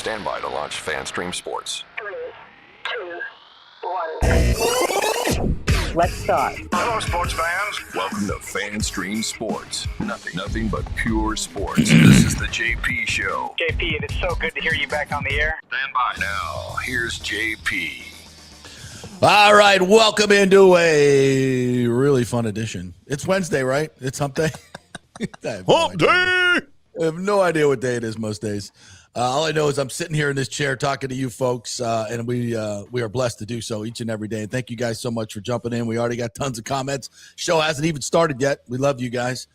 Stand by to launch FanStream Sports. 3, 2, 1. Let's start. Hello, sports fans. Welcome to FanStream Sports. Nothing but pure sports. This is the JP Show. JP, it is so good to hear you back on the air. Stand by. Now, here's JP. All right, welcome into a really fun edition. It's Wednesday, right? It's hump day. Hump day! I have no idea what day it is most days. All I know is I'm sitting here in this chair talking to you folks, and we are blessed to do so each and every day. And thank you guys so much for jumping in. We already got tons of comments. Show hasn't even started yet. We love you guys.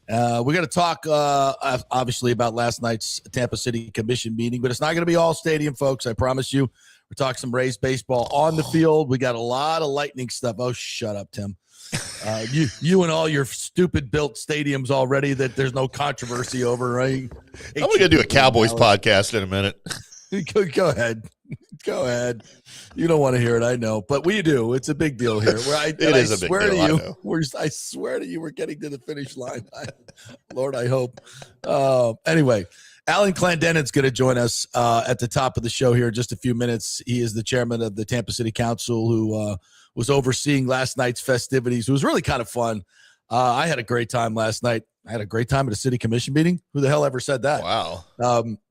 We're going to talk, obviously, about last night's Tampa City Commission meeting, but it's not going to be all stadium, folks. I promise you. We're talking some Rays baseball on the field. We got a lot of Lightning stuff. Oh, shut up, Tim. You and all your stupid built stadiums already that there's no controversy over, right? I'm going to do a Cowboys podcast in a minute. Go ahead. Go ahead. You don't want to hear it, I know, but we do. It's a big deal here. It is a big deal. I swear to you, we're getting to the finish line. Lord, I hope. Anyway, Alan Clendenin's going to join us at the top of the show here in just a few minutes. He is the chairman of the Tampa City Council who was overseeing last night's festivities. It was really kind of fun. I had a great time last night. I had a great time at a city commission meeting. Who the hell ever said that? Wow.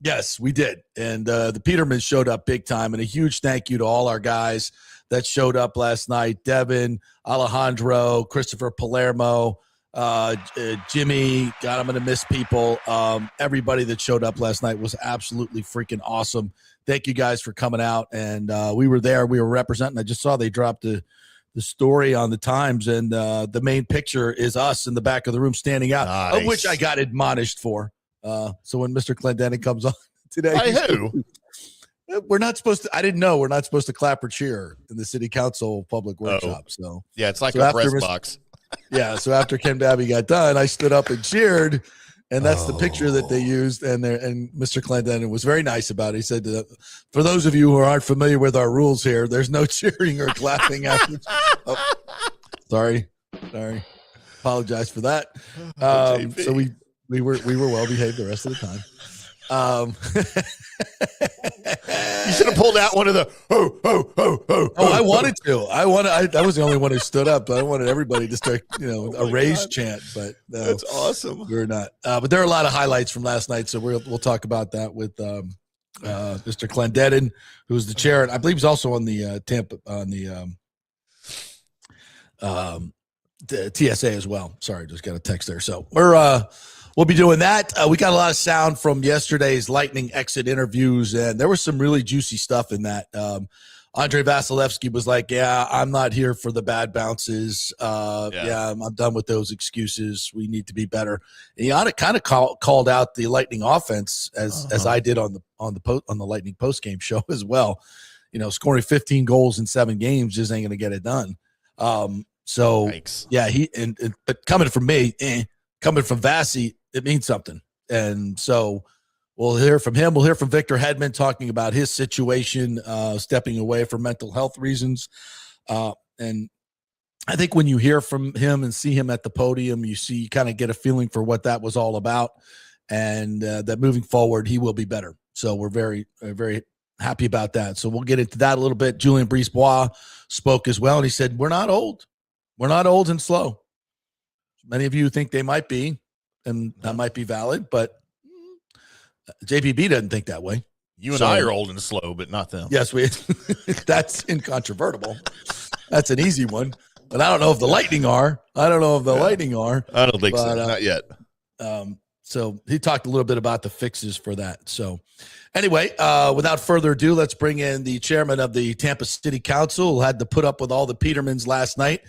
Yes, we did. And the Petermans showed up big time. And a huge thank you to all our guys that showed up last night. Devin, Alejandro, Christopher Palermo, Jimmy. God, I'm going to miss people. Everybody that showed up last night was absolutely freaking awesome. Thank you guys for coming out. And we were there. We were representing. I just saw they dropped the story on the Times, and the main picture is us in the back of the room standing out, nice. Of which I got admonished for. So when Mr. Clendenin comes on today, by who? We're not supposed to. I didn't know we're not supposed to clap or cheer in the city council public workshop. So yeah, it's like a press box. Yeah. So after Ken Babby got done, I stood up and cheered. And that's the picture that they used, and Mr. Clendenin was very nice about it. He said, for those of you who aren't familiar with our rules here, there's no cheering or clapping after. Oh, sorry. Apologize for that. So we were well behaved the rest of the time. You should have pulled out one of the Oh, I wanted to. I was the only one who stood up. I wanted everybody to start, a Rays chant. But that's awesome. We're not. But there are a lot of highlights from last night, so we'll talk about that with Mr. Clendenin, who's the chair, and I believe he's also on the Tampa on the TSA as well. Sorry, just got a text there. So we'll be doing that. We got a lot of sound from yesterday's Lightning exit interviews, and there was some really juicy stuff in that. Andre Vasilevsky was like, yeah, I'm not here for the bad bounces. I'm done with those excuses. We need to be better. And he kind of called out the Lightning offense as I did on the Lightning postgame show as well. Scoring 15 goals in 7 games just ain't going to get it done. Thanks. Yeah, but coming from me, coming from Vasy, it means something. And so we'll hear from him. We'll hear from Victor Hedman talking about his situation, stepping away for mental health reasons. And I think when you hear from him and see him at the podium, you kind of get a feeling for what that was all about, and that moving forward, he will be better. So we're very, very happy about that. So we'll get into that a little bit. Julien Brisebois spoke as well, and he said, we're not old. We're not old and slow. Many of you think they might be, and that might be valid, but JPB doesn't think that way. You and I are old and slow, but not them. Yes, that's incontrovertible. That's an easy one. But I don't know if the Lightning are. I don't think so. Not yet. So he talked a little bit about the fixes for that. So anyway, without further ado, let's bring in the chairman of the Tampa City Council, who had to put up with all the Petermans last night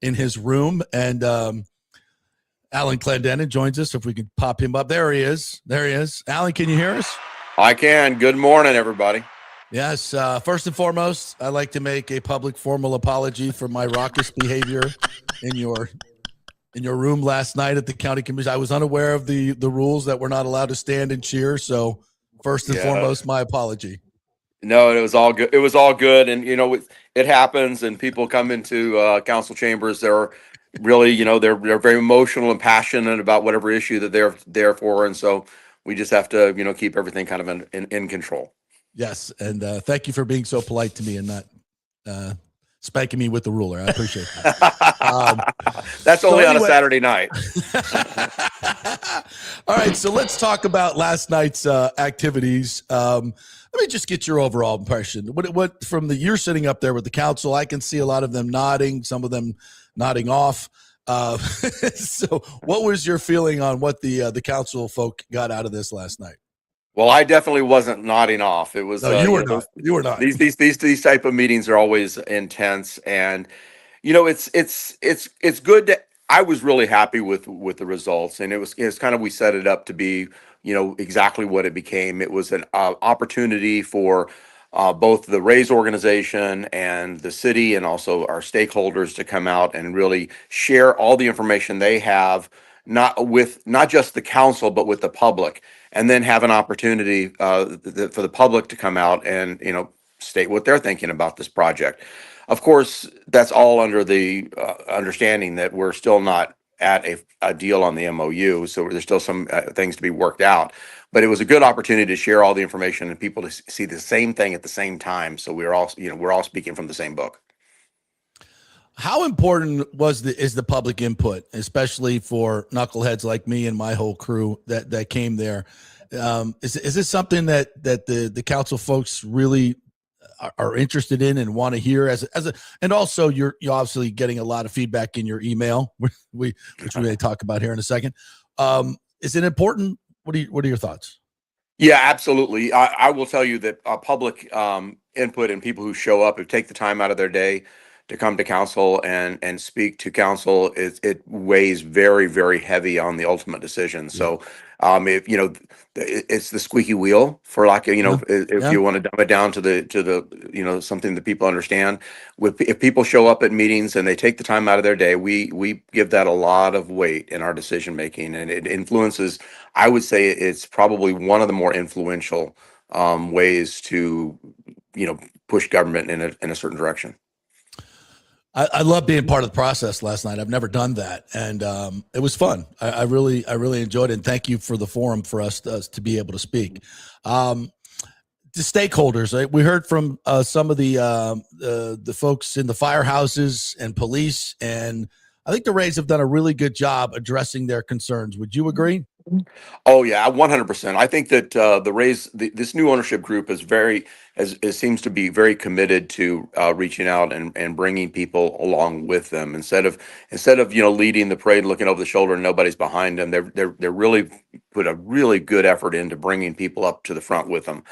in his room. And Alan Clendenin joins us. If we can pop him up. There he is. Alan, can you hear us? I can. Good morning, everybody. Yes. First and foremost, I'd like to make a public formal apology for my raucous behavior in your room last night at the county commission. I was unaware of the rules that we're not allowed to stand and cheer. So first and foremost, my apology. No, it was all good. It was all good. And, it happens, and people come into council chambers. They're really, they're very emotional and passionate about whatever issue that they're there for. And so we just have to, keep everything kind of in control. Yes, and thank you for being so polite to me and not spanking me with the ruler. I appreciate that. That's only on a Saturday night. All right, so let's talk about last night's activities. Let me just get your overall impression. What from you're sitting up there with the council, I can see a lot of them nodding, some of them nodding off. So what was your feeling on what the council folk got out of this last night? Well, I definitely wasn't nodding off. It was you were not. You were not. These type of meetings are always intense, and it's good to. I was really happy with the results, and it's kind of, we set it up to be exactly what it became. It was an opportunity for both the Rays organization and the city, and also our stakeholders, to come out and really share all the information they have, not just the council, but with the public, and then have an opportunity for the public to come out and state what they're thinking about this project. Of course, that's all under the understanding that we're still not at a deal on the MOU, so there's still some things to be worked out. But it was a good opportunity to share all the information and people to see the same thing at the same time. So we're all speaking from the same book. How important is the public input, especially for knuckleheads like me and my whole crew that came there? Is this something that the council folks really are interested in and want to hear and also you're obviously getting a lot of feedback in your email, which we may talk about here in a second. Is it important? What are your thoughts? Yeah, absolutely. I will tell you that public input and people who show up, who take the time out of their day to come to council and speak to council, it weighs very, very heavy on the ultimate decision. So if it's the squeaky wheel, for lack of if you want to dumb it down to the something that people understand. If people show up at meetings and they take the time out of their day, we give that a lot of weight in our decision making, and it influences. I would say it's probably one of the more influential ways to push government in a certain direction. I love being part of the process last night. I've never done that, and it was fun. I really enjoyed it, and thank you for the forum for us to be able to speak. The stakeholders, we heard from some of the folks in the firehouses and police, and I think the Rays have done a really good job addressing their concerns. Would you agree? Oh yeah, 100%. I think that the Rays, this new ownership group seems to be very committed to reaching out and bringing people along with them instead of leading the parade, looking over the shoulder and nobody's behind them. They're really put a really good effort into bringing people up to the front with them.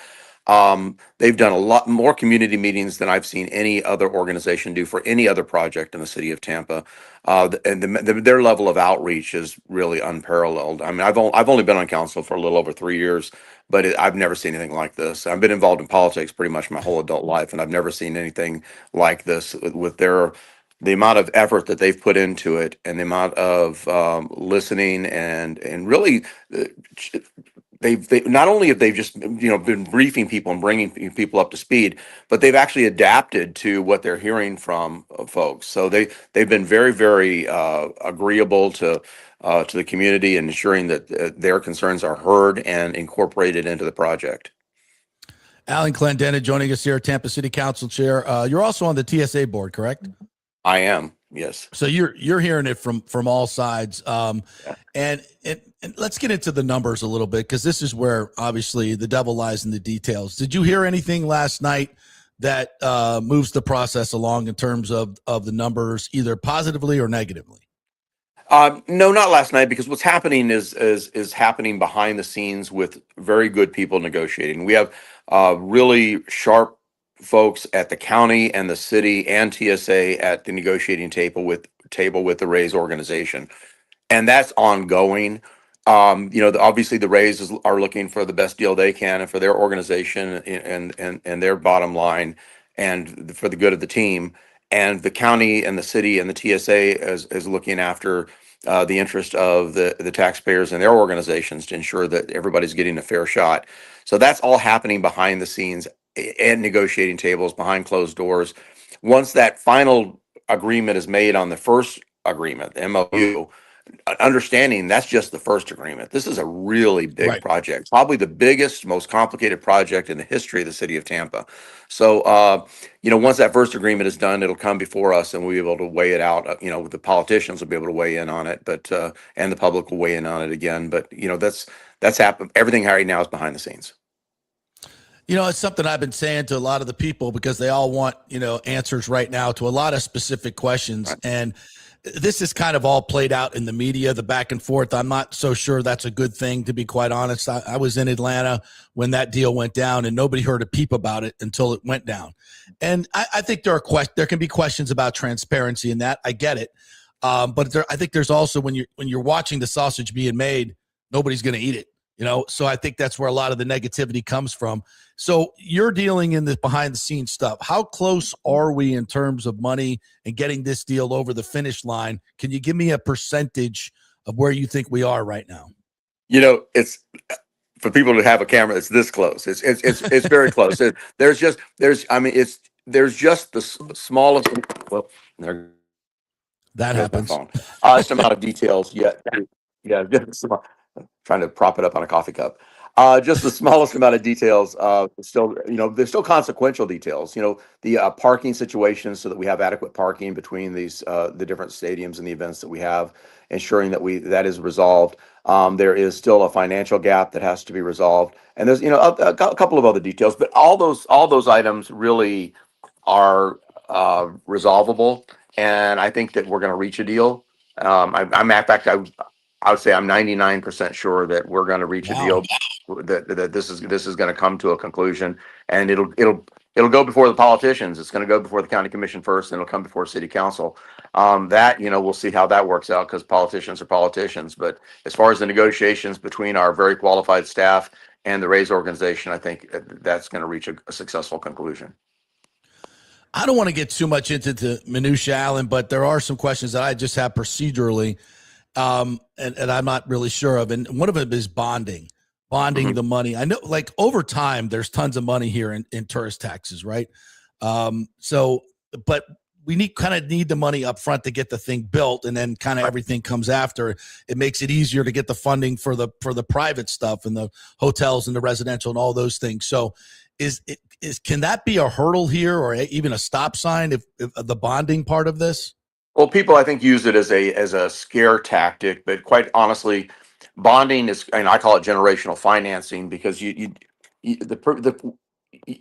They've done a lot more community meetings than I've seen any other organization do for any other project in the city of Tampa. And their level of outreach is really unparalleled. I mean, I've only been on council for a little over 3 years, but I've never seen anything like this. I've been involved in politics pretty much my whole adult life, and I've never seen anything like this with the amount of effort that they've put into it, and the amount of listening and really. They've not only have they just been briefing people and bringing people up to speed, but they've actually adapted to what they're hearing from folks. So they've been very, very agreeable to the community and ensuring that their concerns are heard and incorporated into the project. Alan Clendenin joining us here, Tampa City Council Chair. You're also on the TSA board, correct? I am. Yes. So you're hearing it from all sides. And let's get into the numbers a little bit, because this is where obviously the devil lies in the details. Did you hear anything last night that moves the process along in terms of the numbers, either positively or negatively? No, not last night, because what's happening is happening behind the scenes with very good people negotiating. We have really sharp folks at the county and the city and TSA at the negotiating table with the Rays organization, and that's ongoing. Obviously the Rays are looking for the best deal they can and for their organization and their bottom line and for the good of the team. And the county and the city and the TSA is looking after the interest of the taxpayers and their organizations to ensure that everybody's getting a fair shot. So that's all happening behind the scenes and negotiating tables behind closed doors. Once that final agreement is made on the first agreement, the MOU, understanding that's just the first agreement. This is a really big Right. project, probably the biggest, most complicated project in the history of the city of Tampa. So, once that first agreement is done, it'll come before us, and we'll be able to weigh it out. The politicians will be able to weigh in on it, but and the public will weigh in on it again. But that's happened. Everything right now is behind the scenes. It's something I've been saying to a lot of the people because they all want, answers right now to a lot of specific questions. Right. And this is kind of all played out in the media, the back and forth. I'm not so sure that's a good thing, to be quite honest. I was in Atlanta when that deal went down, and nobody heard a peep about it until it went down. And I think there can be questions about transparency in that. I get it. But I think there's also when you're watching the sausage being made, nobody's going to eat it. So I think that's where a lot of the negativity comes from. So you're dealing in this behind the scenes stuff. How close are we in terms of money and getting this deal over the finish line? Can you give me a percentage of where you think we are right now? It's for people to have a camera that's this close. It's very close. There's just the smallest. Well, there. That happens. Phone. Some amount of details. Yeah. Just trying to prop it up on a coffee cup. Just the smallest amount of details. Still, there's still consequential details. The parking situation, so that we have adequate parking between these the different stadiums and the events that we have, ensuring that is resolved. There is still a financial gap that has to be resolved, and there's a couple of other details, but all those items really are resolvable, and I think that we're going to reach a deal. In fact, I would say I'm 99% sure that we're going to reach a deal. That this is going to come to a conclusion, and it'll go before the politicians. It's going to go before the county commission first, and it'll come before city council. We'll see how that works out, because politicians are politicians. But as far as the negotiations between our very qualified staff and the Rays organization, I think that's going to reach a successful conclusion. I don't want to get too much into the minutia, Alan, but there are some questions that I just have procedurally, and I'm not really sure of. And one of them is bonding the money. I know, like, over time, there's tons of money here in tourist taxes, right? But we need the money up front to get the thing built, and then kind of everything comes after. It makes it easier to get the funding for the private stuff and the hotels and the residential and all those things. So can that be a hurdle here, or even a stop sign if the bonding part of this? Well, people, I think, use it as a scare tactic, but quite honestly, bonding is, and I call it generational financing, because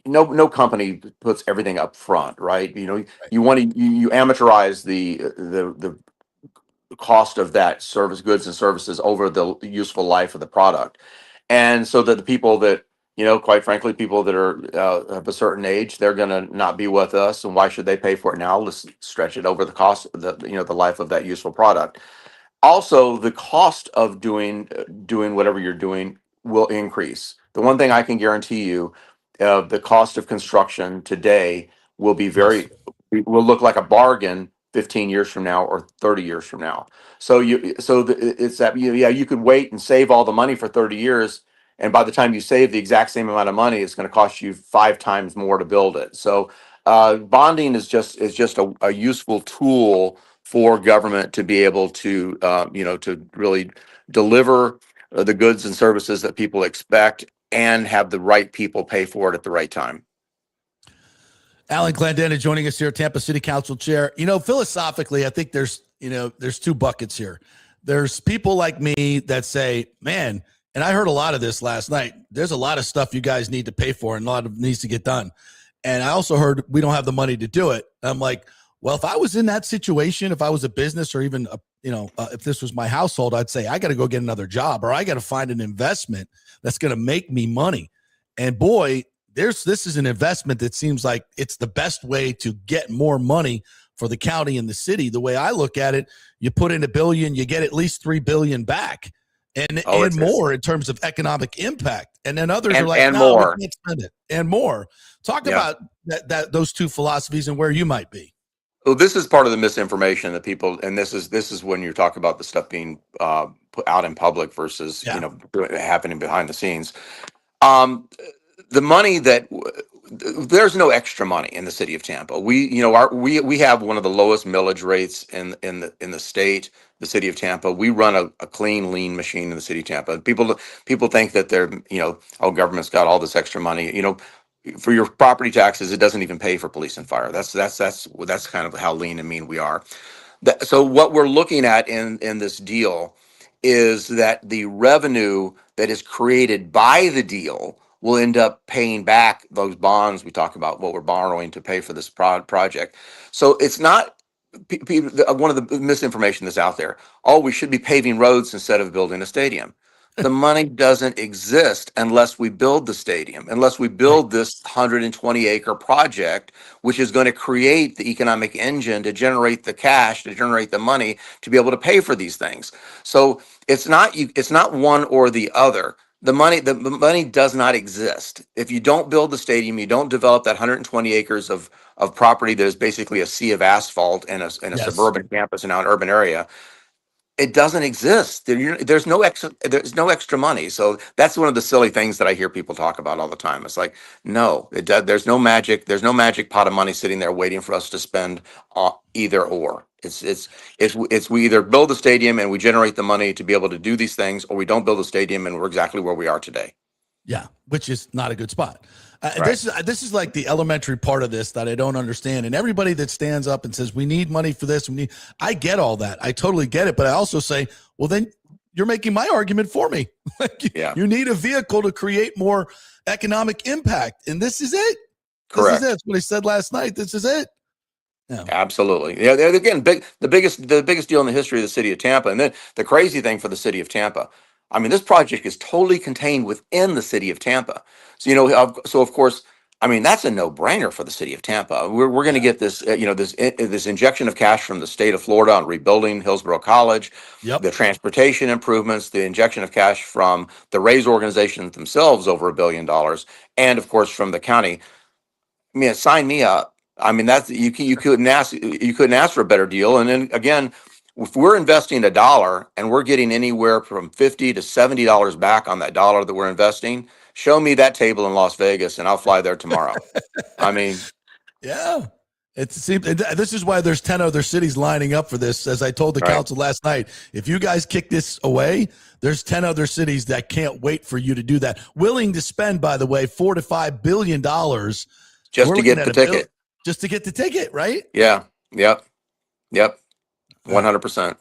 no company puts everything up front, right? You amateurize the cost of that goods and services over the useful life of the product, and so that the people that quite frankly, people that are of a certain age, they're going to not be with us, and why should they pay for it now? Let's stretch it over the cost of the life of that useful product. Also, the cost of doing whatever you're doing will increase. The one thing I can guarantee you, the cost of construction today will be will look like a bargain 15 years from now or 30 years from now. So you could wait and save all the money for 30 years. And by the time you save the exact same amount of money, it's going to cost you 5 times more to build it. So bonding is just a useful tool for government to be able to to really deliver the goods and services that people expect, and have the right people pay for it at the right time. Alan Clendenin joining us here, Tampa City Council Chair. Philosophically, I think there's two buckets here. There's people like me that say, man, and I heard a lot of this last night, there's a lot of stuff you guys need to pay for, and a lot of needs to get done. And I also heard we don't have the money to do it. I'm like, well, if I was in that situation, if I was a business, or even if this was my household, I'd say I got to go get another job, or I got to find an investment that's going to make me money. And boy, this is an investment that seems like it's the best way to get more money for the county and the city. The way I look at it, you put in $1 billion, you get at least $3 billion back. And more in terms of economic impact. And then others are like, no, we can't spend it, and more. Talk about those two philosophies and where you might be. Well, this is part of the misinformation that people, and this is when you're talking about the stuff being put out in public versus happening behind the scenes. The money that there's no extra money in the city of Tampa. We have one of the lowest millage rates in the state. The city of Tampa, we run a clean, lean machine in the city of Tampa. People think that they're, government's got all this extra money. For your property taxes, it doesn't even pay for police and fire. That's kind of how lean and mean we are. So what we're looking at in this deal is that the revenue that is created by the deal will end up paying back those bonds we talk about, what we're borrowing to pay for this project. So it's not one of the misinformation that's out there. Oh, we should be paving roads instead of building a stadium. The money doesn't exist unless we build the stadium, unless we build this 120-acre project, which is going to create the economic engine to generate the cash, to generate the money to be able to pay for these things. So it's not one or the other. The money does not exist. If you don't build the stadium, you don't develop that 120 acres of property that is basically a sea of asphalt in a suburban campus and now an urban area. It doesn't exist. There's no extra money. So that's one of the silly things that I hear people talk about all the time. It's like, no, there's no magic. There's no magic pot of money sitting there waiting for us to spend either or. It's we either build the stadium and we generate the money to be able to do these things, or we don't build a stadium and we're exactly where we are today. Yeah, which is not a good spot. Right. This is like the elementary part of this that I don't understand. And everybody that stands up and says we need money for this, I get all that. I totally get it. But I also say, well, then you're making my argument for me. You need a vehicle to create more economic impact, and this is it. Correct. This is it. That's what I said last night. This is it. Yeah. Absolutely. Yeah. Again, the biggest deal in the history of the city of Tampa, and then the crazy thing for the city of Tampa. I mean, this project is totally contained within the city of Tampa. So, so of course, I mean, that's a no-brainer for the city of Tampa. We're going to get this, this injection of cash from the state of Florida on rebuilding Hillsborough College, the transportation improvements, the injection of cash from the Rays organization themselves, over $1 billion, and of course from the county. I mean, sign me up. I mean, that's you couldn't ask for a better deal. And then again, if we're investing $1 and we're getting anywhere from $50 to $70 back on that dollar that we're investing, show me that table in Las Vegas and I'll fly there tomorrow. I mean, yeah, this is why there's 10 other cities lining up for this. As I told the council last night, if you guys kick this away, there's 10 other cities that can't wait for you to do that. Willing to spend, by the way, $4 to $5 billion just to get the ticket. Just to get the ticket, right? Yeah. Yep. 100%.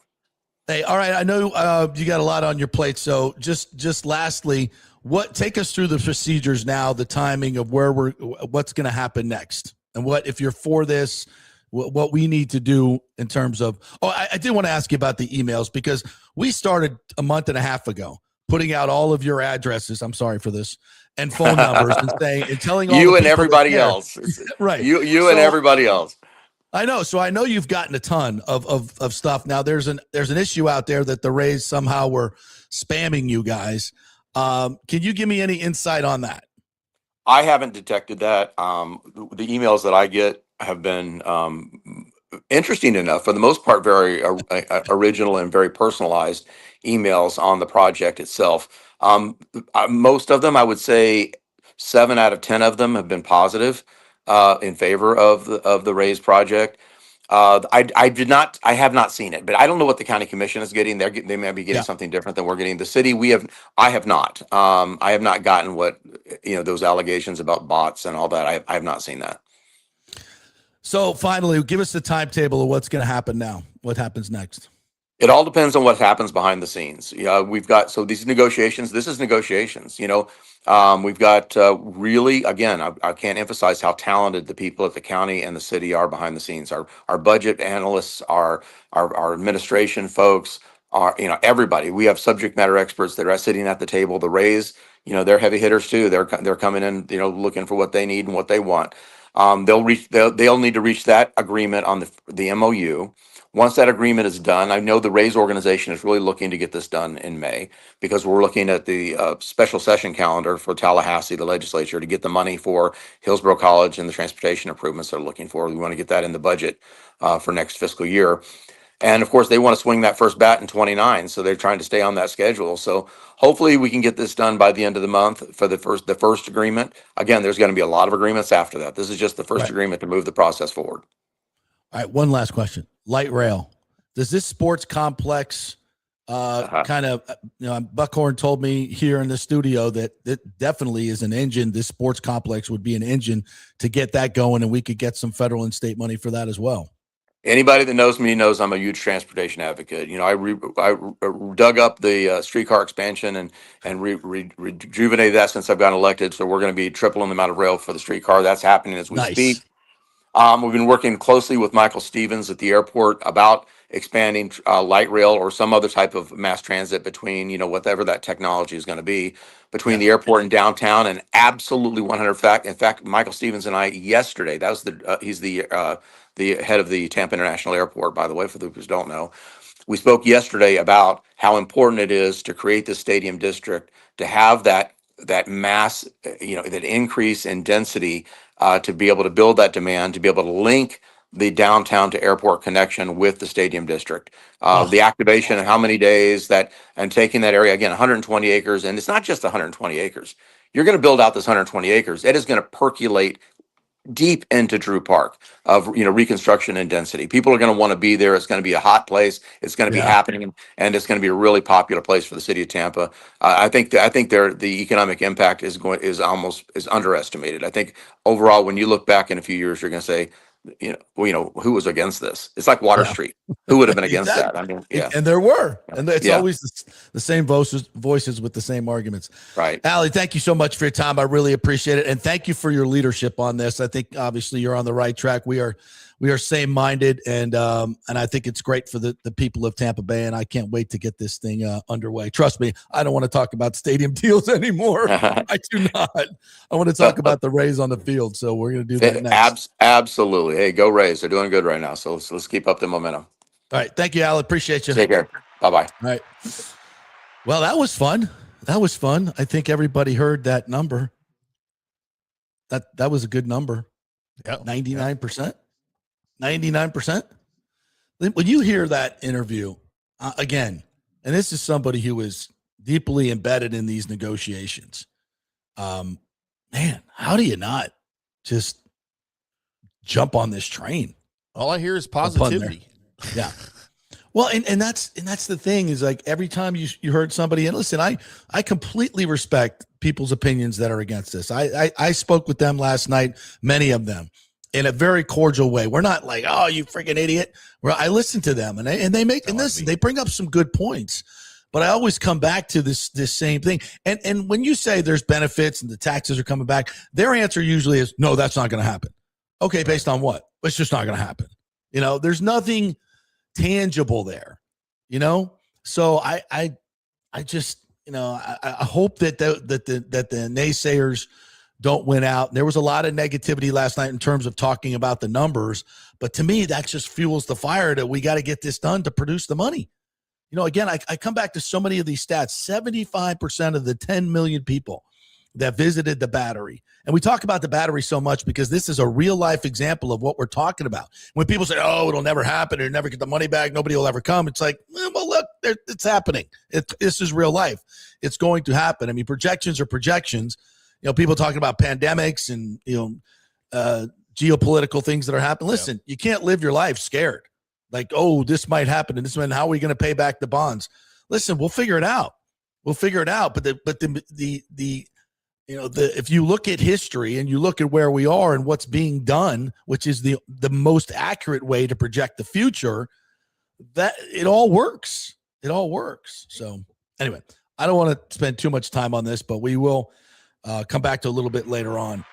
Hey, all right. I know you got a lot on your plate. So just lastly, take us through the procedures now, the timing of what's going to happen next, and what, if you're for this, what we need to do in terms of. Oh, I did want to ask you about the emails, because we started a month and a half ago putting out all of your addresses. I'm sorry for this. And phone numbers and telling all you and everybody else. Right. You and everybody else. I know. So I know you've gotten a ton of stuff. Now there's an issue out there that the Rays somehow were spamming you guys. Can you give me any insight on that? I haven't detected that. The emails that I get have been interesting enough, for the most part, very original and very personalized emails on the project itself. Most of them, I would say 7 out of 10 of them have been positive in favor of the Rays project. I have not seen it, but I don't know what the county commission is getting. They may be getting something different than we're getting. The city, I have not gotten what, those allegations about bots and all that. I have not seen that. So finally, give us the timetable of what's going to happen now. What happens next? It all depends on what happens behind the scenes. We've got, these negotiations, this is negotiations, we've got really, again, I can't emphasize how talented the people at the county and the city are behind the scenes. Our budget analysts, our administration folks, everybody. We have subject matter experts that are sitting at the table. The Rays, they're heavy hitters too. They're coming in, looking for what they need and what they want. They'll need to reach that agreement on the MOU. Once that agreement is done, I know the Rays organization is really looking to get this done in May, because we're looking at the special session calendar for Tallahassee, the legislature, to get the money for Hillsborough College and the transportation improvements they're looking for. We want to get that in the budget for next fiscal year. And of course, they want to swing that first bat in 29, so they're trying to stay on that schedule. So hopefully, we can get this done by the end of the month for the first agreement. Again, there's going to be a lot of agreements after that. This is just the first agreement to move the process forward. All right, one last question. Light rail. Does this sports complex kind of, Buckhorn told me here in the studio that it definitely is an engine. This sports complex would be an engine to get that going, and we could get some federal and state money for that as well. Anybody that knows me knows I'm a huge transportation advocate. I dug up the streetcar expansion and rejuvenated that since I've gotten elected. So we're going to be tripling the amount of rail for the streetcar. That's happening as we speak. We've been working closely with Michael Stevens at the airport about expanding light rail or some other type of mass transit between, whatever that technology is going to be between the airport and downtown. And absolutely 100 in fact, Michael Stevens and I yesterday, that was he's the head of the Tampa International Airport, by the way, for those who don't know. We spoke yesterday about how important it is to create the stadium district, to have that mass, that increase in density, to be able to build that demand, to be able to link the downtown to airport connection with the stadium district. The activation and how many days and taking that area, again, 120 acres. And it's not just 120 acres. You're going to build out this 120 acres. It is going to percolate deep into Drew Park of reconstruction and density. People are going to want to be there. It's going to be a hot place. It's going to be happening, and it's going to be a really popular place for the city of Tampa. I think the economic impact is underestimated. I think overall, when you look back in a few years, you're going to say, who was against this? It's like Water Street. Who would have been against that? I mean, and there were, and it's always the same voices with the same arguments. Right. Allie, thank you so much for your time. I really appreciate it. And thank you for your leadership on this. I think obviously you're on the right track. We are same-minded, and I think it's great for the people of Tampa Bay, and I can't wait to get this thing underway. Trust me, I don't want to talk about stadium deals anymore. I do not. I want to talk about the Rays on the field, so we're going to do that next. Absolutely. Hey, go Rays. They're doing good right now, so let's keep up the momentum. All right. Thank you, Al. Appreciate you. Take care. Bye-bye. All right. Well, that was fun. I think everybody heard that number. That was a good number. Yeah. 99%. 99%. When you hear that interview, again, and this is somebody who is deeply embedded in these negotiations, man, how do you not just jump on this train? All I hear is positivity. Yeah. Well, and that's the thing is, like, every time you heard somebody, and listen, I completely respect people's opinions that are against this. I spoke with them last night, many of them, in a very cordial way. We're not like, oh, you freaking idiot. I listen to them, and they make, and listen, they bring up some good points, but I always come back to this same thing. And when you say there's benefits and the taxes are coming back, their answer usually is, no, that's not going to happen. Okay, based on what? It's just not going to happen. There's nothing tangible there, So I just, I hope that the naysayers don't win out. There was a lot of negativity last night in terms of talking about the numbers, but to me, that just fuels the fire that we got to get this done to produce the money. Again, I come back to so many of these stats. 75% of the 10 million people that visited the Battery. And we talk about the Battery so much because this is a real life example of what we're talking about. When people say, oh, it'll never happen, or never get the money back, nobody will ever come. It's like, well, look, it's happening. This is real life. It's going to happen. I mean, projections are projections. People talking about pandemics and, geopolitical things that are happening. Listen, you can't live your life scared. Like, oh, this might happen, and how are we going to pay back the bonds? Listen, we'll figure it out. But if you look at history and you look at where we are and what's being done, which is the most accurate way to project the future, that it all works. It all works. So anyway, I don't want to spend too much time on this, but we will come back to a little bit later on.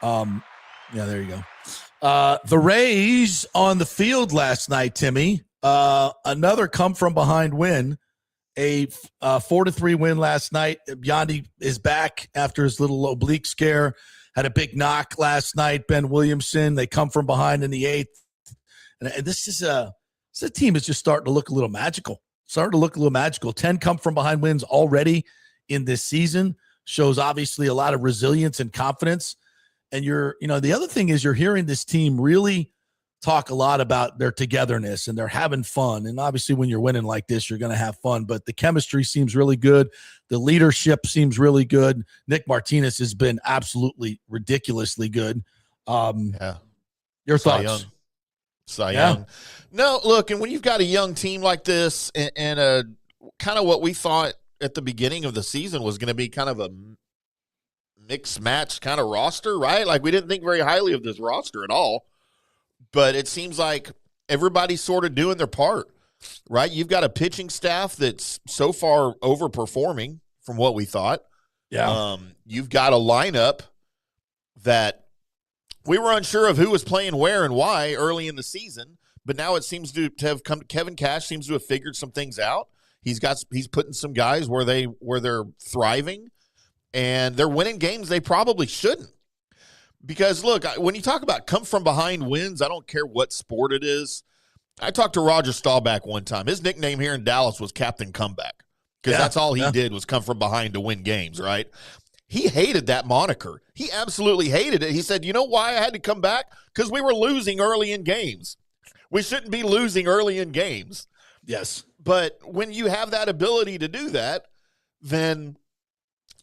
There you go. The Rays on the field last night, Timmy, another come from behind win. A 4-3 win last night. Yandy is back after his little oblique scare. Had a big knock last night. Ben Williamson. They come from behind in the 8th. And this is a team is just starting to look a little magical. 10 come from behind wins already in this season. Shows obviously a lot of resilience and confidence. And the other thing is you're hearing this team really talk a lot about their togetherness and they're having fun. And obviously when you're winning like this, you're going to have fun, but the chemistry seems really good. The leadership seems really good. Nick Martinez has been absolutely ridiculously good. Your thoughts? Cy Young. No, look, and when you've got a young team like this and a kind of what we thought at the beginning of the season was going to be kind of a mixed match kind of roster, right? Like we didn't think very highly of this roster at all, but it seems like everybody's sort of doing their part, right? You've got a pitching staff that's so far overperforming from what we thought. Yeah. You've got a lineup that we were unsure of who was playing where and why early in the season, but now it seems to have come. Kevin Cash seems to have figured some things out. He's putting some guys where they're thriving, and they're winning games they probably shouldn't. Because look, when you talk about come from behind wins, I don't care what sport it is. I talked to Roger Staubach one time. His nickname here in Dallas was Captain Comeback because that's all he did was come from behind to win games, right? He hated that moniker. He absolutely hated it. He said, you know why I had to come back? Because we were losing early in games. We shouldn't be losing early in games. Yes. But when you have that ability to do that, then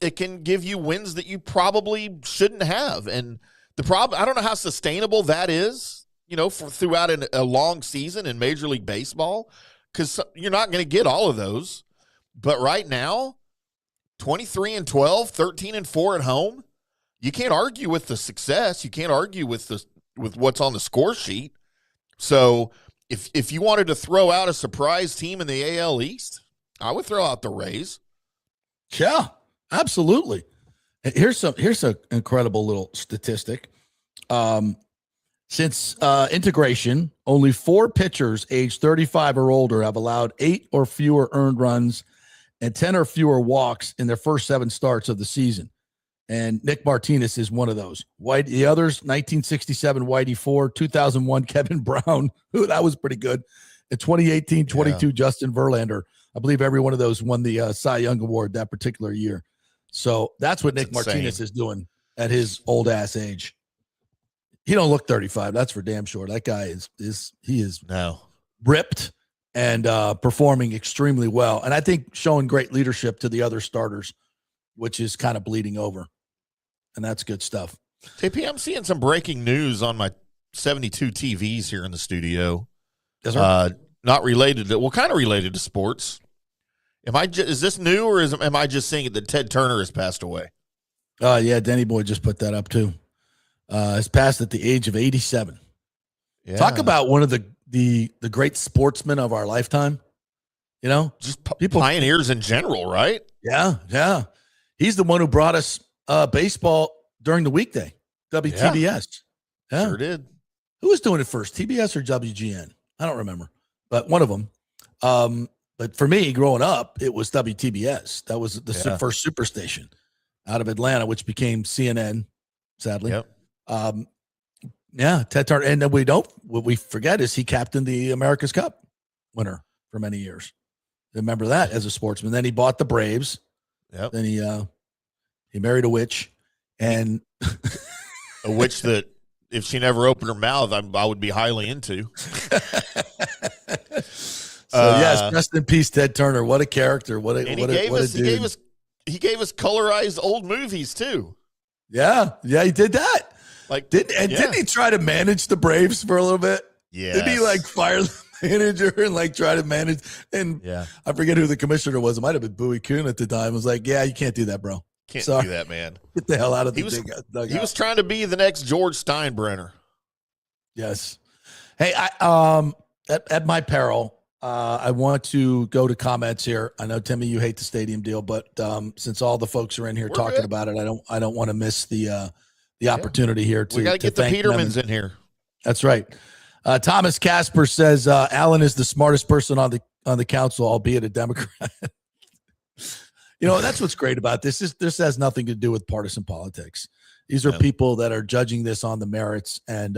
it can give you wins that you probably shouldn't have. And the problem, I don't know how sustainable that is, for throughout a long season in Major League Baseball, because you're not going to get all of those. But right now, 23-12, 13-4 at home. You can't argue with the success. You can't argue with what's on the score sheet. So if you wanted to throw out a surprise team in the AL East, I would throw out the Rays. Yeah, absolutely. Here's an incredible little statistic. Since integration, only 4 pitchers aged 35 or older have allowed 8 or fewer earned runs and 10 or fewer walks in their first 7 starts of the season. And Nick Martinez is one of those. The others, 1967, Whitey Ford, 2001, Kevin Brown, that was pretty good. In 2018, 22, Justin Verlander. I believe every one of those won the Cy Young Award that particular year. So that's what Nick Martinez is doing at his old ass age. He don't look 35. That's for damn sure. That guy is ripped and performing extremely well. And I think showing great leadership to the other starters, which is kind of bleeding over. And that's good stuff. JP, I'm seeing some breaking news on my 72 TVs here in the studio. Yes, sir. Not related to, kind of related to sports. Is this new or am I just seeing it that Ted Turner has passed away? Yeah, Denny Boy just put that up too. Has passed at the age of 87. Yeah. Talk about one of the great sportsmen of our lifetime. Just people, pioneers in general, right? Yeah. He's the one who brought us baseball during the weekday, WTBS. Yeah. Sure did. Who was doing it first, TBS or WGN? I don't remember, but one of them. But for me, growing up, it was WTBS. That was the first superstation out of Atlanta, which became CNN, sadly. Yep. Ted Turner. And what we forget is he captained the America's Cup winner for many years. Remember that as a sportsman. Then he bought the Braves. Yep. Then he married a witch, and a witch that if she never opened her mouth, I would be highly into. Yes, rest in peace, Ted Turner. What a character! What a dude. He gave us colorized old movies too. Yeah, he did that. Didn't he try to manage the Braves for a little bit? Yeah. Did he fire the manager and try to manage? And I forget who the commissioner was. It might have been Bowie Kuhn at the time. It was like, you can't do that, bro. Can't do that, man. Get the hell out of the dugout. He was trying to be the next George Steinbrenner. Yes. Hey, at my peril, I want to go to comments here. I know, Timmy, you hate the stadium deal, but since all the folks are in here talking about it, I don't want to miss the opportunity here to. We got to get the Petermans in here. That's right. Thomas Casper says Allen is the smartest person on the council, albeit a Democrat. That's what's great about this. This has nothing to do with partisan politics. These are people that are judging this on the merits, and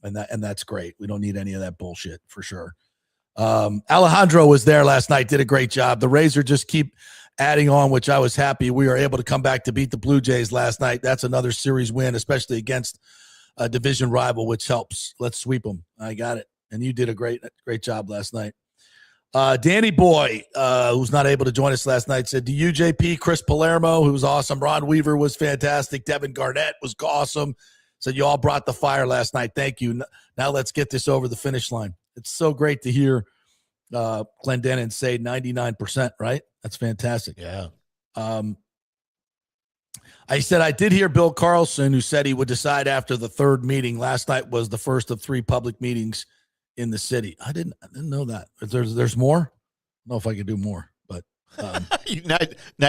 that's great. We don't need any of that bullshit for sure. Alejandro was there last night, did a great job. The Rays just keep adding on, which I was happy. We were able to come back to beat the Blue Jays last night. That's another series win, especially against division rival, which helps. Let's sweep them. I got it. And you did a great job last night. Danny Boy, who's not able to join us last night, said, to you, JP, Chris Palermo, who was awesome. Ron Weaver was fantastic. Devin Garnett was awesome. Said you all brought the fire last night. Thank you. Now let's get this over the finish line. It's so great to hear Clendenin say 99%, right? That's fantastic. Yeah. I said I did hear Bill Carlson, who said he would decide after the third meeting. Last night was the first of 3 public meetings in the city. I didn't know that. There's more. I don't know if I could do more, but now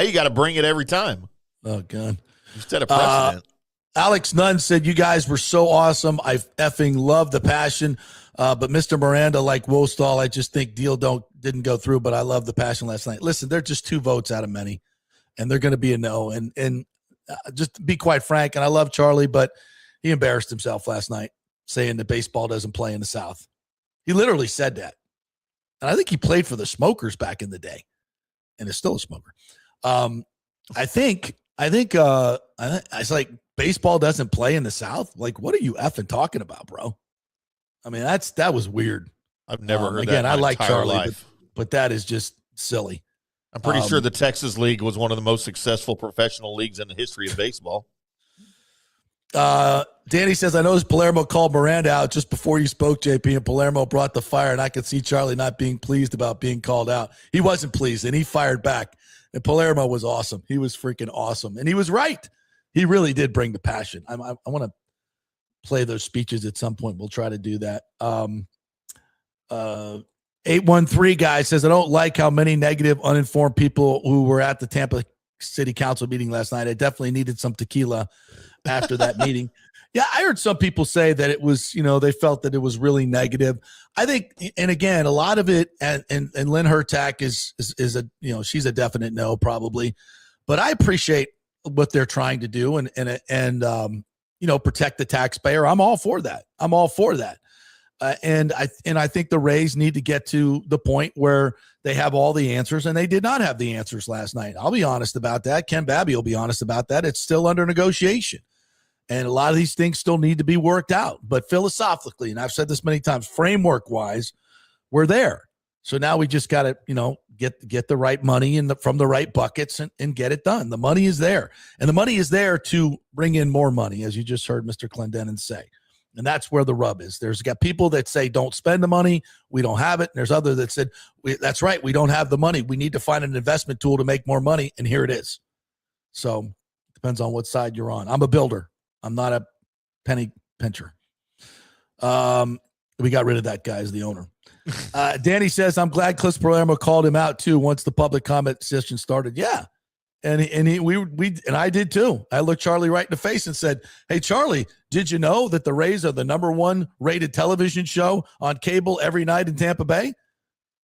you got to bring it every time. Oh God! You set a precedent. Alex Nunn said you guys were so awesome. I effing love the passion. But Mr. Miranda, like Wostall, I just think deal didn't go through. But I love the passion last night. Listen, they're just 2 votes out of many, and they're going to be a no. And just to be quite frank, and I love Charlie, but he embarrassed himself last night saying that baseball doesn't play in the South. He literally said that. And I think he played for the Smokers back in the day and is still a smoker. I think it's like baseball doesn't play in the South. Like, what are you effing talking about, bro? I mean, that was weird. I've never heard again, that. I like Charlie, life. But that is just silly. I'm pretty sure the Texas League was one of the most successful professional leagues in the history of baseball. Danny says, I noticed Palermo called Miranda out just before you spoke, JP, and Palermo brought the fire, and I could see Charlie not being pleased about being called out. He wasn't pleased, and he fired back. And Palermo was awesome. He was freaking awesome. And he was right. He really did bring the passion. I want to play those speeches at some point. We'll try to do that. 813 guy says, I don't like how many negative, uninformed people who were at the Tampa City Council meeting last night. I definitely needed some tequila after that meeting. Yeah, I heard some people say that it was, they felt that it was really negative. I think, and again, a lot of it, and Lynn Hertak is a, she's a definite no probably, but I appreciate what they're trying to do and protect the taxpayer. I'm all for that. And I think the Rays need to get to the point where they have all the answers, and they did not have the answers last night. I'll be honest about that. Ken Babby will be honest about that. It's still under negotiation. And a lot of these things still need to be worked out. But philosophically, and I've said this many times, framework-wise, we're there. So now we just got to, get the right money from the right buckets and get it done. The money is there. And the money is there to bring in more money, as you just heard Mr. Clendenin say. And that's where the rub is. There's got people that say, don't spend the money. We don't have it. And there's others that said, that's right. We don't have the money. We need to find an investment tool to make more money. And here it is. So depends on what side you're on. I'm a builder. I'm not a penny pincher. We got rid of that guy as the owner. Danny says, I'm glad Chris Palermo called him out too once the public comment session started. Yeah. And I did too. I looked Charlie right in the face and said, hey, Charlie, did you know that the Rays are the #1 rated television show on cable every night in Tampa Bay?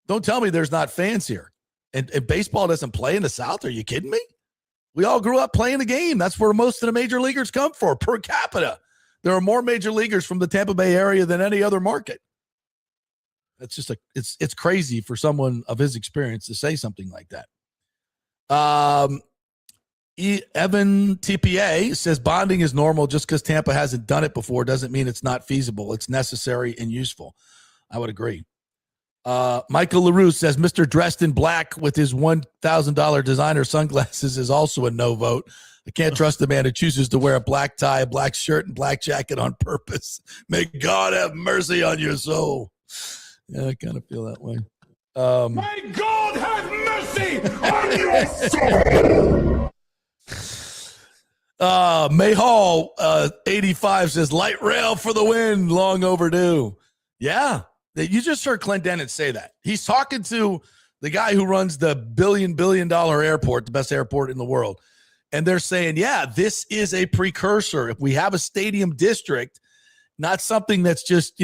Don't tell me there's not fans here. And baseball doesn't play in the South. Are you kidding me? We all grew up playing the game. That's where most of the major leaguers come for per capita. There are more major leaguers from the Tampa Bay area than any other market. That's just it's crazy for someone of his experience to say something like that. Evan TPA says bonding is normal. Just because Tampa hasn't done it before doesn't mean it's not feasible. It's necessary and useful. I would agree. Michael LaRue says Mr. dressed in black with his $1,000 designer sunglasses is also a no vote. I can't trust the man who chooses to wear a black tie, a black shirt, and black jacket on purpose. May God have mercy on your soul. Yeah, I kind of feel that way. May God have mercy on your soul. May Hall 85 says light rail for the win, long overdue. Yeah, you just heard Clendenin say that. He's talking to the guy who runs the billion dollar airport, the best airport in the world. And they're saying, yeah, this is a precursor. If we have a stadium district, not something that's just,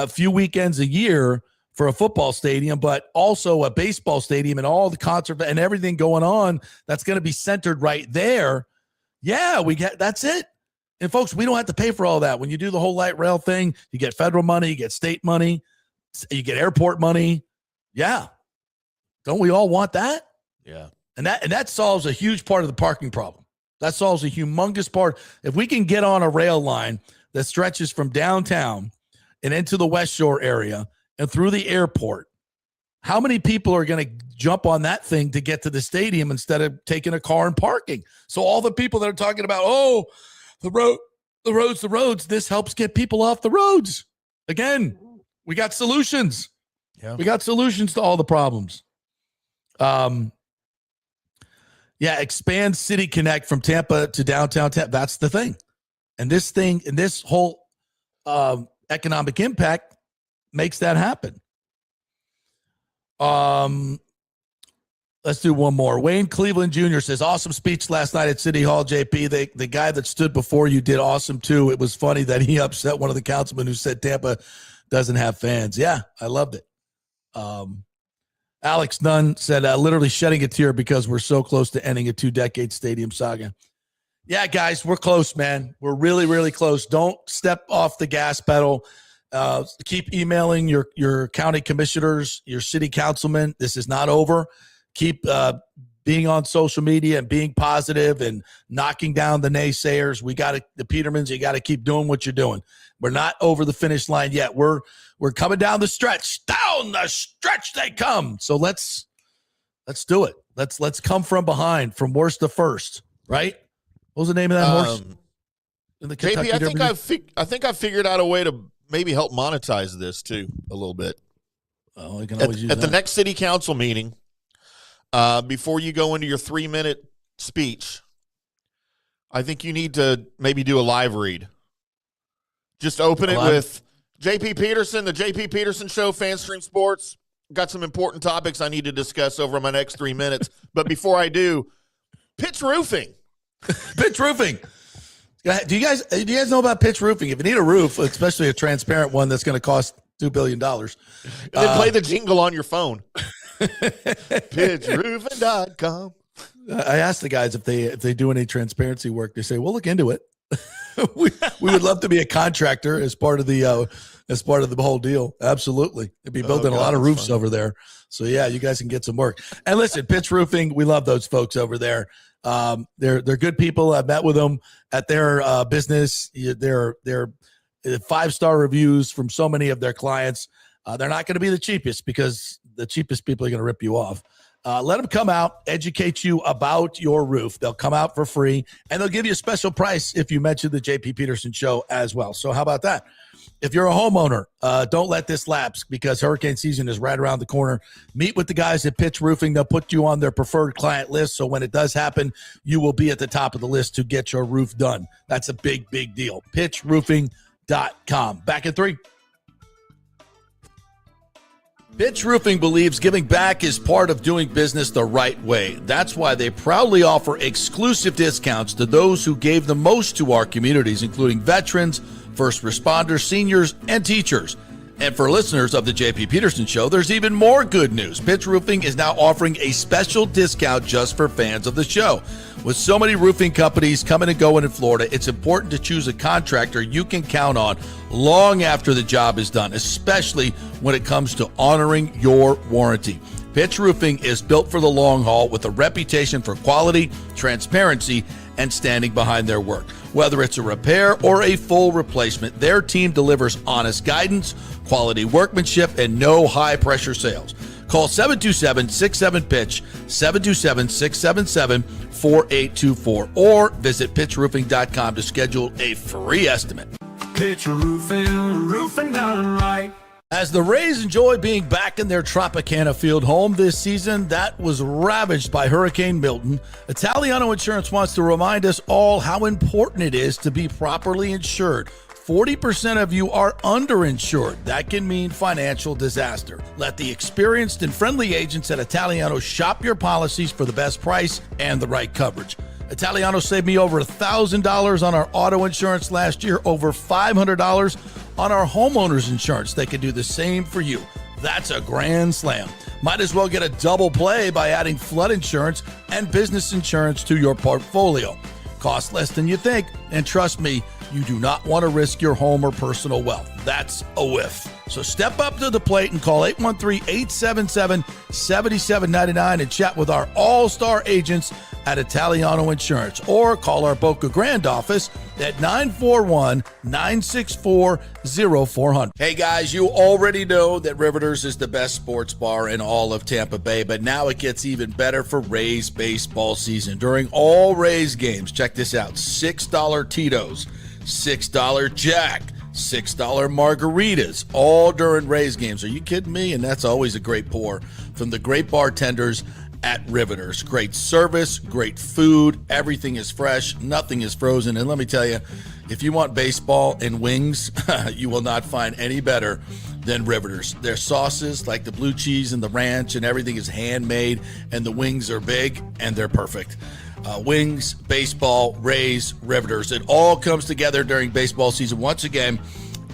a few weekends a year for a football stadium, but also a baseball stadium and all the concert and everything going on, that's going to be centered right there. Yeah, that's it. And folks, we don't have to pay for all that. When you do the whole light rail thing, you get federal money, you get state money, you get airport money. Yeah. Don't we all want that? Yeah. And that solves a huge part of the parking problem. That solves a humongous part. If we can get on a rail line that stretches from downtown and into the West Shore area and through the airport. How many people are going to jump on that thing to get to the stadium instead of taking a car and parking? So all the people that are talking about, the roads, this helps get people off the roads. Again, we got solutions. Yeah. We got solutions to all the problems. Expand City Connect from Tampa to downtown Tampa. That's the thing. And this whole economic impact makes that happen. Let's do one more. Wayne Cleveland Jr. says, awesome speech last night at City Hall, JP. The guy that stood before you did awesome too. It was funny that he upset one of the councilmen who said Tampa doesn't have fans. Yeah, I loved it. Alex Nunn said, literally shedding a tear because we're so close to ending a 2-decade stadium saga. Yeah, guys, we're close, man. We're really, really close. Don't step off the gas pedal. Keep emailing your county commissioners, your city councilmen. This is not over. Keep being on social media and being positive and knocking down the naysayers. The Petermans, you got to keep doing what you're doing. We're not over the finish line yet. We're coming down the stretch. Down the stretch they come. So let's do it. Let's come from behind, from worst to first, right? What was the name of that horse? In the Kentucky JP, I think I figured out a way to maybe help monetize this too a little bit. Oh, you can always use at the next city council meeting, before you go into your 3-minute speech, I think you need to maybe do a live read. Just open it with JP Peterson, the JP Peterson Show, FanStream Sports. Got some important topics I need to discuss over my next 3 minutes. But before I do, Pitch Roofing. Pitch Roofing. Do you guys know about Pitch Roofing? If you need a roof, especially a transparent one that's going to cost $2 billion. Then play the jingle on your phone. PitchRoofing.com. I asked the guys if they do any transparency work. They say, we'll look into it. we would love to be a contractor as part of the whole deal. Absolutely. They'd be building a lot of roofs over there. So yeah, you guys can get some work. And listen, Pitch Roofing, we love those folks over there. They're good people. I've met with them at their business. They're 5-star reviews from so many of their clients. They're not going to be the cheapest because the cheapest people are going to rip you off. Let them come out, educate you about your roof. They'll come out for free, and they'll give you a special price if you mention the JP Peterson Show as well. So how about that? If you're a homeowner, don't let this lapse because hurricane season is right around the corner. Meet with the guys at Pitch Roofing. They'll put you on their preferred client list, so when it does happen, you will be at the top of the list to get your roof done. That's a big, big deal. PitchRoofing.com. Back in 3. Pitch Roofing believes giving back is part of doing business the right way. That's why they proudly offer exclusive discounts to those who gave the most to our communities, including veterans, first responders, seniors, and teachers. And for listeners of the JP Peterson Show, there's even more good news. Pitch Roofing is now offering a special discount just for fans of the show. With so many roofing companies coming and going in Florida, it's important to choose a contractor you can count on long after the job is done, especially when it comes to honoring your warranty. Pitch Roofing is built for the long haul with a reputation for quality, transparency, and standing behind their work. Whether it's a repair or a full replacement, their team delivers honest guidance, quality workmanship, and no high-pressure sales. Call 727-67-PITCH, 727-677-4824, or visit pitchroofing.com to schedule a free estimate. Pitch Roofing, roofing done right. As the Rays enjoy being back in their Tropicana Field home this season that was ravaged by Hurricane Milton, Italiano Insurance wants to remind us all how important it is to be properly insured. 40% of you are underinsured. That can mean financial disaster. Let the experienced and friendly agents at Italiano shop your policies for the best price and the right coverage. Italiano saved me over $1,000 on our auto insurance last year, over $500 on our homeowners insurance. They can do the same for you. That's a grand slam. Might as well get a double play by adding flood insurance and business insurance to your portfolio. Cost less than you think, and trust me, you do not want to risk your home or personal wealth. That's a whiff. So step up to the plate and call 813-877-7799 and chat with our all-star agents at Italiano Insurance, or call our Boca Grande office at 941-964-0400. Hey guys, you already know that Riveters is the best sports bar in all of Tampa Bay, but now it gets even better for Rays baseball season. During all Rays games, check this out, $6 Tito's, $6 Jack, $6 margaritas, all during Rays games. Are you kidding me? And that's always a great pour from the great bartenders at Riveters. Great service, great food, everything is fresh, nothing is frozen. And let me tell you, if you want baseball and wings, you will not find any better than Riveters. Their sauces, like the blue cheese and the ranch, and everything is handmade, and the wings are big, and they're perfect. Wings, baseball, Rays, Riveters. It all comes together during baseball season. Once again,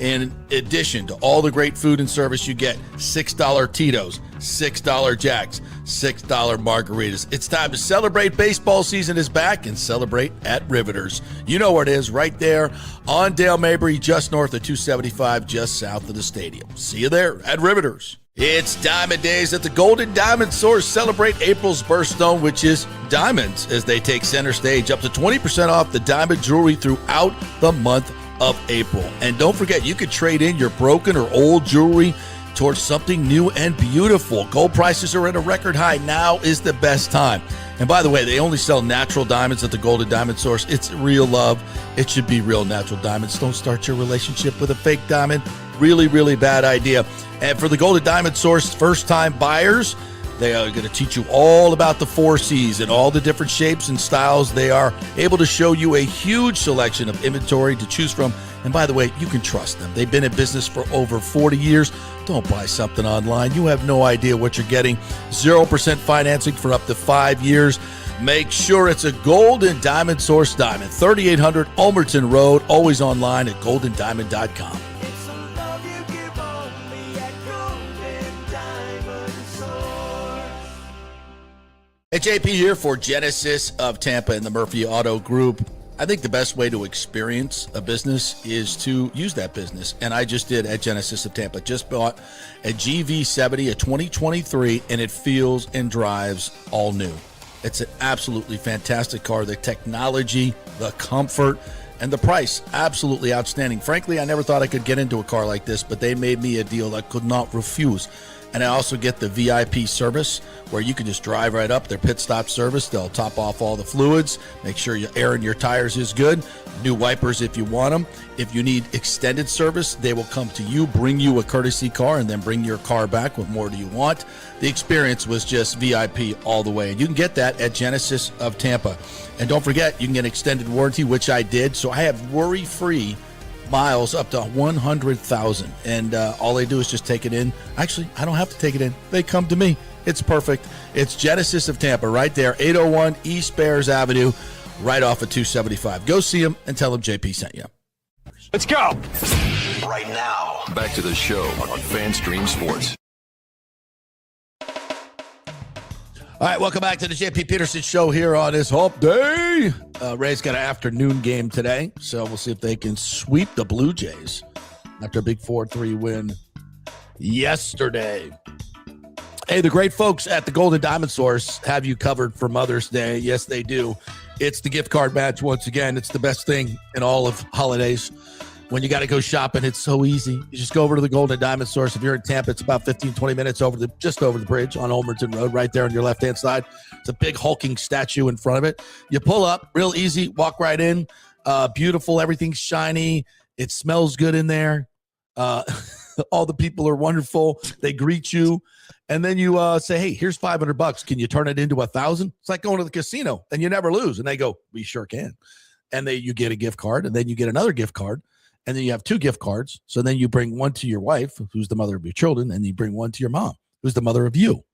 in addition to all the great food and service, you get $6 Tito's, $6 Jacks, $6 margaritas. It's time to celebrate. Baseball season is back, and celebrate at Riveters. You know where it is, right there on Dale Mabry, just north of 275, just south of the stadium. See you there at Riveters. It's Diamond Days at the Golden Diamond Source. Celebrate April's birthstone, which is diamonds, as they take center stage. Up to 20% off the diamond jewelry throughout the month of April. And don't forget, you could trade in your broken or old jewelry towards something new and beautiful. Gold prices are at a record high. Now is the best time. And by the way, they only sell natural diamonds at the Golden Diamond Source. It's real love. It should be real natural diamonds. Don't start your relationship with a fake diamond. Really, really bad idea. And for the Golden Diamond Source first-time buyers, they are going to teach you all about the 4 C's and all the different shapes and styles. They are able to show you a huge selection of inventory to choose from. And by the way, you can trust them. They've been in business for over 40 years. Don't buy something online. You have no idea what you're getting. 0% financing for up to 5 years. Make sure it's a Golden Diamond Source diamond. 3800 Ulmerton Road. Always online at goldendiamond.com. Hey, JP here for Genesis of Tampa and the Murphy Auto Group. I think the best way to experience a business is to use that business. And I just did at Genesis of Tampa. Just bought a GV70, a 2023, and it feels and drives all new. It's an absolutely fantastic car. The technology, the comfort, and the price, absolutely outstanding. Frankly, I never thought I could get into a car like this, but they made me a deal I could not refuse. And I also get the VIP service where you can just drive right up, their pit stop service. They'll top off all the fluids, make sure your air in your tires is good, new wipers if you want them. If you need extended service, they will come to you, bring you a courtesy car, and then bring your car back. What more do you want? The experience was just VIP all the way. And you can get that at Genesis of Tampa. And don't forget, you can get extended warranty, which I did. So I have worry-free miles up to 100,000, and all they do is just take it in. Actually, I don't have to take it in. They come to me. It's perfect. It's Genesis of Tampa right there, 801 East Bears Avenue, right off of 275. Go see them and tell them JP sent you. Let's go. Right now, back to the show on FanStream Sports. All right, welcome back to the JP Peterson Show here on this hump day. Rays got an afternoon game today, so we'll see if they can sweep the Blue Jays after a big 4-3 win yesterday. Hey, the great folks at the Golden Diamond Source have you covered for Mother's Day. Yes, they do. It's the gift card match once again. It's the best thing in all of holidays. When you got to go shopping, it's so easy. You just go over to the Golden Diamond Source. If you're in Tampa, it's about 15, 20 minutes just over the bridge on Ulmerton Road, right there on your left-hand side. It's a big hulking statue in front of it. You pull up, real easy, walk right in. Beautiful, everything's shiny. It smells good in there. All the people are wonderful. They greet you. And then you say, hey, here's $500. Can you turn it into $1,000? It's like going to the casino, and you never lose. And they go, we sure can. And you get a gift card, and then you get another gift card. And then you have 2 gift cards. So then you bring one to your wife, who's the mother of your children, and you bring one to your mom, who's the mother of you.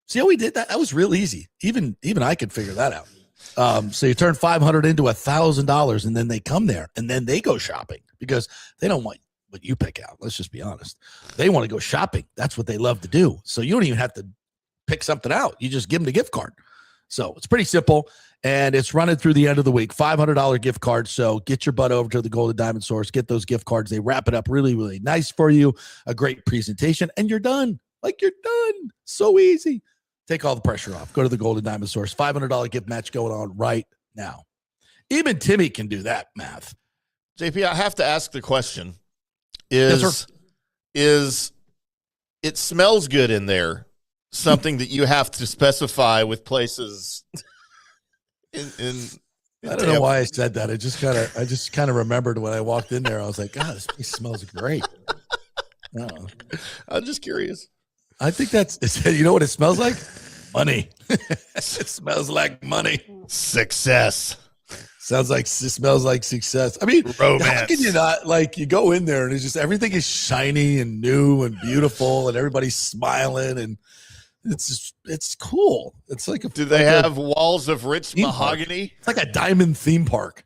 See how we did that? That was real easy. Even I could figure that out. So you turn $500 into $1,000, and then they come there, and then they go shopping because they don't want what you pick out. Let's just be honest. They want to go shopping. That's what they love to do. So you don't even have to pick something out. You just give them the gift card. So it's pretty simple. And it's running through the end of the week, $500 gift card. So get your butt over to the Golden Diamond Source, get those gift cards. They wrap it up really, really nice for you. A great presentation, and you're done. Like, you're done. So easy. Take all the pressure off. Go to the Golden Diamond Source. $500 gift match going on right now. Even Timmy can do that math. JP, I have to ask the question. Yes, Is it smells good in there something that you have to specify with places in I don't know why I said that. I just kind of remembered when I walked in there. I was like, God, this place smells great. No. I'm just curious. I think you know what it smells like? Money. It smells like money. Success. Smells like success. I mean, romance. How can you not, like, you go in there and it's just everything is shiny and new and beautiful and everybody's smiling and it's cool. It's like do they have walls of rich mahogany? It's like a diamond theme park.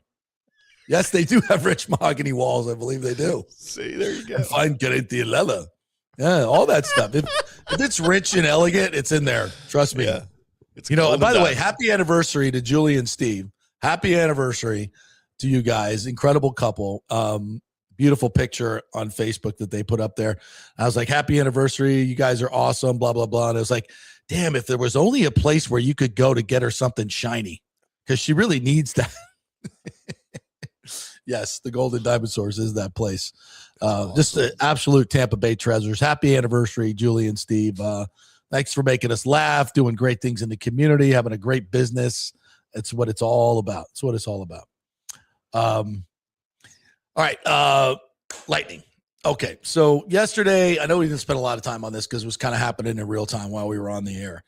Yes, they do have rich mahogany walls. I believe they do. See, there you go. Fine Corinthian leather. Yeah, all that stuff. If it's rich and elegant, it's in there. Trust me. Yeah. And by the way, happy anniversary to Julie and Steve. Happy anniversary to you guys. Incredible couple. Beautiful picture on Facebook that they put up there. I was like, happy anniversary. You guys are awesome, blah, blah, blah. And I was like, damn, if there was only a place where you could go to get her something shiny, because she really needs that. Yes, the Golden Diamond Source is that place. Awesome. Just the absolute Tampa Bay treasures. Happy anniversary, Julie and Steve. Thanks for making us laugh, doing great things in the community, having a great business. It's what it's all about. It's what it's all about. All right. Lightning. Okay. So yesterday, I know we didn't spend a lot of time on this because it was kind of happening in real time while we were on the air.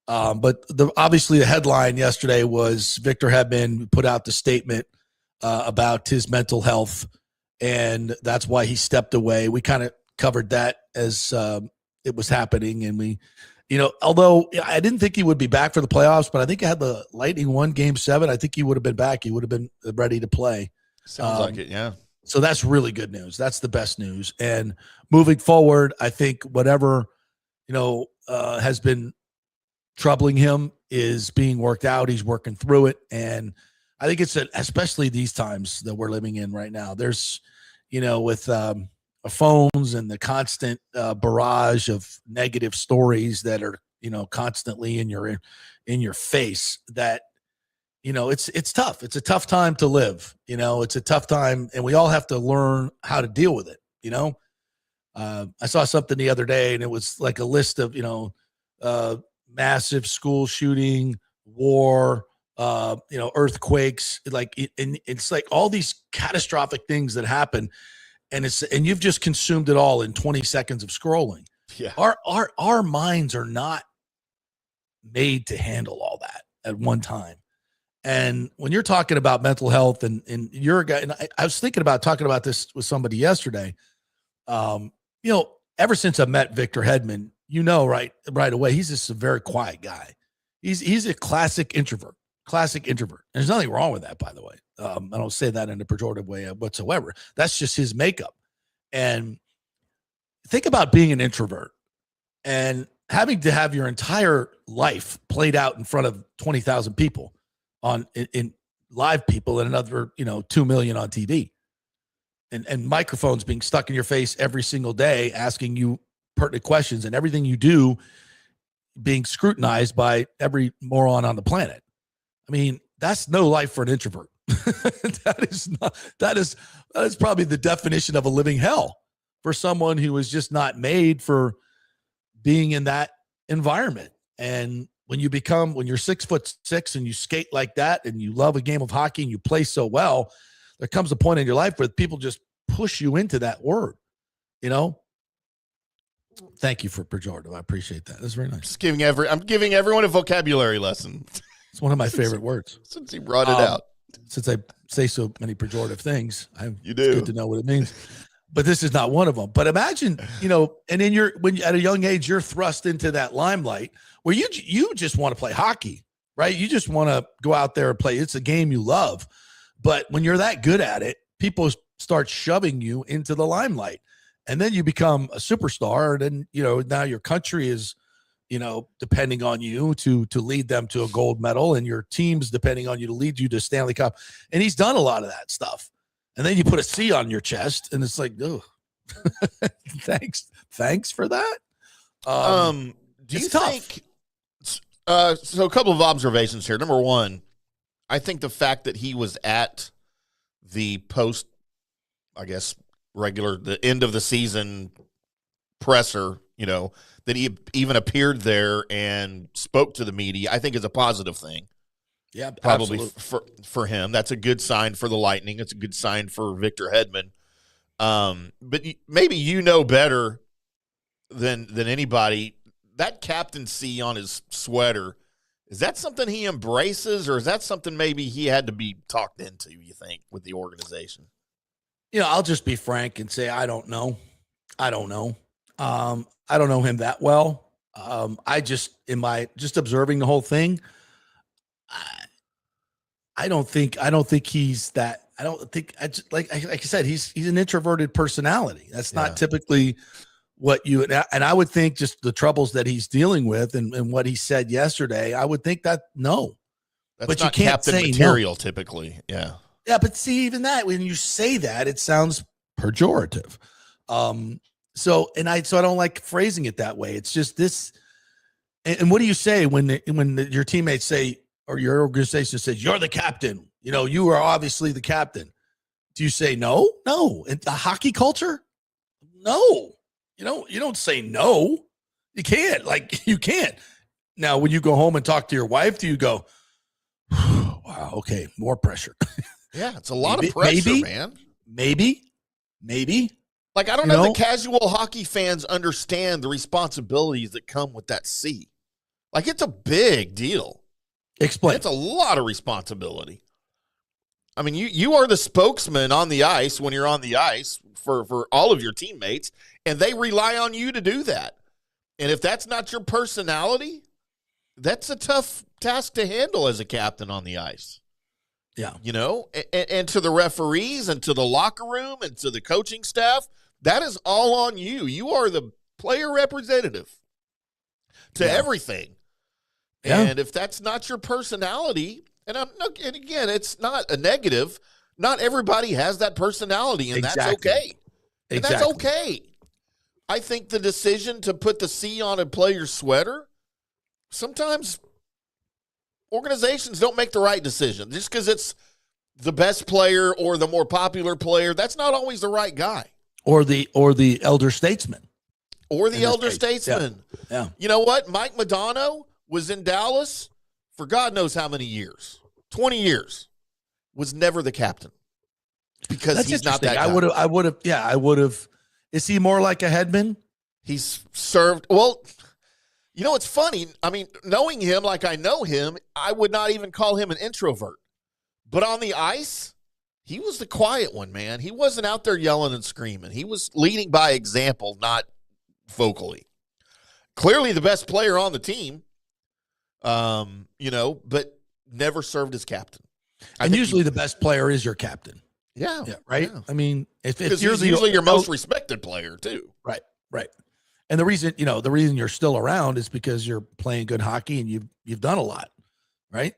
But obviously the headline yesterday was Victor Hedman put out the statement about his mental health, and that's why he stepped away. We kind of covered that as it was happening, and we, although I didn't think he would be back for the playoffs, but I think I had the Lightning won Game 7. I think he would have been back. He would have been ready to play. Sounds like it, yeah. So that's really good news. That's the best news. And moving forward, I think whatever, has been troubling him is being worked out. He's working through it. And I think it's especially these times that we're living in right now. There's, with phones and the constant barrage of negative stories that are, constantly in your face, that, it's tough. It's a tough time to live. It's a tough time, and we all have to learn how to deal with it. I saw something the other day, and it was like a list of, massive school shooting, war, earthquakes, it's like all these catastrophic things that happen, and you've just consumed it all in 20 seconds of scrolling. Yeah. Our minds are not made to handle all that at one time. And when you're talking about mental health and you're a guy, and I was thinking about talking about this with somebody yesterday, ever since I met Victor Hedman, right away, he's just a very quiet guy. He's a classic introvert. There's nothing wrong with that, by the way. I don't say that in a pejorative way whatsoever. That's just his makeup. And think about being an introvert and having to have your entire life played out in front of 20,000 people in live people, and another, 2 million on TV, and microphones being stuck in your face every single day, asking you pertinent questions, and everything you do being scrutinized by every moron on the planet. I mean, that's no life for an introvert. That is probably the definition of a living hell for someone who is just not made for being in that environment. And when you're 6'6" and you skate like that, and you love a game of hockey and you play so well, there comes a point in your life where people just push you into that word, Thank you for pejorative. I appreciate that. That's very nice. I'm giving everyone a vocabulary lesson. It's one of my favorite words. Since he brought it out. Since I say so many pejorative things, you do. It's good to know what it means. But this is not one of them. But imagine, and then when at a young age, you're thrust into that limelight where you just want to play hockey, right? You just want to go out there and play. It's a game you love. But when you're that good at it, people start shoving you into the limelight. And then you become a superstar. And then, now your country is, depending on you to lead them to a gold medal, and your team's depending on you to lead you to Stanley Cup. And he's done a lot of that stuff. And then you put a C on your chest, and it's like, oh, thanks for that. Do you think So a couple of observations here. Number one, I think the fact that he was at the post, I guess, the end of the season presser, that he even appeared there and spoke to the media, I think is a positive thing. Yeah, probably for him. That's a good sign for the Lightning. It's a good sign for Victor Hedman. But maybe better than anybody, that captaincy on his sweater, is that something he embraces, or is that something maybe he had to be talked into, you think, with the organization? I'll just be frank and say I don't know. I don't know. I don't know him that well. I just observing the whole thing, I don't think he's that. Like I said, he's an introverted personality. That's not typically what you, and I would think just the troubles that he's dealing with and what he said yesterday, I would think that no. That's but not you can't captain say material no. Typically. Yeah. Yeah, but see, even that, when you say that, it sounds pejorative. So I don't like phrasing it that way. It's just this. And what do you say when your teammates say, or your organization says, you're the captain? You are obviously the captain. Do you say no? No. In the hockey culture, no. You don't say no. You can't. You can't. Now, when you go home and talk to your wife, do you go, wow, okay, more pressure? Yeah, it's a lot of pressure, man. Maybe. I don't know that casual hockey fans understand the responsibilities that come with that C. It's a big deal. Explain. It's a lot of responsibility. I mean, you are the spokesman on the ice when you're on the ice for all of your teammates, and they rely on you to do that. And if that's not your personality, that's a tough task to handle as a captain on the ice. Yeah. And to the referees and to the locker room and to the coaching staff, that is all on you. You are the player representative to everything. Yeah. And if that's not your personality, and again, it's not a negative. Not everybody has that personality, and that's okay. And that's okay. I think the decision to put the C on a player's sweater, sometimes organizations don't make the right decision. Just because it's the best player or the more popular player, that's not always the right guy. Or the elder statesman. Or the elder statesman. Yeah. You know what? Mike Modano was in Dallas for God knows how many years. 20 years. Was never the captain. Because he's not that guy. I would have. Is he more like a Hedman? He's served. Well, it's funny. I mean, knowing him like I know him, I would not even call him an introvert. But on the ice, he was the quiet one, man. He wasn't out there yelling and screaming. He was leading by example, not vocally. Clearly the best player on the team, but never served as captain. And usually the best player is your captain. Yeah. Right. Yeah. I mean, if you're usually your most respected player too. Right. And the reason you're still around is because you're playing good hockey and you've done a lot. Right.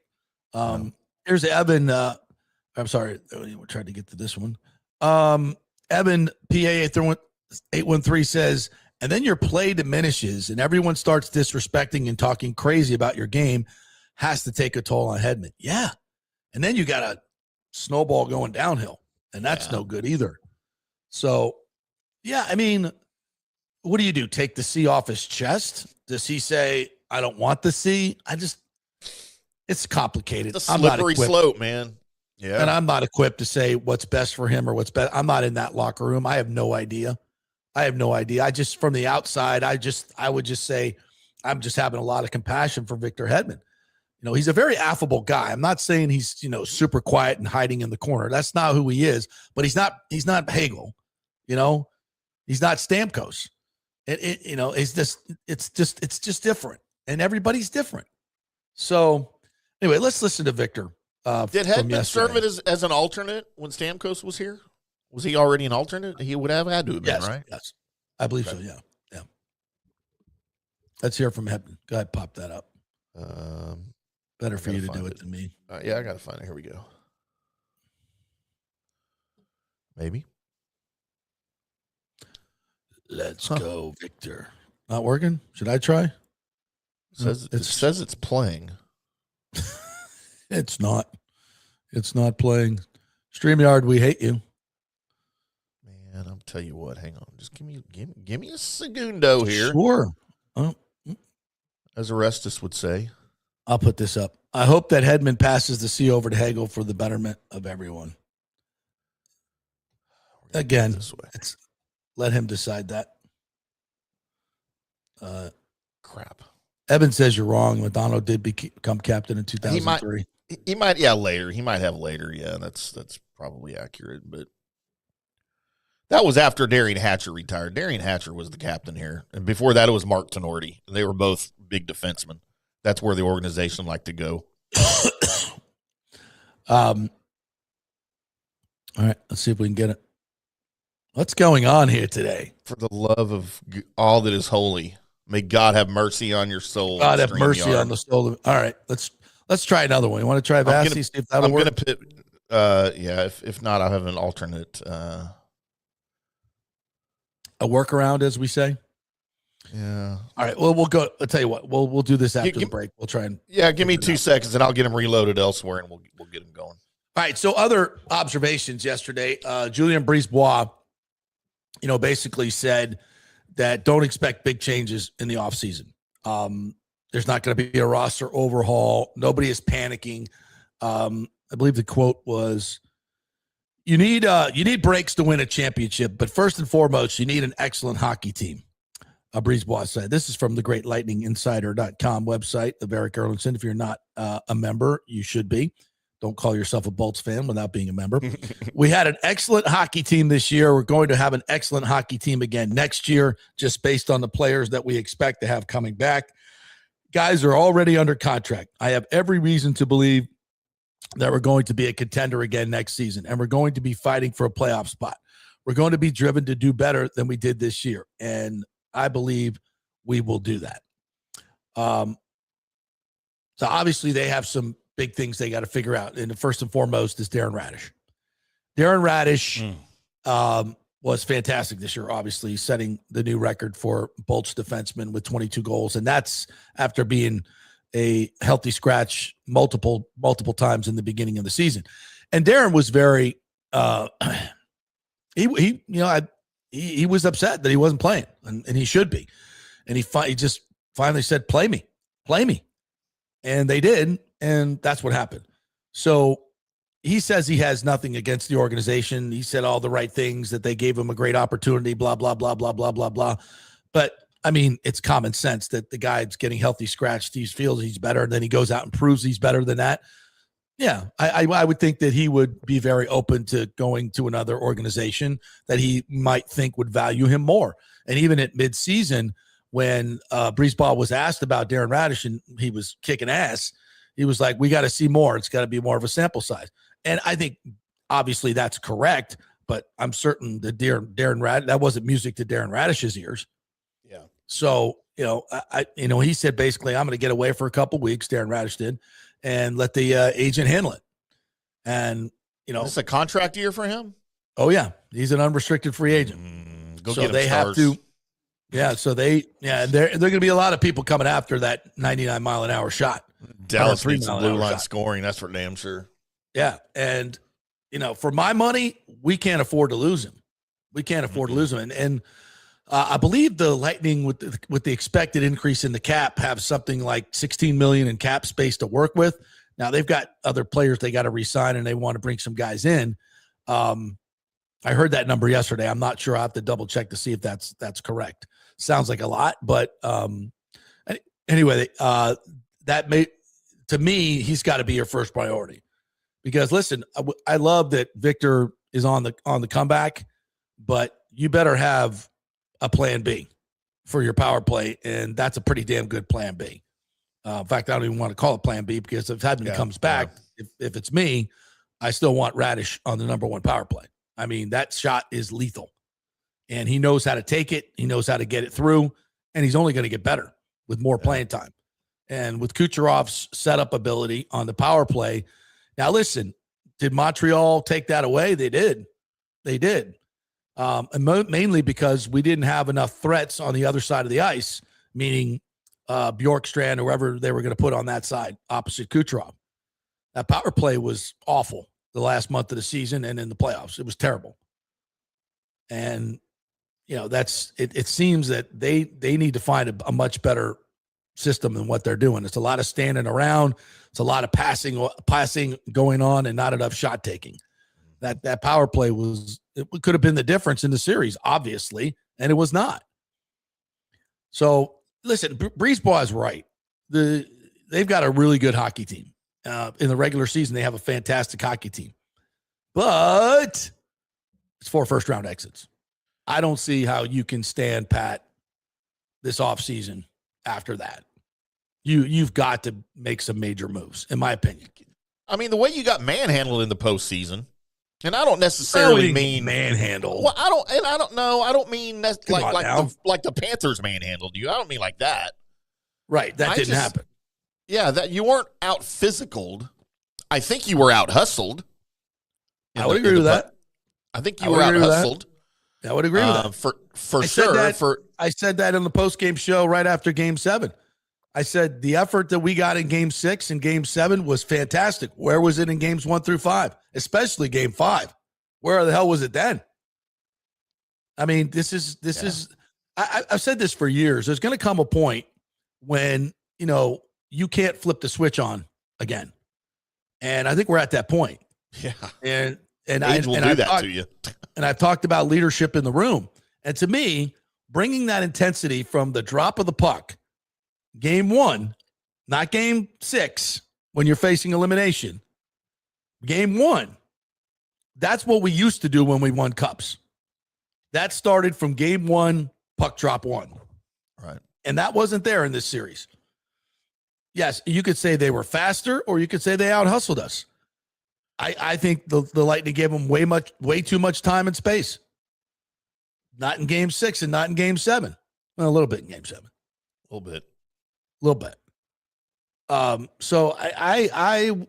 Here's Evan. I'm sorry. We're trying to get to this one. Evan PA 813 says, and then your play diminishes and everyone starts disrespecting and talking crazy about your game, has to take a toll on Hedman. Yeah. And then you got a snowball going downhill, and that's no good either. So, yeah, I mean, what do you do? Take the C off his chest? Does he say, I don't want the C? It's complicated. It's a slippery slope, man. Yeah. And I'm not equipped to say what's best for him or what's best. I'm not in that locker room. I have no idea. I just, from the outside, I would just say, I'm just having a lot of compassion for Victor Hedman. He's a very affable guy. I'm not saying he's, super quiet and hiding in the corner. That's not who he is, but he's not Hagel, he's not Stamkos. It's just different, and everybody's different. So anyway, let's listen to Victor. Did Hedman serve it as an alternate when Stamkos was here? Was he already an alternate? He would have had to have been, right? Yes, I believe so. Yeah. Let's hear from Hedman. Go ahead, pop that up. Better for you to do it than me. Yeah, I got to find it. Here we go. Maybe. Let's go, Victor. Not working? Should I try? It says it's playing. It's not. It's not playing. StreamYard, we hate you. Man, I'll tell you what. Hang on. Just give me a segundo here. Sure. As Orestes would say. I'll put this up. I hope that Hedman passes the C over to Hagel for the betterment of everyone. Again, let him decide that. Crap. Evan says you're wrong. Madonna did become captain in 2003. He might, later. He might have later. Yeah, that's probably accurate. But that was after Darian Hatcher retired. Darian Hatcher was the captain here. And before that, it was Mark Tenorti. They were both big defensemen. That's where the organization liked to go. All right, let's see if we can get it. What's going on here today? For the love of all that is holy, may God have mercy on your soul. God have mercy on the soul. All right, let's try another one. You want to try Vasy? See if that'll work. If not, I'll have an alternate. A workaround, as we say. Yeah. All right. Well, we'll go. I'll tell you what. We'll do this after the break. We'll try and. Yeah, give me 2 seconds, and I'll get him reloaded elsewhere, and we'll get him going. All right. So other observations yesterday. Julien Brisebois, basically said that don't expect big changes in the offseason. There's not going to be a roster overhaul. Nobody is panicking. I believe the quote was, "You need breaks to win a championship, but first and foremost, you need an excellent hockey team." Brisebois said. This is from the Great Lightning Insider.com website of Eric Erlandson. If you're not a member, you should be. Don't call yourself a Bolts fan without being a member. We had an excellent hockey team this year. We're going to have an excellent hockey team again next year, just based on the players that we expect to have coming back. Guys are already under contract. I have every reason to believe that we're going to be a contender again next season, and we're going to be fighting for a playoff spot. We're going to be driven to do better than we did this year, and I believe we will do that. So obviously they have some big things they got to figure out. And the first and foremost is Darren Radish. Darren Radish was fantastic this year, obviously setting the new record for Bolts defenseman with 22 goals. And that's after being a healthy scratch multiple times in the beginning of the season. And Darren was very, he was upset that he wasn't playing, and he should be. And he just finally said, play me. And they did, and that's what happened. So he says he has nothing against the organization. He said all the right things, that they gave him a great opportunity, blah, blah, blah, blah, blah, blah, blah. But, I mean, it's common sense that the guy's getting healthy scratched. He feels he's better, and then he goes out and proves he's better than that. Yeah, I would think that he would be very open to going to another organization that he might think would value him more. And even at midseason, when Brisebois was asked about Darren Radish and he was kicking ass, he was like, we got to see more. It's got to be more of a sample size. And I think, obviously, that's correct, but I'm certain that Darren Radish, that wasn't music to Darren Radish's ears. Yeah. So, he said, basically, I'm going to get away for a couple weeks, Darren Radish did, and let the agent handle it. And, Is this a contract year for him? Oh, yeah. He's an unrestricted free agent. Go so get him they stars. have to. Yeah, so there are going to be a lot of people coming after that 99-mile-an-hour shot. Dallas needs some blue line scoring. That's for damn sure. Yeah, and, for my money, we can't afford to lose him. We can't afford to lose him. And I believe the Lightning, with the expected increase in the cap, have something like $16 million in cap space to work with. Now, they've got other players they got to re-sign, and they want to bring some guys in. I heard that number yesterday. I'm not sure. I have to double check to see if that's correct. Sounds like a lot, but anyway, to me, he's got to be your first priority. Because listen, I love that Victor is on the comeback, but you better have a plan B for your power play, and that's a pretty damn good plan B. In fact, I don't even want to call it plan B, because if Hedman comes back, if it's me, I still want Radish on the number one power play. I mean, that shot is lethal, and he knows how to take it. He knows how to get it through, and he's only going to get better with more playing time. And with Kucherov's setup ability on the power play. Now, listen, did Montreal take that away? They did. And mainly because we didn't have enough threats on the other side of the ice, meaning Bjorkstrand, whoever they were going to put on that side opposite Kucherov. That power play was awful the last month of the season and in the playoffs. It was terrible. And, it seems that they need to find a much better system than what they're doing. It's a lot of standing around. It's a lot of passing going on and not enough shot taking. That power play could have been the difference in the series, obviously, and it was not. So listen, Brisebois is right. They've got a really good hockey team. In the regular season, they have a fantastic hockey team, but it's 4 first-round exits. I don't see how you can stand pat this offseason after that. You've got to make some major moves, in my opinion. I mean, the way you got manhandled in the postseason, and I don't necessarily mean manhandle. Well, I don't know. I don't mean that's like the Panthers manhandled you. I don't mean like that. Right, that didn't happen. Yeah, that you weren't out physicaled. I think you were out hustled. I would agree with that. I think you were out hustled. I would agree with that. For sure. I said that in the post-game show right after Game 7. I said the effort that we got in Game 6 and Game 7 was fantastic. Where was it in Games 1 through 5? Especially Game 5. Where the hell was it then? I mean, this is. I've said this for years. There's going to come a point when you can't flip the switch on again, and I think we're at that point. Yeah, and age will do that to you. And I've talked about leadership in the room, and to me, bringing that intensity from the drop of the puck, Game 1, not Game 6, when you're facing elimination. Game 1, that's what we used to do when we won cups. That started from Game 1, puck drop 1. Right. And that wasn't there in this series. Yes, you could say they were faster, or you could say they out-hustled us. I think the Lightning gave them way too much time and space. Not in Game 6 and not in Game 7. Well, a little bit in Game 7. A little bit. So I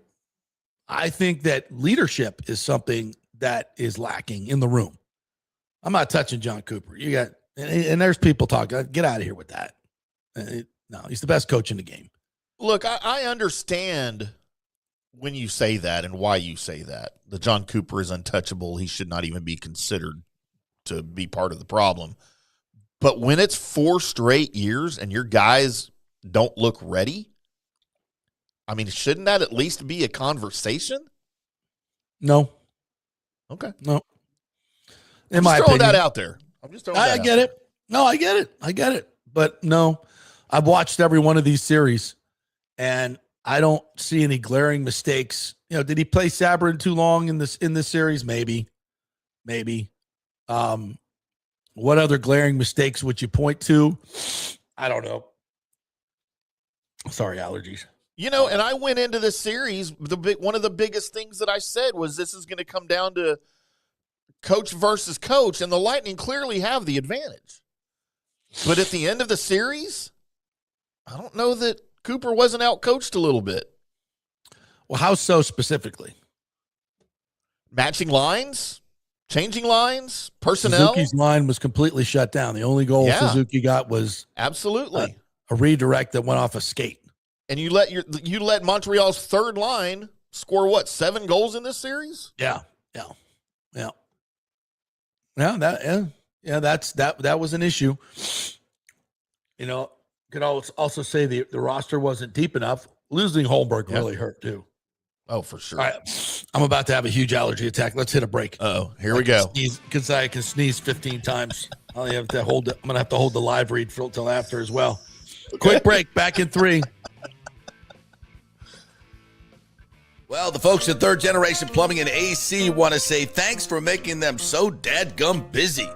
think that leadership is something that is lacking in the room. I'm not touching John Cooper. You got, and there's people talking, get out of here with that. No, he's the best coach in the game. Look, I understand when you say that and why you say that. The John Cooper is untouchable. He should not even be considered to be part of the problem. But when it's 4 straight years and your guys don't look ready, I mean, shouldn't that at least be a conversation? No. Okay. No. I'm just throwing that out there. I get it. No, I get it. But no, I've watched every one of these series, and I don't see any glaring mistakes. Did he play Sabrin too long in this series? Maybe. What other glaring mistakes would you point to? I don't know. Sorry, allergies. And I went into this series, one of the biggest things that I said was this is going to come down to coach versus coach, and the Lightning clearly have the advantage. But at the end of the series, I don't know that Cooper wasn't out-coached a little bit. Well, how so specifically? Matching lines, changing lines, personnel. Suzuki's line was completely shut down. The only goal Suzuki got was absolutely a redirect that went off a skate. And you let Montreal's third line score 7 goals in this series? Yeah. That was an issue. Could also say the roster wasn't deep enough. Losing Holmberg really hurt too. Oh, for sure. All right, I'm about to have a huge allergy attack. Let's hit a break. Here we go. Because I can sneeze 15 times. I'm gonna have to hold the live read till after as well. Okay. Quick break. Back in 3. Well, the folks at Third Generation Plumbing and AC want to say thanks for making them so dadgum busy.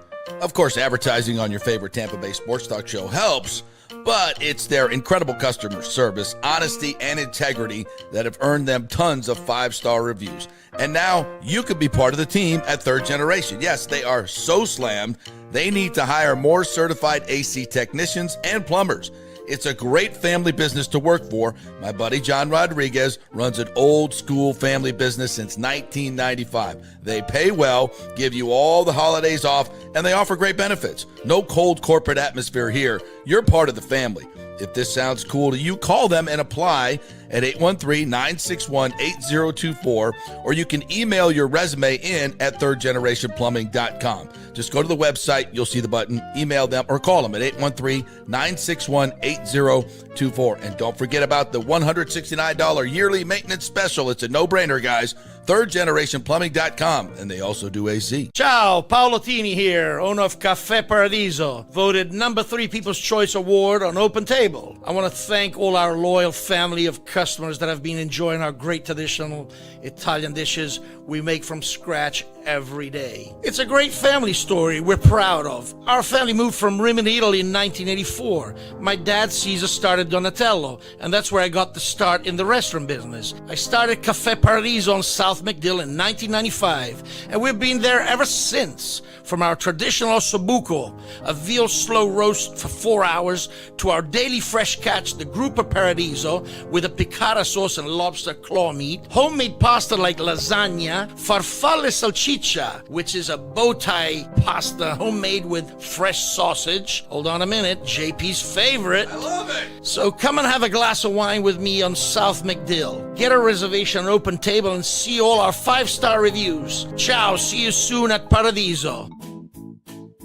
Of course, advertising on your favorite Tampa Bay sports talk show helps, but it's their incredible customer service, honesty, and integrity that have earned them tons of 5-star reviews. And now you could be part of the team at Third Generation. Yes, they are so slammed, they need to hire more certified AC technicians and plumbers. It's a great family business to work for. My buddy John Rodriguez runs an old school family business since 1995. They pay well, give you all the holidays off, and they offer great benefits. No cold corporate atmosphere here. You're part of the family. If this sounds cool to you, call them and apply at 813-961-8024, or you can email your resume in at thirdgenerationplumbing.com. Just go to the website, you'll see the button, email them, or call them at 813-961-8024. And don't forget about the $169 yearly maintenance special. It's a no-brainer, guys. thirdgenerationplumbing.com, and they also do AC. Ciao, Paolo Tini here, owner of Caffè Paradiso, voted number 3 People's Choice Award on Open Table. I want to thank all our loyal family of customers that have been enjoying our great traditional Italian dishes we make from scratch every day. It's a great family story we're proud of. Our family moved from Rimini, Italy in 1984. My dad, Caesar, started Donatello, and that's where I got the start in the restaurant business. I started Caffè Paradiso on South McDill in 1995, and we've been there ever since. From our traditional ossobuco, a veal slow roast for 4 hours, to our daily fresh catch, the Gruppo Paradiso, with a piccata sauce and lobster claw meat, homemade pasta like lasagna, farfalle salchicha, which is a bow tie pasta homemade with fresh sausage. Hold on a minute, JP's favorite. I love it. So come and have a glass of wine with me on South McDill. Get a reservation on Open Table and see all our 5-star reviews. Ciao, see you soon at Paradiso.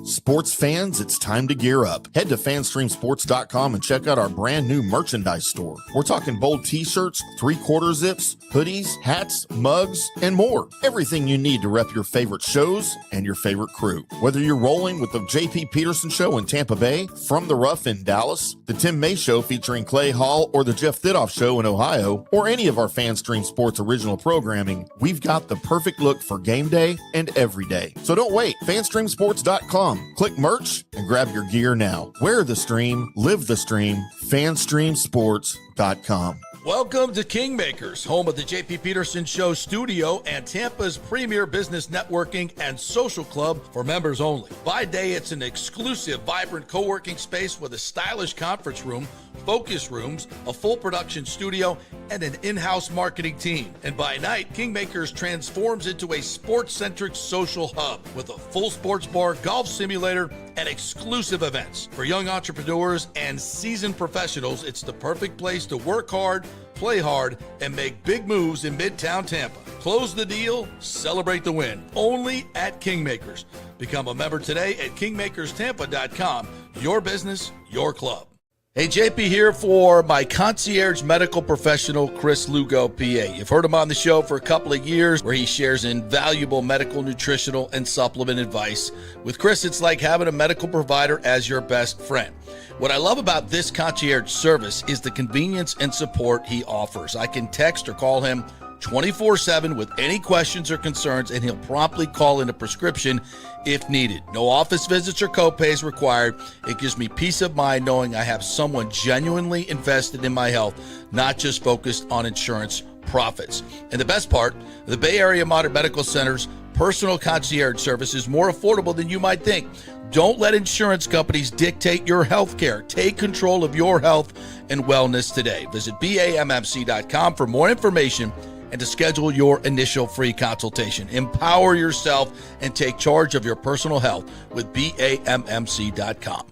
Sports fans, it's time to gear up. Head to fanstreamsports.com and check out our brand new merchandise store. We're talking bold t-shirts, 3/4 zips, hoodies, hats, mugs, and more. Everything you need to rep your favorite shows and your favorite crew. Whether you're rolling with the JP Peterson Show in Tampa Bay, From the Rough in Dallas, the Tim May Show featuring Clay Hall, or the Jeff Thidoff Show in Ohio, or any of our FanStream Sports original programming, we've got the perfect look for game day and every day. So don't wait. fanstreamsports.com. Click merch and grab your gear now. Wear the stream, live the stream, fanstreamsports.com. Welcome to Kingmakers, home of the JP Peterson Show studio and Tampa's premier business networking and social club for members only. By day, it's an exclusive, vibrant co-working space with a stylish conference room, focus rooms, a full production studio, and an in-house marketing team. And by night, Kingmakers transforms into a sports-centric social hub with a full sports bar, golf simulator, and exclusive events. For young entrepreneurs and seasoned professionals, it's the perfect place to work hard, play hard, and make big moves in Midtown Tampa. Close the deal, celebrate the win. Only at Kingmakers. Become a member today at kingmakerstampa.com. Your business, your club. Hey, JP here for my concierge medical professional, Chris Lugo, PA. You've heard him on the show for a couple of years where he shares invaluable medical, nutritional, and supplement advice. With Chris, it's like having a medical provider as your best friend. What I love about this concierge service is the convenience and support he offers. I can text or call him 24/7 with any questions or concerns, and he'll promptly call in a prescription if needed. No office visits or copays required. It gives me peace of mind knowing I have someone genuinely invested in my health, not just focused on insurance profits. And the best part, the Bay Area Modern Medical Center's personal concierge service is more affordable than you might think. Don't let insurance companies dictate your health care. Take control of your health and wellness today. Visit BAMMC.com for more information and to schedule your initial free consultation. Empower yourself and take charge of your personal health with BAMMC.com.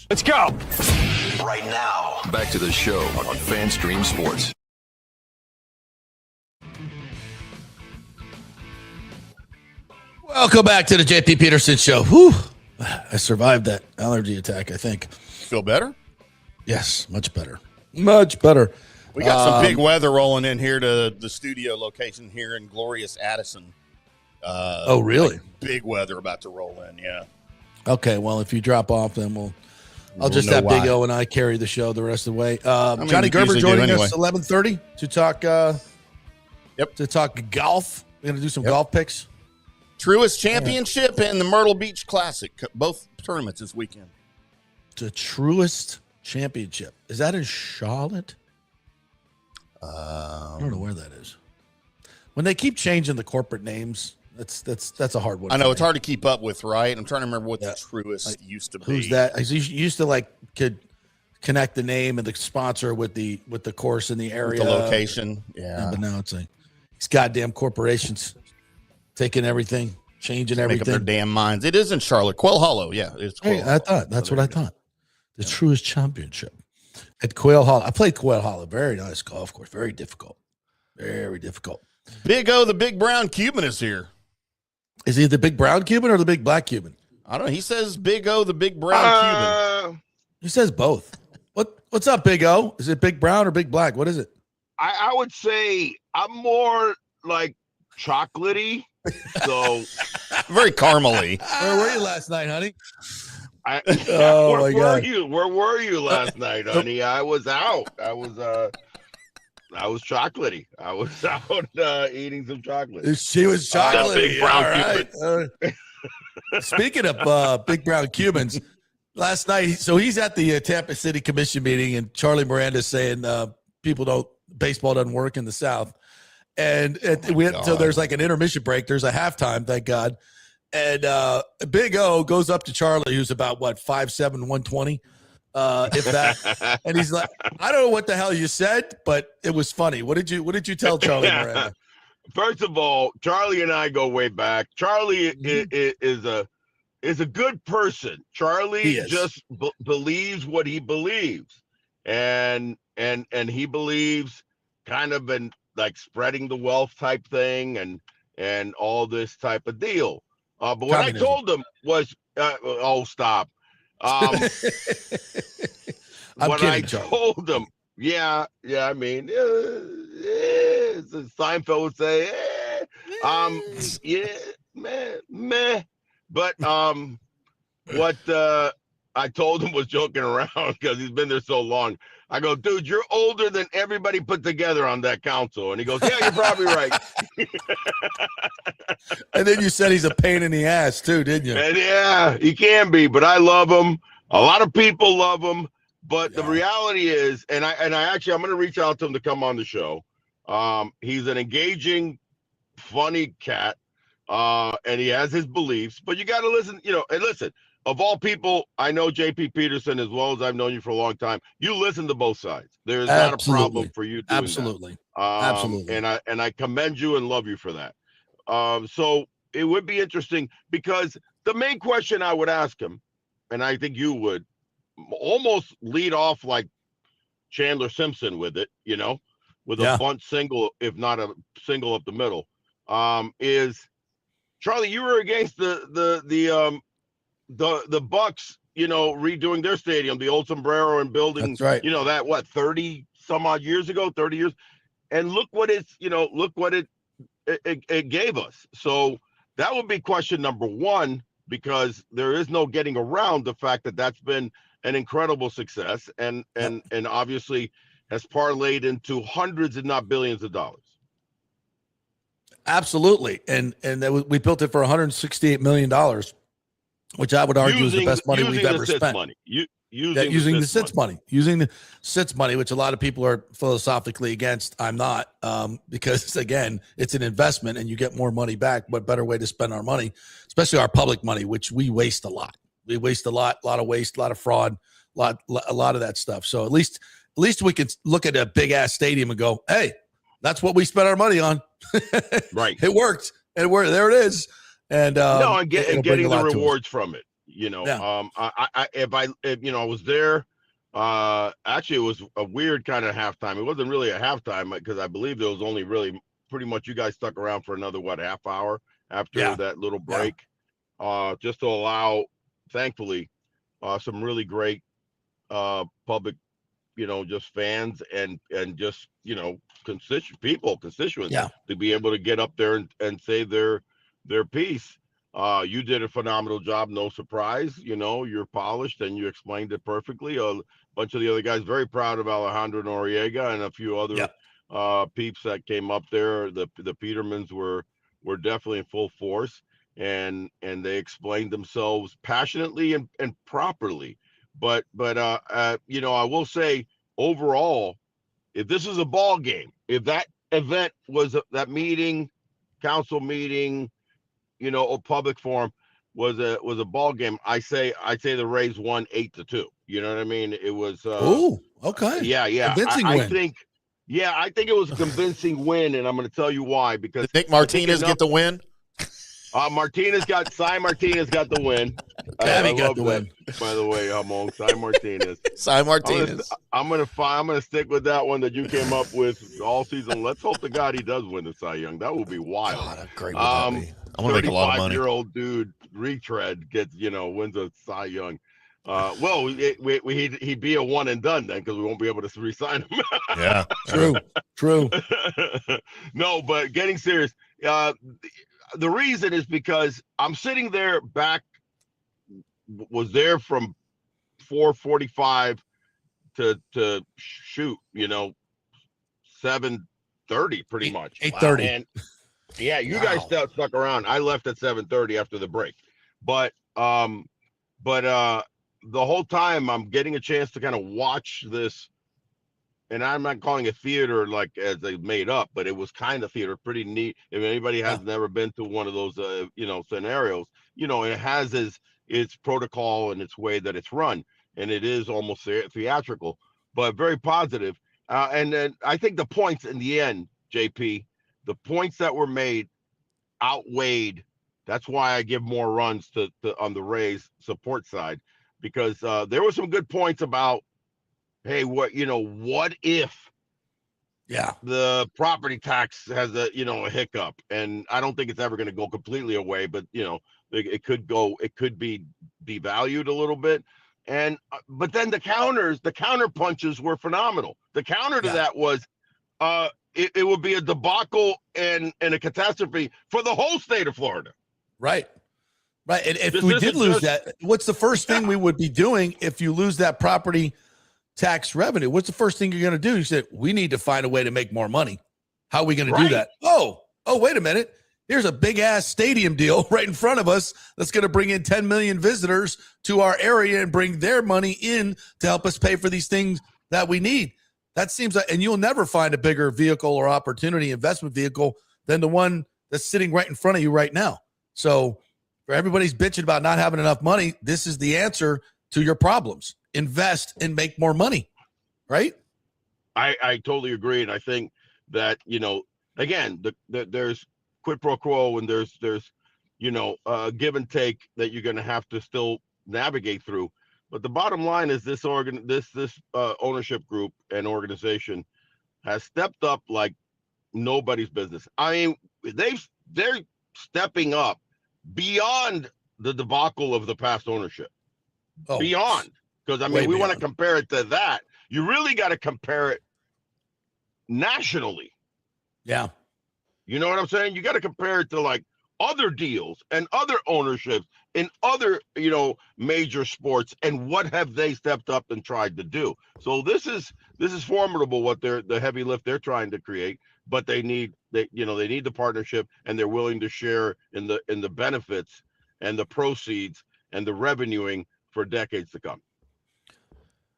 Let's go. Right now, back to the show on FanStream Sports. Welcome back to the JP Peterson Show. Whew. I survived that allergy attack, I think. Feel better? Yes, much better. Much better. We got some big weather rolling in here to the studio location here in glorious Addison. Oh, really? Like big weather about to roll in, yeah. Okay, well, if you drop off, then I'll just know have Big why. O and I carry the show the rest of the way. mean, Johnny we Gerber usually do joining anyway. us 11:30 to talk. To talk golf. We're gonna do some golf picks. Truist Championship and the Myrtle Beach Classic, both tournaments this weekend. The Truist Championship, is that in Charlotte? I don't know where that is. When they keep changing the corporate names, that's a hard one. I know for it's me. hard to keep up with, right? I'm trying to remember what the Truist used to be. Who's that? I used to could connect the name and the sponsor with the course in the area, The location, yeah. But now it's like these goddamn corporations taking everything, changing Make up their everything. damn minds. It is in Charlotte, Quail Hollow. Yeah, it's Quail Hey, Hollow. I thought that's what I thought. The Truist Championship. At Quail Hollow. I played Quail Hollow. Very nice golf course. Very difficult. Very difficult. Big O, the big brown Cuban, is here. Is he the big brown Cuban or the big black Cuban? I don't know. He says Big O, the big brown Cuban. He says both. What's up, Big O? Is it big brown or big black? What is it? I would say I'm more like chocolatey. So very caramely. Where were you last night, honey? Where were you last night, honey? I was out. I was chocolatey. I was out eating some chocolate. She was chocolatey. Big brown Cuban. Speaking of big brown Cubans, last night, so he's at the Tampa City Commission meeting, and Charlie Miranda's saying baseball doesn't work in the South. And so there's like an intermission break. There's a halftime, thank God. And Big O goes up to Charlie, who's about 5'7", 120, if that. And he's like, I don't know what the hell you said, but it was funny. What did you tell Charlie Miranda? First of all, Charlie and I go way back. Charlie is a good person. Charlie just believes what he believes, and he believes kind of in like spreading the wealth type thing and all this type of deal. But what I told him was, stop. I'm what kidding, I told him, I mean, Seinfeld would say, meh. But what I told him was joking around because he's been there so long. I go, dude, you're older than everybody put together on that council. And he goes, yeah, you're probably right. And then you said he's a pain in the ass too, didn't you? And yeah, he can be, but I love him. A lot of people love him. But the reality is, and I'm going to reach out to him to come on the show. He's an engaging, funny cat. And he has his beliefs, but you got to listen, and listen, of all people, I know JP Peterson as well as I've known you for a long time. You listen to both sides. There's not a problem for you doing Absolutely. that. Absolutely. And I commend you and love you for that. So it would be interesting because the main question I would ask him, and I think you would almost lead off like Chandler Simpson with it, with a bunt single, if not a single up the middle, is Charlie, you were against the Bucs, redoing their stadium, the old Sombrero, and building, That's right. that 30 some odd years ago, 30 years. And look what it gave us. So that would be question number one, because there is no getting around the fact that that's been an incredible success and obviously has parlayed into hundreds, if not billions of dollars. Absolutely. And we built it for $168 million, which I would argue is the best money we've ever spent. Using the SITS money. Using the SITS money, which a lot of people are philosophically against. I'm not, because again, it's an investment and you get more money back. What better way to spend our money, especially our public money, which we waste a lot. We waste a lot of waste, a lot of fraud, a lot of that stuff. So at least we can look at a big ass stadium and go, hey, that's what we spent our money on. Right. It worked. And there it is. And getting the rewards from it. I was there. Actually, it was a weird kind of halftime. It wasn't really a halftime because I believe there was only really pretty much you guys stuck around for another half hour after that little break, just to allow, thankfully, some really great public, just fans and just constituents to be able to get up there and say their piece. You did a phenomenal job, no surprise. You're polished and you explained it perfectly. A bunch of the other guys very proud of Alejandro Noriega and a few other peeps that came up there. The Petermans were definitely in full force, and they explained themselves passionately and properly. But I will say overall, if this is a ball game, if that event was that meeting, council meeting, a public forum was a ball game, I'd say the Rays won 8-2. You know what I mean? It was okay. Yeah. Convincing I win. think it was a convincing win, and I'm going to tell you why. Because Did Nick Martinez get the win? Martinez got the win. Tabby got love the that. win. By the way, Hamon, Cy Martinez. Cy Martinez. I'm gonna stick with that one that you came up with all season. Let's hope to God he does win the Cy Young. That will be wild. God, how great would that be? I'm gonna make a lot of money. 35-year-old dude retread gets wins a Cy Young. Well, he'd be a one and done then because we won't be able to re-sign him. Yeah, True. No, but getting serious. The reason is because I'm sitting there was there from 4:45 to shoot, 7:30 pretty much. 8:30. And yeah, you guys stuck around. I left at 7:30 after the break. But the whole time I'm getting a chance to kind of watch this, and I'm not calling it theater like as they made up, but it was kind of theater, pretty neat. If anybody has never been to one of those scenarios, it has its protocol and its way that it's run, and it is almost theatrical, but very positive. And then I think the points in the end, JP, the points that were made outweighed. That's why I give more runs to on the Rays support side, because there were some good points about, hey, what if the property tax has a hiccup, and I don't think it's ever going to go completely away, but it could be devalued a little bit. And but then the counter punches were phenomenal. The counter to that was it would be a debacle and a catastrophe for the whole state of Florida. Right. And if we did lose that, what's the first thing we would be doing if you lose that property tax revenue? What's the first thing you're going to do? You said, we need to find a way to make more money. How are we going to do that? Oh, wait a minute. Here's a big ass stadium deal right in front of us that's going to bring in 10 million visitors to our area and bring their money in to help us pay for these things that we need. That seems like, and you'll never find a bigger vehicle or opportunity investment vehicle than the one that's sitting right in front of you right now. So for everybody's bitching about not having enough money, this is the answer to your problems. Invest and make more money, right? I totally agree. And I think that, again, there's quid pro quo and there's give and take that you're going to have to still navigate through. But the bottom line is this ownership group and organization has stepped up like nobody's business. I mean, they're stepping up beyond the debacle of the past ownership. Beyond. Because, we want to compare it to that. You really got to compare it nationally. Yeah. You know what I'm saying? You got to compare it to like other deals and other ownerships in other, major sports, and what have they stepped up and tried to do. So this is formidable what the heavy lift they're trying to create, but they need the partnership, and they're willing to share in the benefits and the proceeds and the revenuing for decades to come.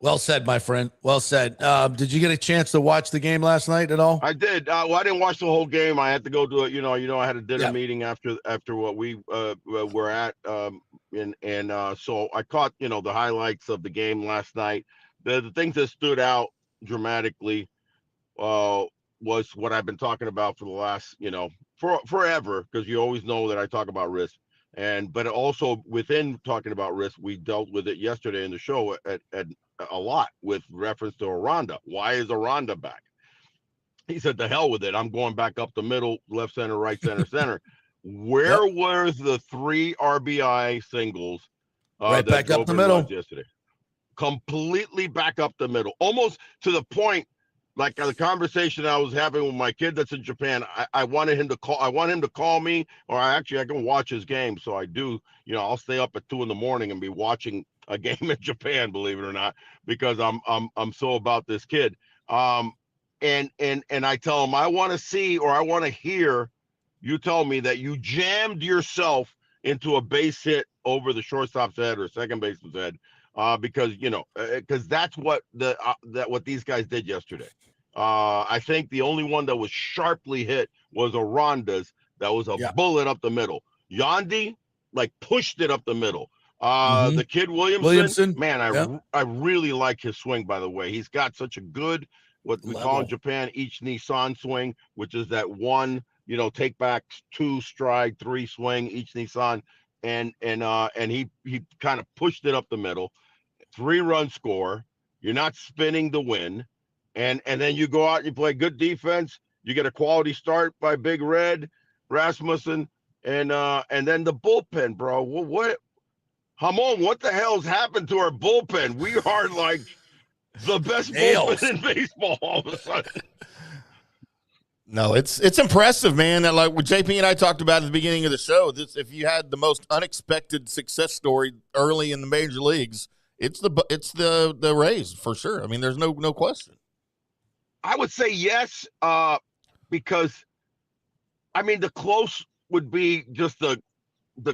Well said, my friend. Well said. Did you get a chance to watch the game last night at all? I did. I didn't watch the whole game. I had to go to I had a dinner meeting after what we were at. So I caught, the highlights of the game last night. The things that stood out dramatically was what I've been talking about for the last, forever, because you always know that I talk about risk. But also within talking about risk, we dealt with it yesterday in the show at a lot with reference to Aranda. Why is Aranda back? He said, to hell with it. I'm going back up the middle, left center, right center, center. Where were the 3 RBI singles? Right back up the middle yesterday. Completely back up the middle, almost to the point. Like the conversation I was having with my kid that's in Japan, I wanted him to call. I want him to call me, or I can watch his game. So I do. I'll stay up at 2 a.m. and be watching a game in Japan, believe it or not, because I'm so about this kid. And I tell him I want to see, or I want to hear you tell me that you jammed yourself into a base hit over the shortstop's head or second baseman's head. Because that's what what these guys did yesterday. I think the only one that was sharply hit was Aranda's. That was a bullet up the middle. Yandy pushed it up the middle. The kid Williamson, man, I really like his swing. By the way, he's got such a good what we call in Japan each Nissan swing, which is that one take back 2 stride 3 swing each Nissan. and he kind of pushed it up the middle. 3-run score. You're not spinning the win, and then you go out and you play good defense. You get a quality start by Big Red, Rasmussen, and then the bullpen, bro. What Hamon, what the hell's happened to our bullpen? We are like the best bullpen in baseball all of a sudden. No, it's impressive, man. Like what JP and I talked about at the beginning of the show, if you had the most unexpected success story early in the major leagues, it's the Rays for sure. I mean, there's no question. I would say yes, because I mean the close would be just the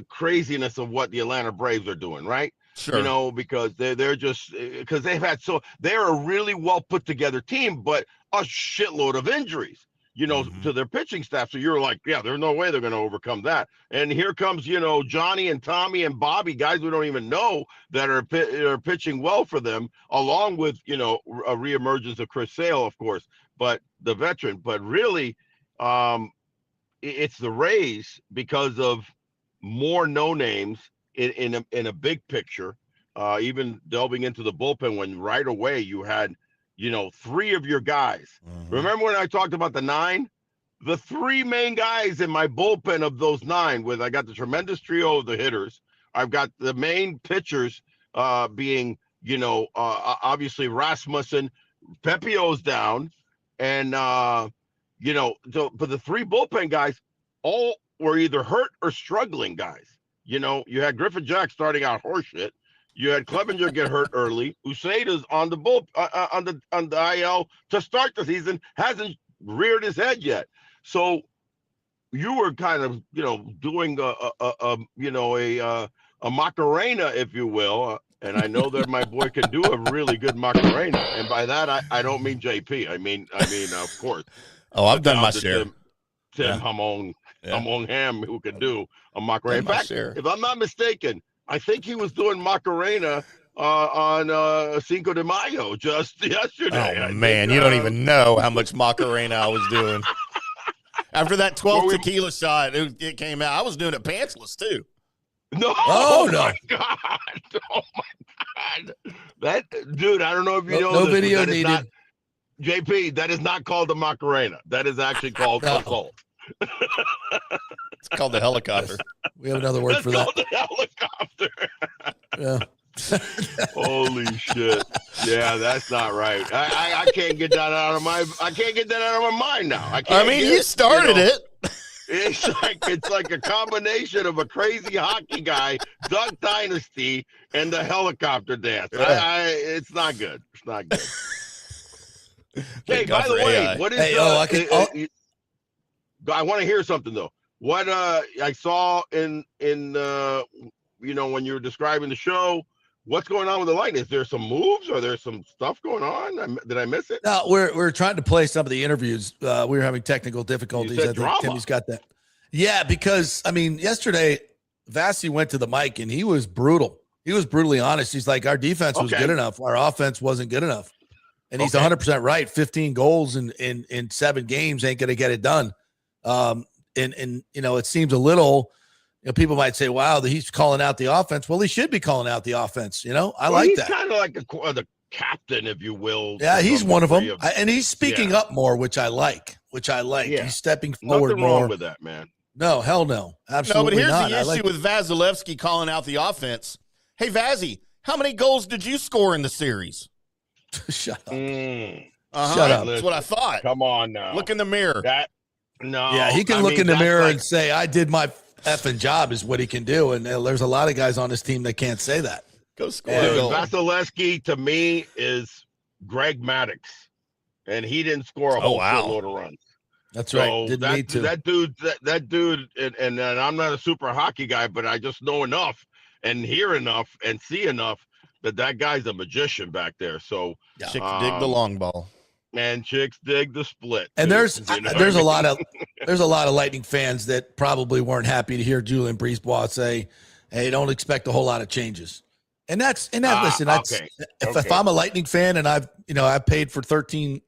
craziness of what the Atlanta Braves are doing, right? Sure. You know, because they're just because they're a really well put together team, but a shitload of injuries, you know, to their pitching staff. So you're like, yeah, there's no way they're going to overcome that. And here comes, you know, Johnny and Tommy and Bobby, guys we don't even know that are pitching well for them, along with, you know, a reemergence of Chris Sale, of course, but the veteran. But really, it's the Rays because of more no names in a big picture, even delving into the bullpen when right away you had, you know, 3 of your guys. Remember when I talked about the 9? The 3 main guys in my bullpen of those 9, I got the tremendous trio of the hitters. I've got the main pitchers being, you know, obviously Rasmussen, Pepio's down, and you know, but the 3 bullpen guys all were either hurt or struggling guys. You know, you had Griffin Jack starting out horseshit. You had Clevenger get hurt early. Uceda's on the on the IL to start the season, hasn't reared his head yet. So you were kind of, you know, doing a Macarena, if you will. And I know that my boy can do a really good Macarena. And by that, I don't mean JP. I mean, of course. Oh, I've done my share. Tim Hamon Ham, who can do a Macarena. In fact, if I'm not mistaken, I think he was doing Macarena on Cinco de Mayo just yesterday. Oh, man, you don't even know how much Macarena I was doing. After that 12th tequila shot, it came out. I was doing it pantsless, too. No. Oh, no. My God. Oh, my God. That, dude, I don't know if you know no this, video needed. JP, that is not called the Macarena. That is actually called Consult. It's called the helicopter. We have another word for that. The helicopter. Yeah. Holy shit! Yeah, that's not right. I can't get that out of my. I can't get that out of my mind now. I mean, you started it. It's like a combination of a crazy hockey guy, Duck Dynasty, and the helicopter dance. Yeah. It's not good. It's not good. Hey, by the way, what is? I want to hear something though. What I saw in you know, when you were describing the show, what's going on with the Lightning? Is there some moves? Or there some stuff going on? Did I miss it? No, we're trying to play some of the interviews. We were having technical difficulties. I think drama. Timmy's got that. Yeah, because I mean, yesterday Vasy went to the mic and he was brutal. He was brutally honest. He's like, our defense was good enough. Our offense wasn't good enough. And he's 100% right. 15 goals in 7 games ain't going to get it done. And you know, it seems a little, you know, people might say, wow, he's calling out the offense. Well, he should be calling out the offense. You know, I like that. He's kind of like the captain, if you will. Yeah, he's one of them. And he's speaking up more, which I like. Yeah. He's stepping forward Nothing more. wrong with that, man. No, hell no. Absolutely no, but not. here's the issue with Vasilevsky calling out the offense. Hey, Vazzy, how many goals did you score in the series? Shut up. Shut up. That's what I thought. Come on now. Look in the mirror. Yeah, he can look in the mirror and say, I did my effing job is what he can do. And there's a lot of guys on this team that can't say that. Go score a goal. Vasilevsky, to me, is Greg Maddux. And he didn't score a whole shitload of runs. That's right. Didn't need to. That dude, and I'm not a super hockey guy, but I just know enough and hear enough and see enough that guy's a magician back there. So chicks dig the long ball. Man, chicks dig the split. And there's a lot of Lightning fans that probably weren't happy to hear Julien BriseBois say, "Hey, don't expect a whole lot of changes." Listen, if I'm a Lightning fan and I've paid for 13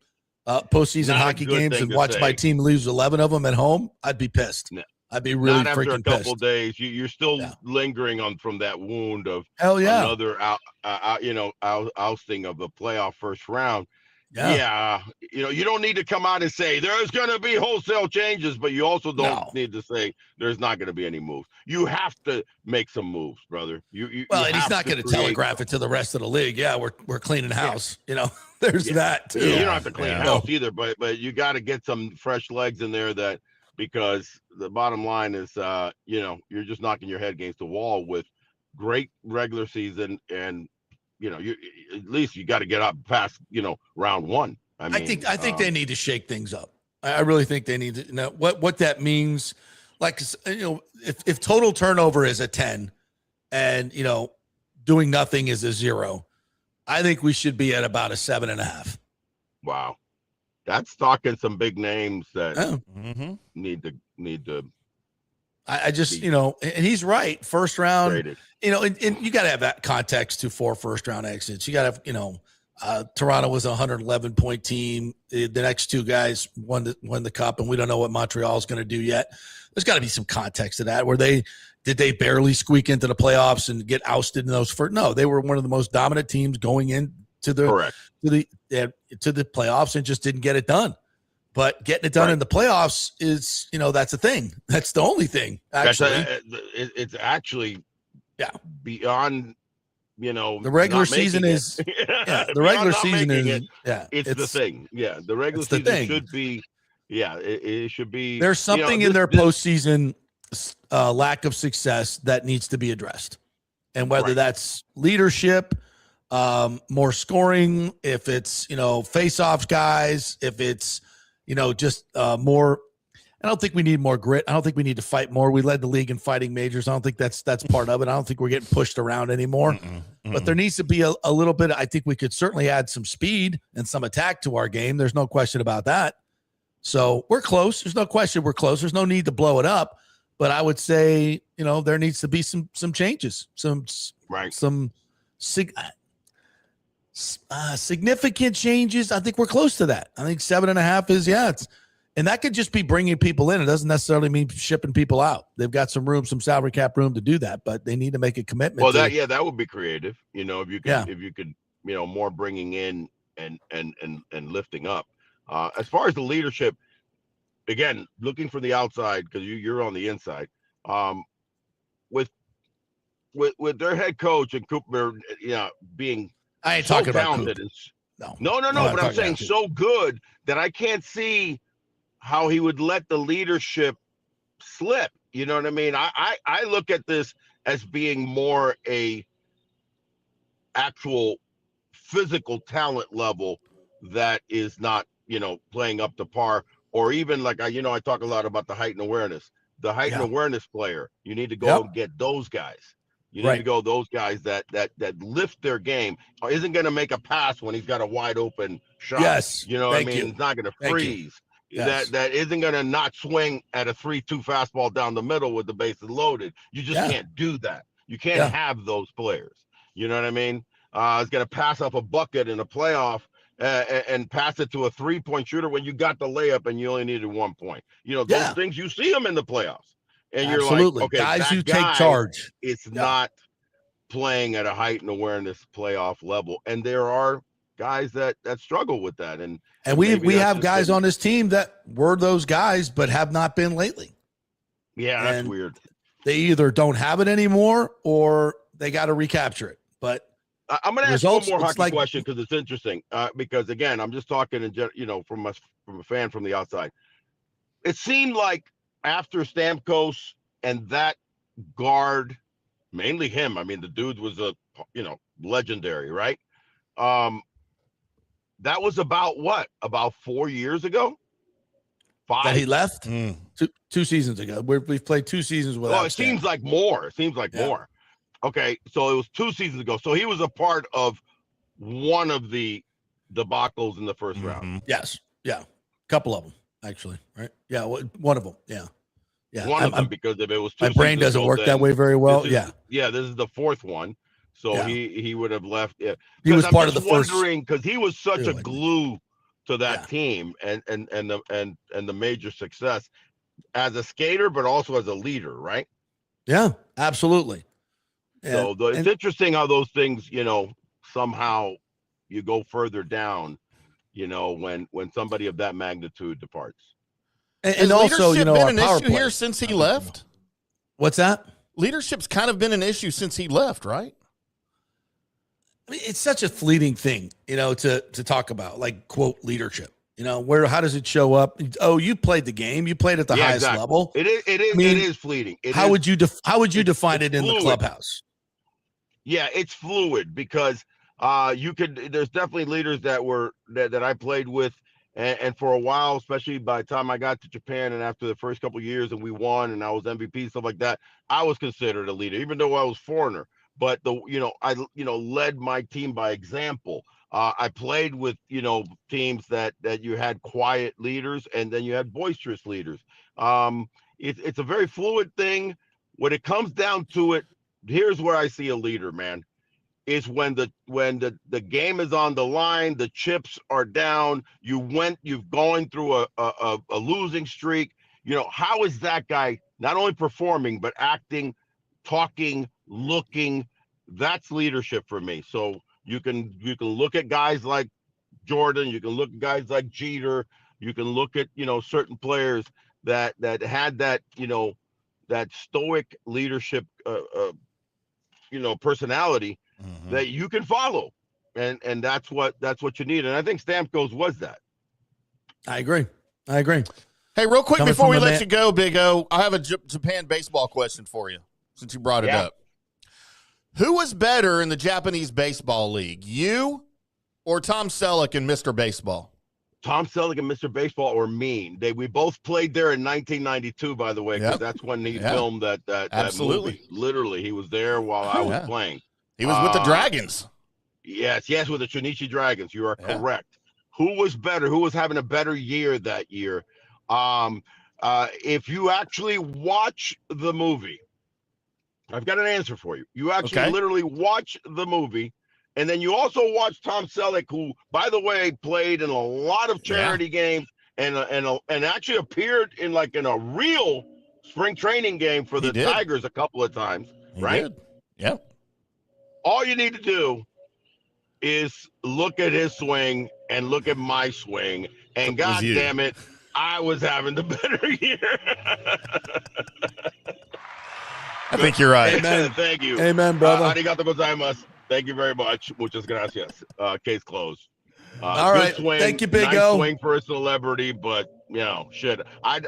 postseason hockey games and watched my team lose 11 of them at home, I'd be pissed. I'd be really not after a freaking couple pissed. days. You're still lingering on from that wound of Hell yeah. another ousting of the playoff first round. Yeah. You don't need to come out and say there's going to be wholesale changes, but you also don't need to say there's not going to be any moves. You have to make some moves, brother. And he's not going to telegraph it to the rest of the league. Yeah, we're cleaning house. There's that too. You don't have to clean house either, but you got to get some fresh legs in there because the bottom line is, you're just knocking your head against the wall with great regular season and. You at least you got to get up past round one. I think they need to shake things up. I really think they need to know what that means. Like if total turnover is a 10, and doing nothing is a 0, I think we should be at about a 7.5. Wow, that's talking some big names that need to. I just, and he's right. First round, traded. And you got to have that context to 4 first-round exits. You got to have, Toronto was a 111-point team. The next 2 guys won the cup, and we don't know what Montreal is going to do yet. There's got to be some context to that. Did they barely squeak into the playoffs and get ousted in those first? No, they were one of the most dominant teams going into the playoffs and just didn't get it done. But getting it done in the playoffs is, that's a thing. That's the only thing, actually. It's actually beyond, the regular season is, the regular season is, it's the thing. Yeah, the regular season should be, it should be. There's something in their postseason lack of success that needs to be addressed. And whether that's leadership, more scoring, if it's, face-offs guys, if it's, just more. I don't think we need more grit. I don't think we need to fight more. We led the league in fighting majors. I don't think that's part of it. I don't think we're getting pushed around anymore. But there needs to be a little bit. I think we could certainly add some speed and some attack to our game. There's no question about that. So we're close. There's no question we're close. There's no need to blow it up. But I would say, there needs to be some changes, some significant changes. I think we're close to that. I think 7.5 is, and that could just be bringing people in. It doesn't necessarily mean shipping people out. They've got some salary cap room to do that, but they need to make a commitment. Well, that would be creative. If you could, more bringing in and lifting up. As far as the leadership, again, looking from the outside because you're on the inside. With their head coach and Cooper, being. I ain't talking about Coop. No. But I'm saying so good that I can't see how he would let the leadership slip. You know what I mean? I look at this as being more a actual physical talent level that is not, playing up to par, or even like I talk a lot about the heightened awareness. The heightened awareness player, you need to go and get those guys. You need to go those guys that lift their game. Isn't going to make a pass when he's got a wide open shot. Yes. You know what I mean? He's not going to freeze. Yes. That isn't going to not swing at a 3-2 fastball down the middle with the bases loaded. You just can't do that. You can't have those players. You know what I mean? He's going to pass up a bucket in a playoff and pass it to a 3-point shooter when you got the layup and you only needed 1 point. Those things, you see them in the playoffs. And you're like, okay, guys who take charge. It's not playing at a heightened awareness playoff level. And there are guys that struggle with that. And we have guys on this team that were those guys, but have not been lately. Yeah, that's weird. They either don't have it anymore or they got to recapture it. But I'm going to ask one more hockey question because it's interesting. Because again, I'm just talking from a fan from the outside. It seemed like after Stamkos and that guard, mainly him. I mean, the dude was legendary, right? That was about what? About 4 years ago? 5? That he left? 2 seasons ago. We've played 2 seasons without. Well, it seems like more. More. Okay, so it was 2 seasons ago. So he was a part of one of the debacles in the first round. Yes. Yeah. A couple of them, actually. Right? Yeah. One of them. Yeah. Yeah. One of them, because if it was 2 my brain doesn't ago, work that way very well. This is the 4th one. So he would have left. Yeah. He was part of the first. Because he was such a glue to that team and the major success. as a skater, but also as a leader, right? Yeah, absolutely. So it's interesting how those things, somehow you go further down, when somebody of that magnitude departs. And also, been our an power issue play. here since he left? What's that? Leadership's kind of been an issue since he left, right? I mean, it's such a fleeting thing, to talk about, like, quote, leadership. How does it show up? Oh, you played the game. You played at the highest level. It is. I mean, it is fleeting. How would you define it in the clubhouse? Yeah, it's fluid because there's definitely leaders that I played with, and for a while, especially by the time I got to Japan and after the first couple of years and we won and I was MVP, stuff like that, I was considered a leader, even though I was foreigner. But I led my team by example. I played with teams that you had quiet leaders and then you had boisterous leaders. It's a very fluid thing. When it comes down to it, here's where I see a leader, man. Is when the game is on the line, the chips are down, you've gone through a losing streak. How is that guy not only performing but acting, talking, looking? That's leadership for me. So you can look at guys like Jordan, you can look at guys like Jeter, you can look at certain players that had that that stoic leadership personality that you can follow, and that's what you need. And I think Stamkos was that. I agree. Hey, real quick before we let you go, Big O, I have a Japan baseball question for you since you brought it up. Who was better in the Japanese baseball league, you or Tom Selleck and Mr. Baseball? Tom Selleck and Mr. Baseball or me. We both played there in 1992, by the way, because that's when he filmed that movie. Literally, he was there while I was playing. He was with the Dragons. Yes, with the Chunichi Dragons. You are correct. Who was better? Who was having a better year that year? If you actually watch the movie, I've got an answer for you. You actually literally watch the movie, and then you also watch Tom Selleck, who, by the way, played in a lot of charity games and actually appeared in a real spring training game for the Tigers a couple of times. Right? Yeah. All you need to do is look at his swing and look at my swing, and God damn it, I was having the better year. I think you're right. Amen. Thank you. Amen, brother. Arigato gozaimasu. Thank you very much. Muchas gracias. Case closed. All right. Swing, thank you, Big nice O. Swing for a celebrity, but shit. I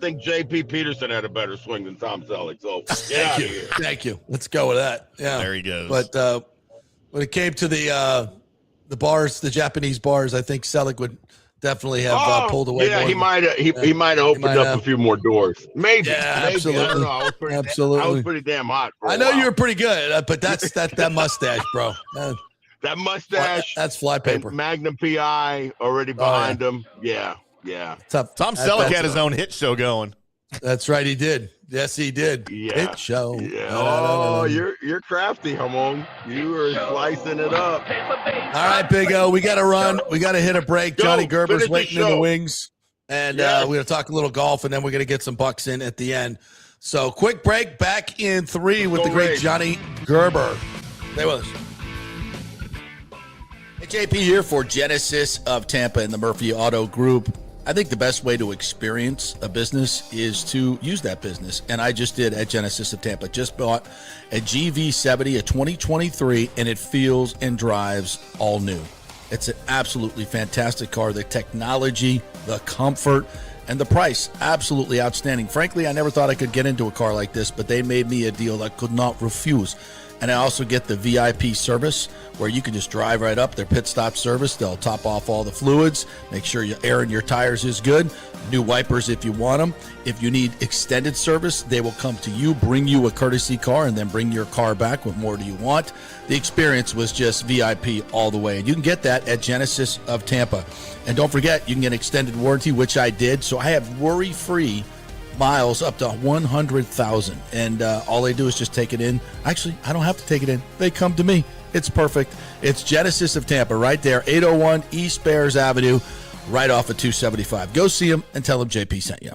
think JP Peterson had a better swing than Tom Selleck. So Thank you. Let's go with that. Yeah. There he goes. But when it came to the bars, the Japanese bars, I think Selleck would definitely have pulled away. Yeah, he might have opened up a few more doors. Maybe. Yeah, maybe. absolutely. I don't know. I was pretty damn hot. I know you were pretty good, but that's that mustache, bro. That mustache. That's flypaper. Magnum PI already behind him. Yeah. Tom Selleck had his own hit show going. That's right, he did. Yes, he did. Yeah. Hit show. Yeah. Oh, you're crafty, Hamon. You are slicing it up. All right, Big O, we got to run. We got to hit a break. Johnny Gerber's waiting in the wings, and we're going to talk a little golf, and then we're going to get some Bucs in at the end. So, quick break. Back in 3 with the great Johnny Gerber. Stay with us. Hey, JP here for Genesis of Tampa and the Murphy Auto Group. I think the best way to experience a business is to use that business. And I just did at Genesis of Tampa. Just bought a GV70, a 2023, and it feels and drives all new. It's an absolutely fantastic car. The technology, the comfort, and the price, absolutely outstanding. Frankly, I never thought I could get into a car like this, but they made me a deal I could not refuse. And I also get the VIP service where you can just drive right up, their pit stop service. They'll top off all the fluids, make sure your air in your tires is good, new wipers if you want them. If you need extended service, they will come to you, bring you a courtesy car, and then bring your car back. What more do you want? The experience was just VIP all the way. And you can get that at Genesis of Tampa. And don't forget, you can get extended warranty, which I did. So I have worry-free miles up to 100,000, and all they do is just take it in. Actually, I don't have to take it in. They come to me. It's perfect. It's Genesis of Tampa right there, 801 East Bears Avenue, right off of 275. Go see them and tell them JP sent you.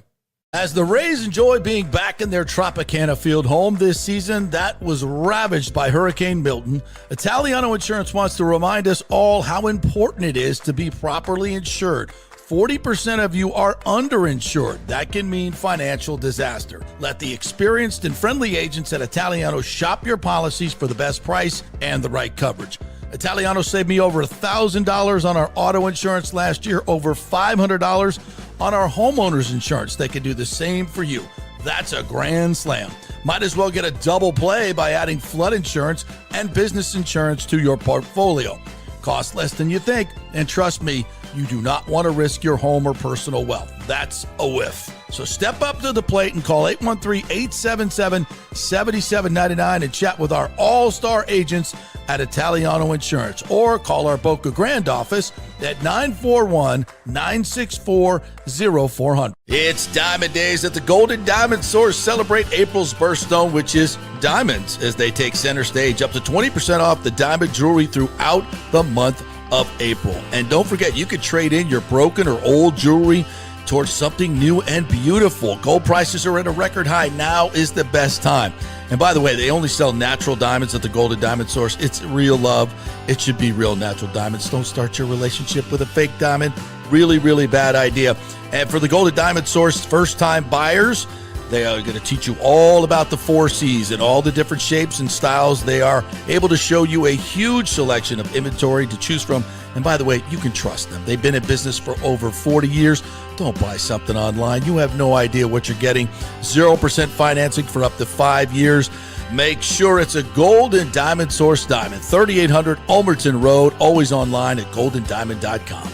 As the Rays enjoy being back in their Tropicana Field home this season that was ravaged by Hurricane Milton, Italiano Insurance wants to remind us all how important it is to be properly insured. 40% of you are underinsured. That can mean financial disaster. Let the experienced and friendly agents at Italiano shop your policies for the best price and the right coverage. Italiano saved me over $1,000 on our auto insurance last year, over $500 on our homeowners insurance. They can do the same for you. That's a grand slam. Might as well get a double play by adding flood insurance and business insurance to your portfolio. Cost less than you think, and trust me, you do not want to risk your home or personal wealth. That's a whiff. So step up to the plate and call 813-877-7799 and chat with our all-star agents at Italiano Insurance, or call our Boca Grande office at 941-964-0400. It's Diamond Days at the Golden Diamond Source. Celebrate April's birthstone, which is diamonds, as they take center stage. Up to 20% off the diamond jewelry throughout the month of April. And don't forget, you could trade in your broken or old jewelry towards something new and beautiful. Gold prices are at a record high. Now is the best time. And by the way, they only sell natural diamonds at the Golden Diamond Source. It's real love. It should be real natural diamonds. Don't start your relationship with a fake diamond. Really, really bad idea. And for the Golden Diamond Source first-time buyers, they are going to teach you all about the 4 C's and all the different shapes and styles. They are able to show you a huge selection of inventory to choose from. And by the way, you can trust them. They've been in business for over 40 years. Don't buy something online. You have no idea what you're getting. 0% financing for up to 5 years. Make sure it's a Golden Diamond Source diamond. 3800 Ulmerton Road. Always online at goldendiamond.com.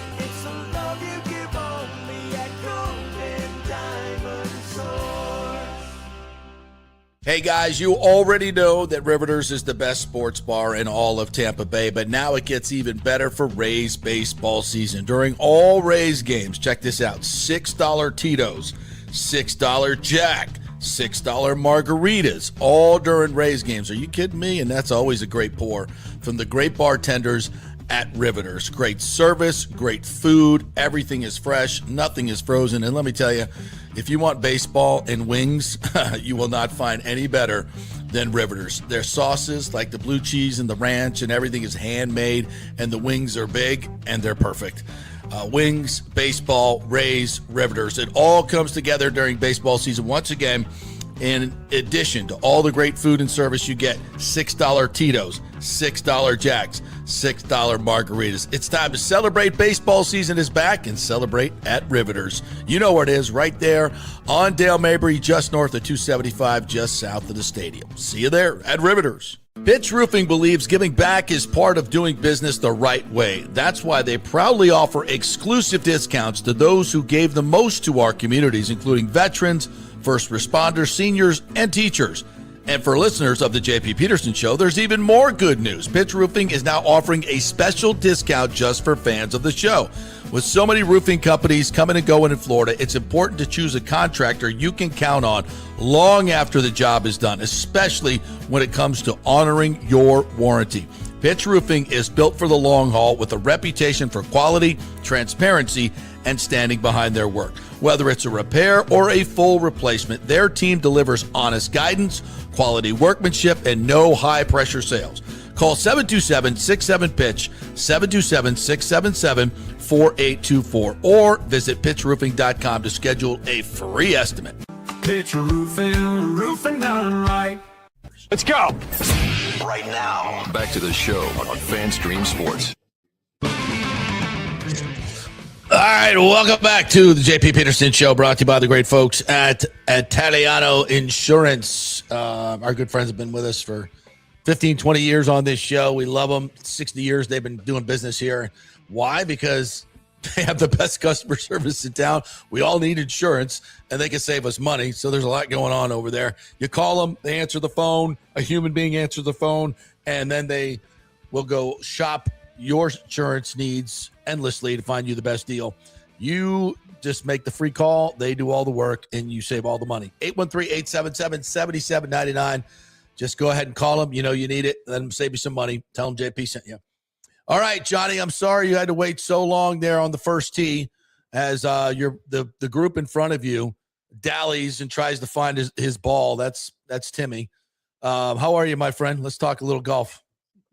Hey guys, you already know that Riveters is the best sports bar in all of Tampa Bay, but now it gets even better for Rays baseball season. During all Rays games, check this out, $6 Tito's, $6 Jack, $6 margaritas, all during Rays games. Are you kidding me? And that's always a great pour from the great bartenders at Riveters. Great service, great food, everything is fresh, nothing is frozen. And let me tell you, if you want baseball and wings, you will not find any better than Riveters. Their sauces, like the blue cheese and the ranch and everything, is handmade, and the wings are big and they're perfect. Wings, baseball, Rays, Riveters. It all comes together during baseball season. Once again, in addition to all the great food and service, you get $6 Tito's, $6 Jacks, $6 margaritas. It's time to celebrate. Baseball season is back, and celebrate at Riveters. You know where it is, right there on Dale Mabry, just north of 275, just south of the stadium. See you there at Riveters. Pitch Roofing believes giving back is part of doing business the right way. That's why they proudly offer exclusive discounts to those who gave the most to our communities, including veterans, first responders, seniors, and teachers. And for listeners of the JP Peterson Show, there's even more good news. Pitch Roofing is now offering a special discount just for fans of the show. With so many roofing companies coming and going in Florida, it's important to choose a contractor you can count on long after the job is done, especially when it comes to honoring your warranty. Pitch Roofing is built for the long haul with a reputation for quality, transparency, and standing behind their work. Whether it's a repair or a full replacement, their team delivers honest guidance, quality workmanship, and no high-pressure sales. Call 727-67-PITCH, 727-677-4824, or visit pitchroofing.com to schedule a free estimate. Pitch roofing, roofing done right. Let's go. Right now, back to the show on FanStream Sports. All right, welcome back to the JP Peterson Show, brought to you by the great folks at Italiano Insurance. Our good friends have been with us for 15, 20 years on this show. We love them. 60 years they've been doing business here. Why? Because they have the best customer service in town. We all need insurance, and they can save us money. So there's a lot going on over there. You call them, they answer the phone, a human being answers the phone, and then they will go shop your insurance needs endlessly to find you the best deal. You just make the free call, they do all the work, and you save all the money. 813-877-7799. Just go ahead and call them. You know you need it. Let them save you some money. Tell them JP sent you. All right, Johnny, I'm sorry you had to wait so long there on the first tee as the group in front of you dallies and tries to find his ball. That's Timmy. How are you, my friend? Let's talk a little golf.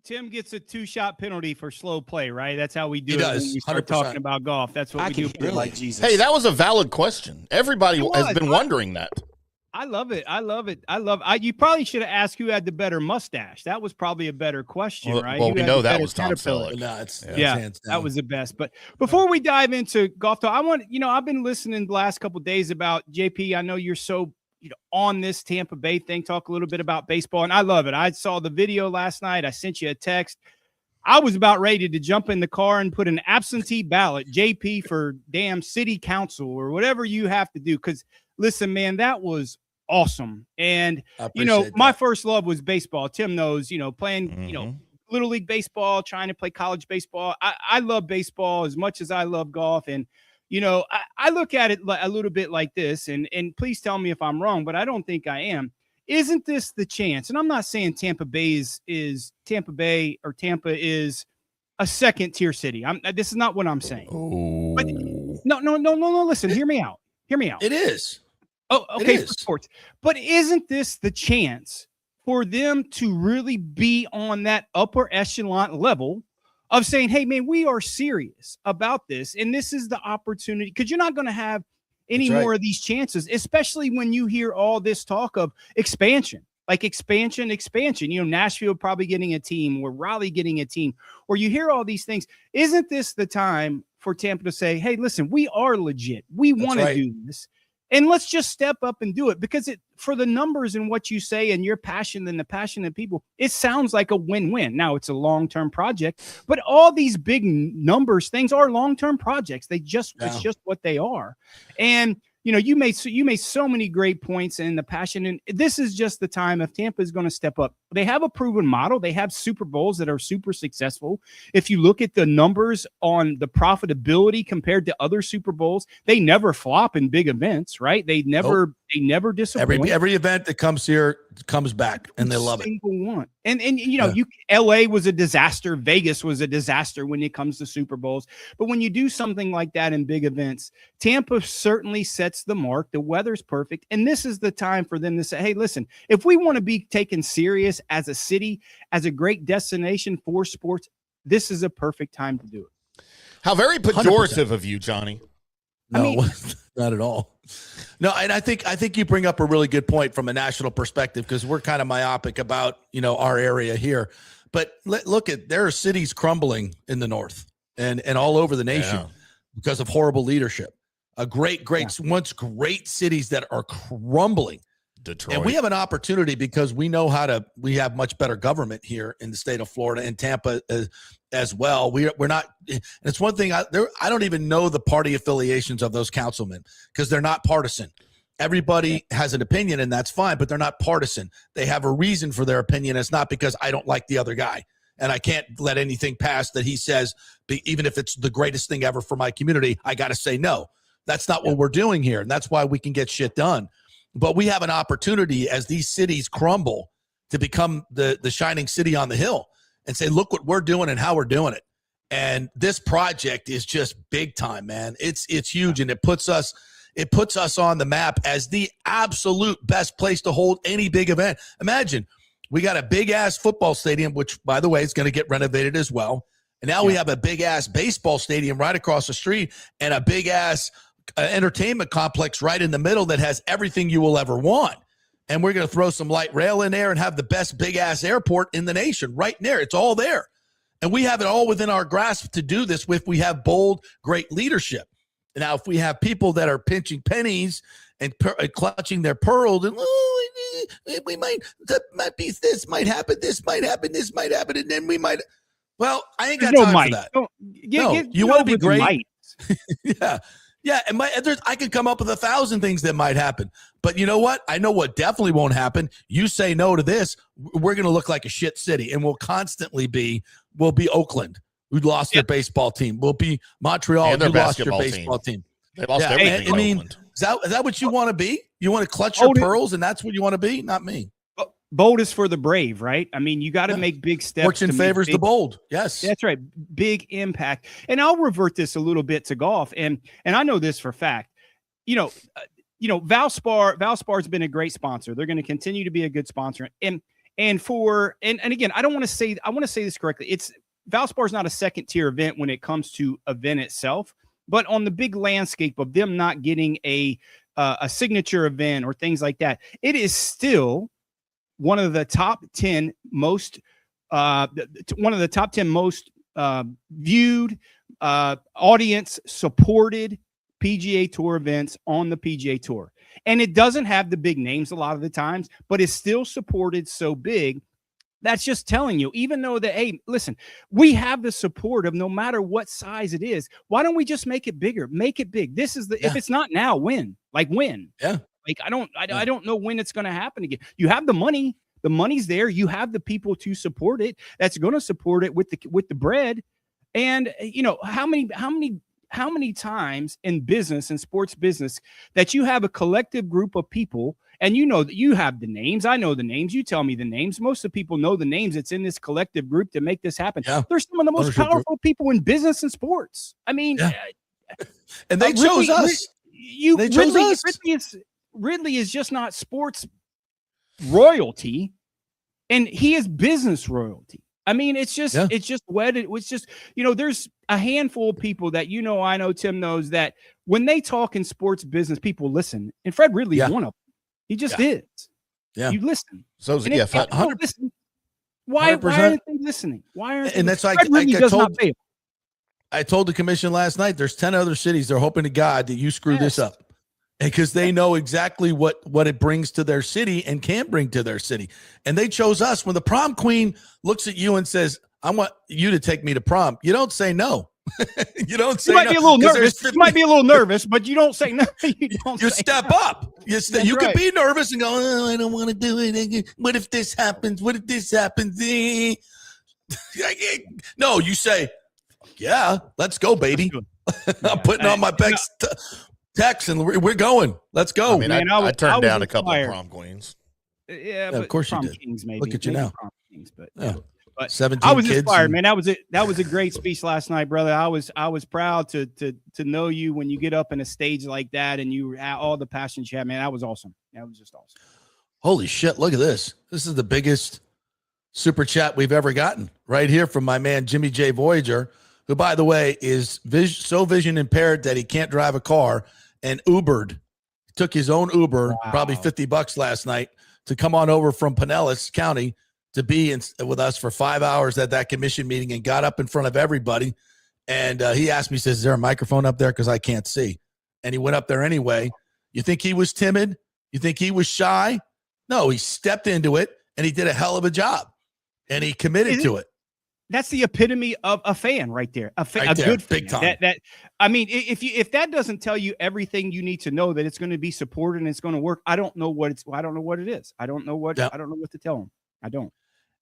Tim gets a 2-shot penalty for slow play, right? That's how we do He it does, when we start 100%. talking about golf. That's what we do. Really? Like Jesus. Hey, that was a valid question. Everybody has been wondering that. I love it. You probably should have asked who had the better mustache. That was probably a better question, right? Well, Who we had know the that better was Tom caterpillar? Selleck. No, it's hands that down. was the best. But before we dive into golf talk, I want, I've been listening the last couple of days about JP. I know you're so on this Tampa Bay thing. Talk a little bit about baseball, and I love it. I saw the video last night. I sent you a text. I was about ready to jump in the car and put an absentee ballot, JP, for damn city council or whatever you have to do. Because listen, man, that was awesome. And my first love was baseball. Tim knows, playing, little league baseball, trying to play college baseball. I love baseball as much as I love golf. And, I look at it a little bit like this, and please tell me if I'm wrong, but I don't think I am. Isn't this the chance? And I'm not saying Tampa Bay is Tampa Bay or Tampa is a second tier city. This is not what I'm saying. But no. Listen, hear me out. It is. Oh, okay, for sports. But isn't this the chance for them to really be on that upper echelon level of saying, hey, man, we are serious about this. And this is the opportunity, because you're not going to have any more of these chances, especially when you hear all this talk of expansion, like expansion. Nashville probably getting a team, or Raleigh getting a team, or you hear all these things. Isn't this the time for Tampa to say, hey, listen, we are legit. We want to do this. And let's just step up and do it, because for the numbers and what you say and your passion and the passion of people, it sounds like a win-win. Now, it's a long-term project, but all these big numbers things are long-term projects. It's just what they are. And you made so many great points in the passion, and this is just the time if Tampa is going to step up. They have a proven model. They have Super Bowls that are super successful. If you look at the numbers on the profitability compared to other Super Bowls, they never flop in big events, right? They never disappoint. Every event that comes here comes back, and they love it. One. And LA was a disaster. Vegas was a disaster when it comes to Super Bowls. But when you do something like that in big events, Tampa certainly sets the mark. The weather's perfect. And this is the time for them to say, hey, listen, if we want to be taken serious as a city, as a great destination for sports, this is a perfect time to do it. How very pejorative 100%. Of you, Johnny. No, not at all. No, and I think you bring up a really good point from a national perspective, because we're kind of myopic about, our area here. But look there are cities crumbling in the north and all over the nation because of horrible leadership. Once great cities that are crumbling. Detroit. And we have an opportunity because we have much better government here in the state of Florida, and Tampa as well. We're not, and it's one thing I don't even know the party affiliations of those councilmen, because they're not partisan. Everybody has an opinion, and that's fine, but they're not partisan. They have a reason for their opinion. It's not because I don't like the other guy, and I can't let anything pass that he says, even if it's the greatest thing ever for my community, I got to say no. That's not what we're doing here, and that's why we can get shit done. But we have an opportunity as these cities crumble to become the shining city on the hill and say, look what we're doing and how we're doing it. And this project is just big time, man. It's huge, and it puts us on the map as the absolute best place to hold any big event. Imagine we got a big ass football stadium, which by the way is going to get renovated as well. And now we have a big ass baseball stadium right across the street, and a big ass entertainment complex right in the middle that has everything you will ever want. And we're going to throw some light rail in there and have the best big ass airport in the nation right there. It's all there. And we have it all within our grasp to do this if we have bold, great leadership. And now, if we have people that are pinching pennies and clutching their pearls, and that might be, this might happen, this might happen, and then we might. Well, I ain't got time for that. You want to be great? Yeah, and I could come up with 1,000 things that might happen. But you know what? I know what definitely won't happen. You say no to this, we're going to look like a shit city, and we'll be Oakland, who lost their baseball team. We'll be Montreal, who lost their baseball team. They lost everything. I mean, is that what you want to be? You want to clutch your pearls, and that's what you want to be? Not me. Bold is for the brave, right? I mean, you got to make big steps. Fortune favors the bold. Yes, that's right. Big impact. And I'll revert this a little bit to golf, and I know this for a fact. Valspar's been a great sponsor. They're going to continue to be a good sponsor. And again, I want to say this correctly. It's Valspar's not a second tier event when it comes to event itself, but on the big landscape of them not getting a signature event or things like that, it is still one of the top 10 most viewed, audience supported PGA Tour events on the PGA Tour. And it doesn't have the big names a lot of the times, but it's still supported so big. That's just telling you, even though hey, listen, we have the support of no matter what size it is. Why don't we just make it bigger? Make it big. This is if it's not now, when? Like when? Yeah. Like I don't know when it's going to happen again. You have the money. The money's there. You have the people to support it. That's going to support it with the bread. And how many times in business and sports business that you have a collective group of people, and that you have the names. I know the names. You tell me the names. Most of the people know the names. It's in this collective group to make this happen. Yeah. They're some of the most powerful people in business and sports. I mean, and they chose us. Ridley is just not sports royalty, and he is business royalty. I mean, it's just wedded. It's just, there's a handful of people that, I know Tim knows that when they talk in sports business, people listen. And Fred Ridley is one of them. He just is. Yeah. You listen. So, and 100%. Why aren't they listening? Why aren't they and that's listening? like, Fred Ridley does not fail. I told the commission last night, there's 10 other cities. They're hoping to God that you screw this up. And because they know exactly what it brings to their city and can bring to their city. And they chose us. When the prom queen looks at you and says, I want you to take me to prom, you don't say no. You don't say no. You might be a little nervous. You might be a little nervous, but you don't say no. You step up. You can be nervous and go, oh, I don't want to do it. What if this happens? What if this happens? No, you say, yeah, let's go, baby. I'm putting on my best text and we're going. Let's go. I mean, I turned down a couple of prom queens. Yeah, of course you did. Kings, maybe. Look at you now. Prom Kings, but 17 I was kids inspired, man. That was a great speech last night, brother. I was proud to know you when you get up in a stage like that and you had all the passion you had, man. That was awesome. That was just awesome. Holy shit! Look at this. This is the biggest super chat we've ever gotten right here from my man Jimmy J Voyager, who, by the way, is so vision impaired that he can't drive a car and Ubered. He took his own Uber, probably $50 last night, to come on over from Pinellas County to be with us for 5 hours at that commission meeting, and got up in front of everybody. And he asked me, he says, is there a microphone up there? Because I can't see. And he went up there anyway. You think he was timid? You think he was shy? No, he stepped into it, and he did a hell of a job. And he committed to it. That's the epitome of a fan right there. A good fan. Big time. I mean, if that doesn't tell you everything you need to know that it's going to be supported and it's going to work, I don't know what it is. I don't know what to tell him. I don't.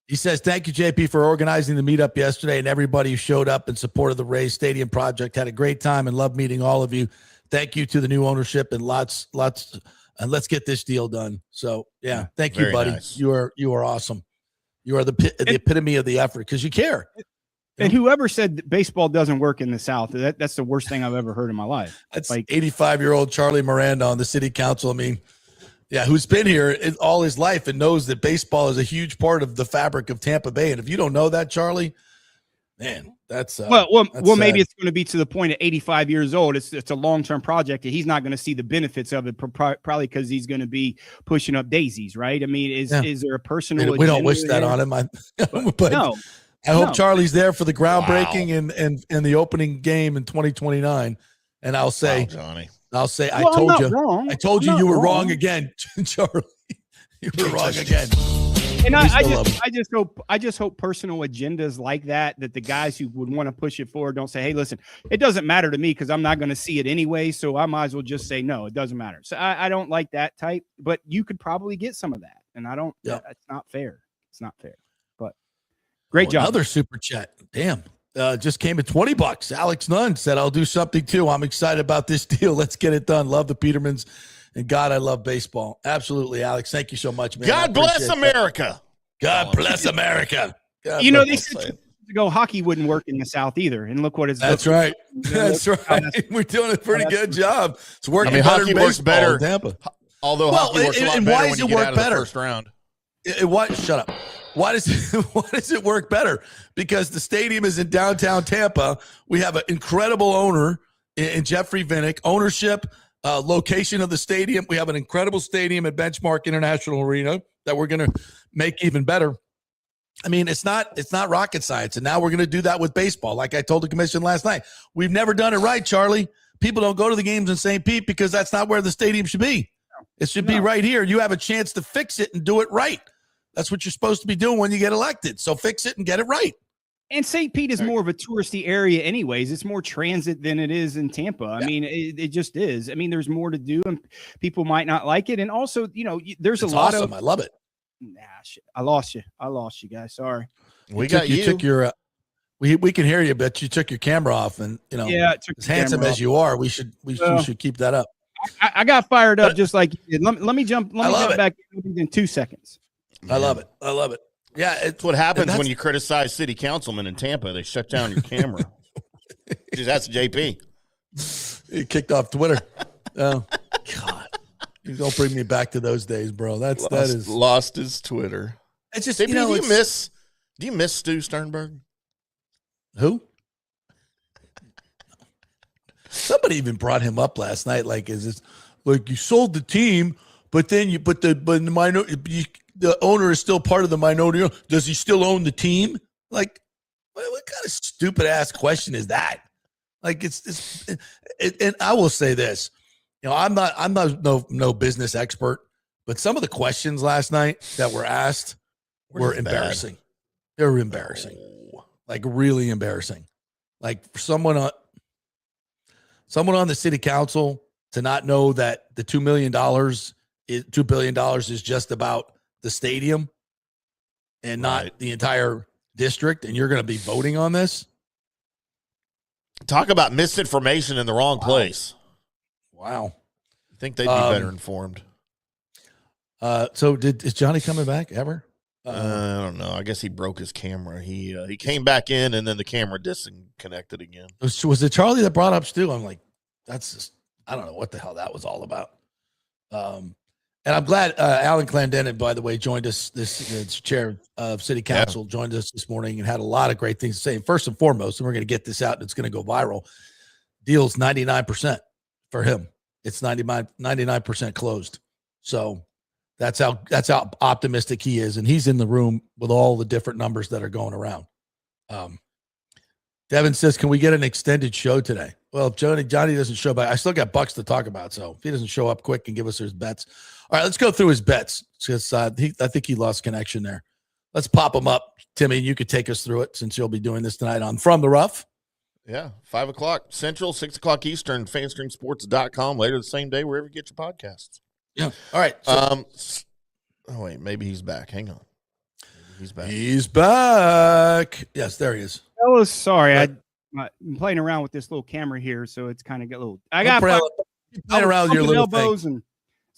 He says, thank you, JP, for organizing the meetup yesterday, and everybody who showed up in support of the Rays Stadium project. Had a great time and loved meeting all of you. Thank you to the new ownership and lots, and let's get this deal done. So, yeah, thank you, buddy. Nice. You are awesome. You are the epitome of the effort because you care. And whoever said that baseball doesn't work in the South, that's the worst thing I've ever heard in my life. That's like 85-year-old Charlie Miranda on the city council. I mean, yeah, who's been here all his life and knows that baseball is a huge part of the fabric of Tampa Bay. And if you don't know that, Charlie, man, that's maybe it's going to be to the point at 85 years old. It's a long-term project, and he's not going to see the benefits of it, probably because he's going to be pushing up daisies, right? I mean, is there a personal? We don't wish that on him. But no, I hope Charlie's there for the groundbreaking and the opening game in 2029. And I'll say, Johnny. I told you you were wrong again, Charlie. You were wrong again. And I just hope personal agendas like that the guys who would want to push it forward don't say, hey, listen, it doesn't matter to me because I'm not going to see it anyway, so I might as well just say no, it doesn't matter. So I don't like that type, but you could probably get some of that, and I don't. Yeah. It's not fair. It's not fair. But great job. Another super chat. Damn. Just came at $20. Alex Nunn said, I'll do something too. I'm excited about this deal. Let's get it done. Love the Petermans. And God, I love baseball. Absolutely, Alex. Thank you so much, man. God bless America. God bless America. God they ago, hockey wouldn't work in the South either. And look what it's That's doing. right. That's right. We're doing a pretty good job. It's working. Hockey works better in Tampa. Although hockey works a lot better when you get out of the first round. Shut up. Why does it work better? Because the stadium is in downtown Tampa. We have an incredible owner in Jeffrey Vinnick. Ownership, location of the stadium. We have an incredible stadium at Benchmark International Arena that we're going to make even better. I mean, it's not rocket science. And now we're going to do that with baseball. Like I told the commission last night, we've never done it right, Charlie. People don't go to the games in St. Pete because that's not where the stadium should be. It should be right here. You have a chance to fix it and do it right. That's what you're supposed to be doing when you get elected. So fix it and get it right. And St. Pete is more of a touristy area anyways. It's more transit than it is in Tampa. I mean, it just is. I mean, there's more to do and people might not like it. And also, there's a lot of. I love it. Nah, shit. I lost you guys. Sorry. We got you. You took your, we can hear you, but you took your camera off and, as handsome as you are, we should keep that up. I got fired up just like you did. Let me jump back in 2 seconds. I love it. Yeah, it's what happens when you criticize city councilmen in Tampa. They shut down your camera. That's JP. He kicked off Twitter. Oh, God. You don't bring me back to those days, bro. That is lost his Twitter. It's just JP, do you miss Stu Sternberg? Who? Somebody even brought him up last night. Like, is this like you sold the team, but then the owner is still part of the minority. Does he still own the team? Like, what kind of stupid ass question is that? Like, and I will say this, I'm not no business expert, but some of the questions last night that were asked were embarrassing. They were embarrassing, like really embarrassing. Like for someone on the city council to not know that the $2 billion is just about the stadium and not the entire district, and you're going to be voting on this. Talk about misinformation in the wrong place. Wow. I think they'd be better informed. So is Johnny coming back ever? I don't know. I guess he broke his camera. He came back in, and then the camera disconnected again. Was it Charlie that brought up Stu? I'm like, I don't know what the hell that was all about. And I'm glad Alan Clendenin, by the way, joined us. This chair of city council joined us this morning and had a lot of great things to say. And first and foremost, and we're going to get this out and it's going to go viral. Deal's 99% for him. It's 99% closed. So that's how optimistic he is. And he's in the room with all the different numbers that are going around. Devin says, can we get an extended show today? Well, if Johnny doesn't show back, I still got Bucs to talk about. So if he doesn't show up quick and give us his bets. All right, let's go through his bets because I think he lost connection there. Let's pop him up. Timmy, you could take us through it since you'll be doing this tonight on From the Rough. Yeah, 5 o'clock Central, 6 o'clock Eastern, fanstreamsports.com later the same day, wherever you get your podcasts. Yeah. All right. So, wait, maybe he's back. Hang on. He's back. He's back. Yes, there he is. Oh, sorry. I'm playing around with this little camera here, so it's kind of got a little. I got playing around with your little elbows thing.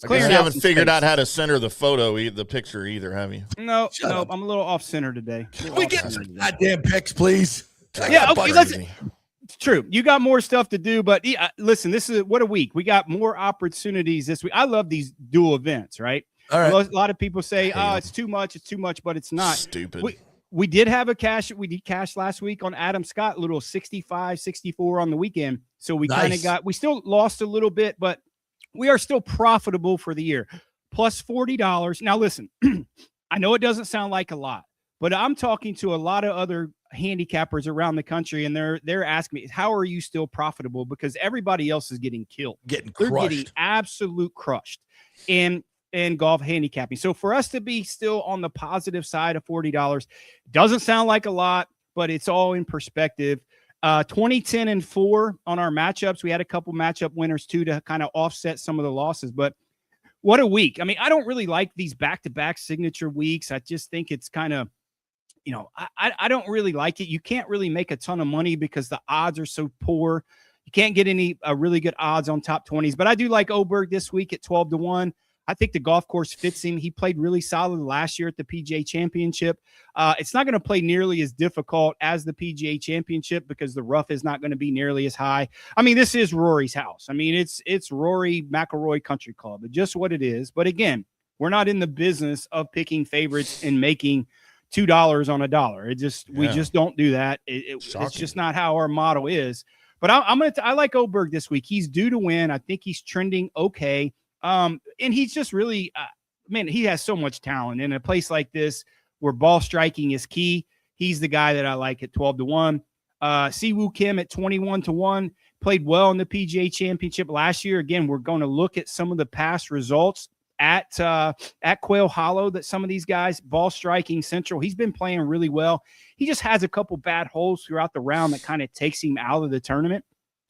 And I guess you haven't figured out how to center the the picture either, have you? No, I'm a little off center today. Can we get some goddamn picks, please? Yeah, okay, it's true. You got more stuff to do, but listen, this is what a week. We got more opportunities this week. I love these dual events, right? All right. A lot of people say, it's too much, but it's not. Stupid. We did have we did cash last week on Adam Scott, a little 65, 64 on the weekend. So we kind of we still lost a little bit, but we are still profitable for the year. Plus $40. Now listen, I know it doesn't sound like a lot, but I'm talking to a lot of other handicappers around the country, and they're asking me, how are you still profitable? Because everybody else is getting killed. They're getting absolute crushed in golf handicapping. So for us to be still on the positive side of $40 doesn't sound like a lot, but it's all in perspective. 20-10-4 on our matchups. We had a couple matchup winners too to kind of offset some of the losses, but what a week. I mean, I don't really like these back-to-back signature weeks. I just think it's kind of, I don't really like it. You can't really make a ton of money because the odds are so poor. You can't get any really good odds on top 20s, but I do like Oberg this week at 12-1. I think the golf course fits him. He played really solid last year at the PGA Championship. It's not going to play nearly as difficult as the PGA Championship because the rough is not going to be nearly as high. I mean, this is Rory's house. I mean, it's Rory McIlroy Country Club. It's just what it is. But again, we're not in the business of picking favorites and making $2 on a dollar. We just don't do that. It's just not how our model is. But I like Oberg this week. He's due to win. I think he's trending okay. And he's just really, man, he has so much talent in a place like this where ball striking is key. He's the guy that I like at 12-1. Siwoo Kim at 21-1 played well in the PGA Championship last year. Again, we're going to look at some of the past results at Quail Hollow that some of these guys, ball striking central, he's been playing really well. He just has a couple bad holes throughout the round that kind of takes him out of the tournament.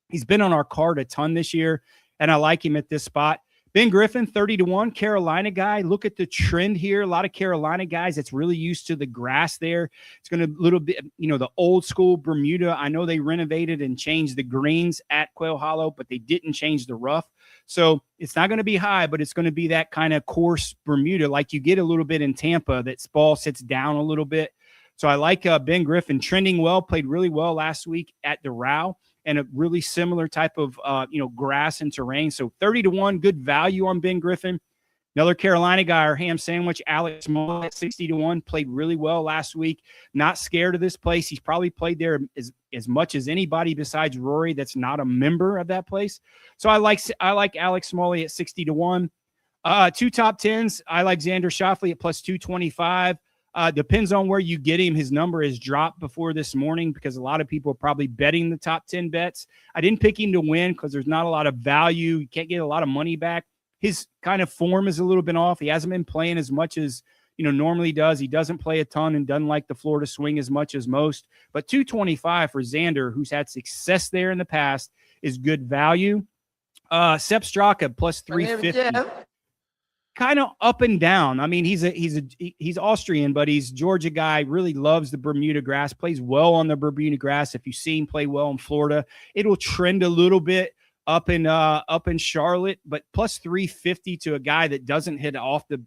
He's been on our card a ton this year, and I like him at this spot. Ben Griffin, 30-1, Carolina guy. Look at the trend here. A lot of Carolina guys that's really used to the grass there. It's going to a little bit, the old school Bermuda. I know they renovated and changed the greens at Quail Hollow, but they didn't change the rough. So it's not going to be high, but it's going to be that kind of coarse Bermuda like you get a little bit in Tampa. That ball sits down a little bit. So I like Ben Griffin trending well, played really well last week at Doral. And a really similar type of, grass and terrain. So 30-1, good value on Ben Griffin. Another Carolina guy, our ham sandwich, Alex Smollett, 60-1, played really well last week. Not scared of this place. He's probably played there as much as anybody besides Rory that's not a member of that place. So I like Alex Smollett at 60-1. Two top tens. I like Xander Schauffele at plus 225. Depends on where you get him. His number has dropped before this morning because a lot of people are probably betting the top 10 bets. I didn't pick him to win because there's not a lot of value. You can't get a lot of money back. His kind of form is a little bit off. He hasn't been playing as much as, normally does. He doesn't play a ton and doesn't like the Florida swing as much as most. But 225 for Xander, who's had success there in the past, is good value. Sepp Straka plus 350. Kind of up and down. I mean, he's Austrian, but he's Georgia guy, really loves the Bermuda grass, plays well on the Bermuda grass. If you see him play well in Florida, it'll trend a little bit up in Charlotte, but plus 350 to a guy that doesn't hit off the,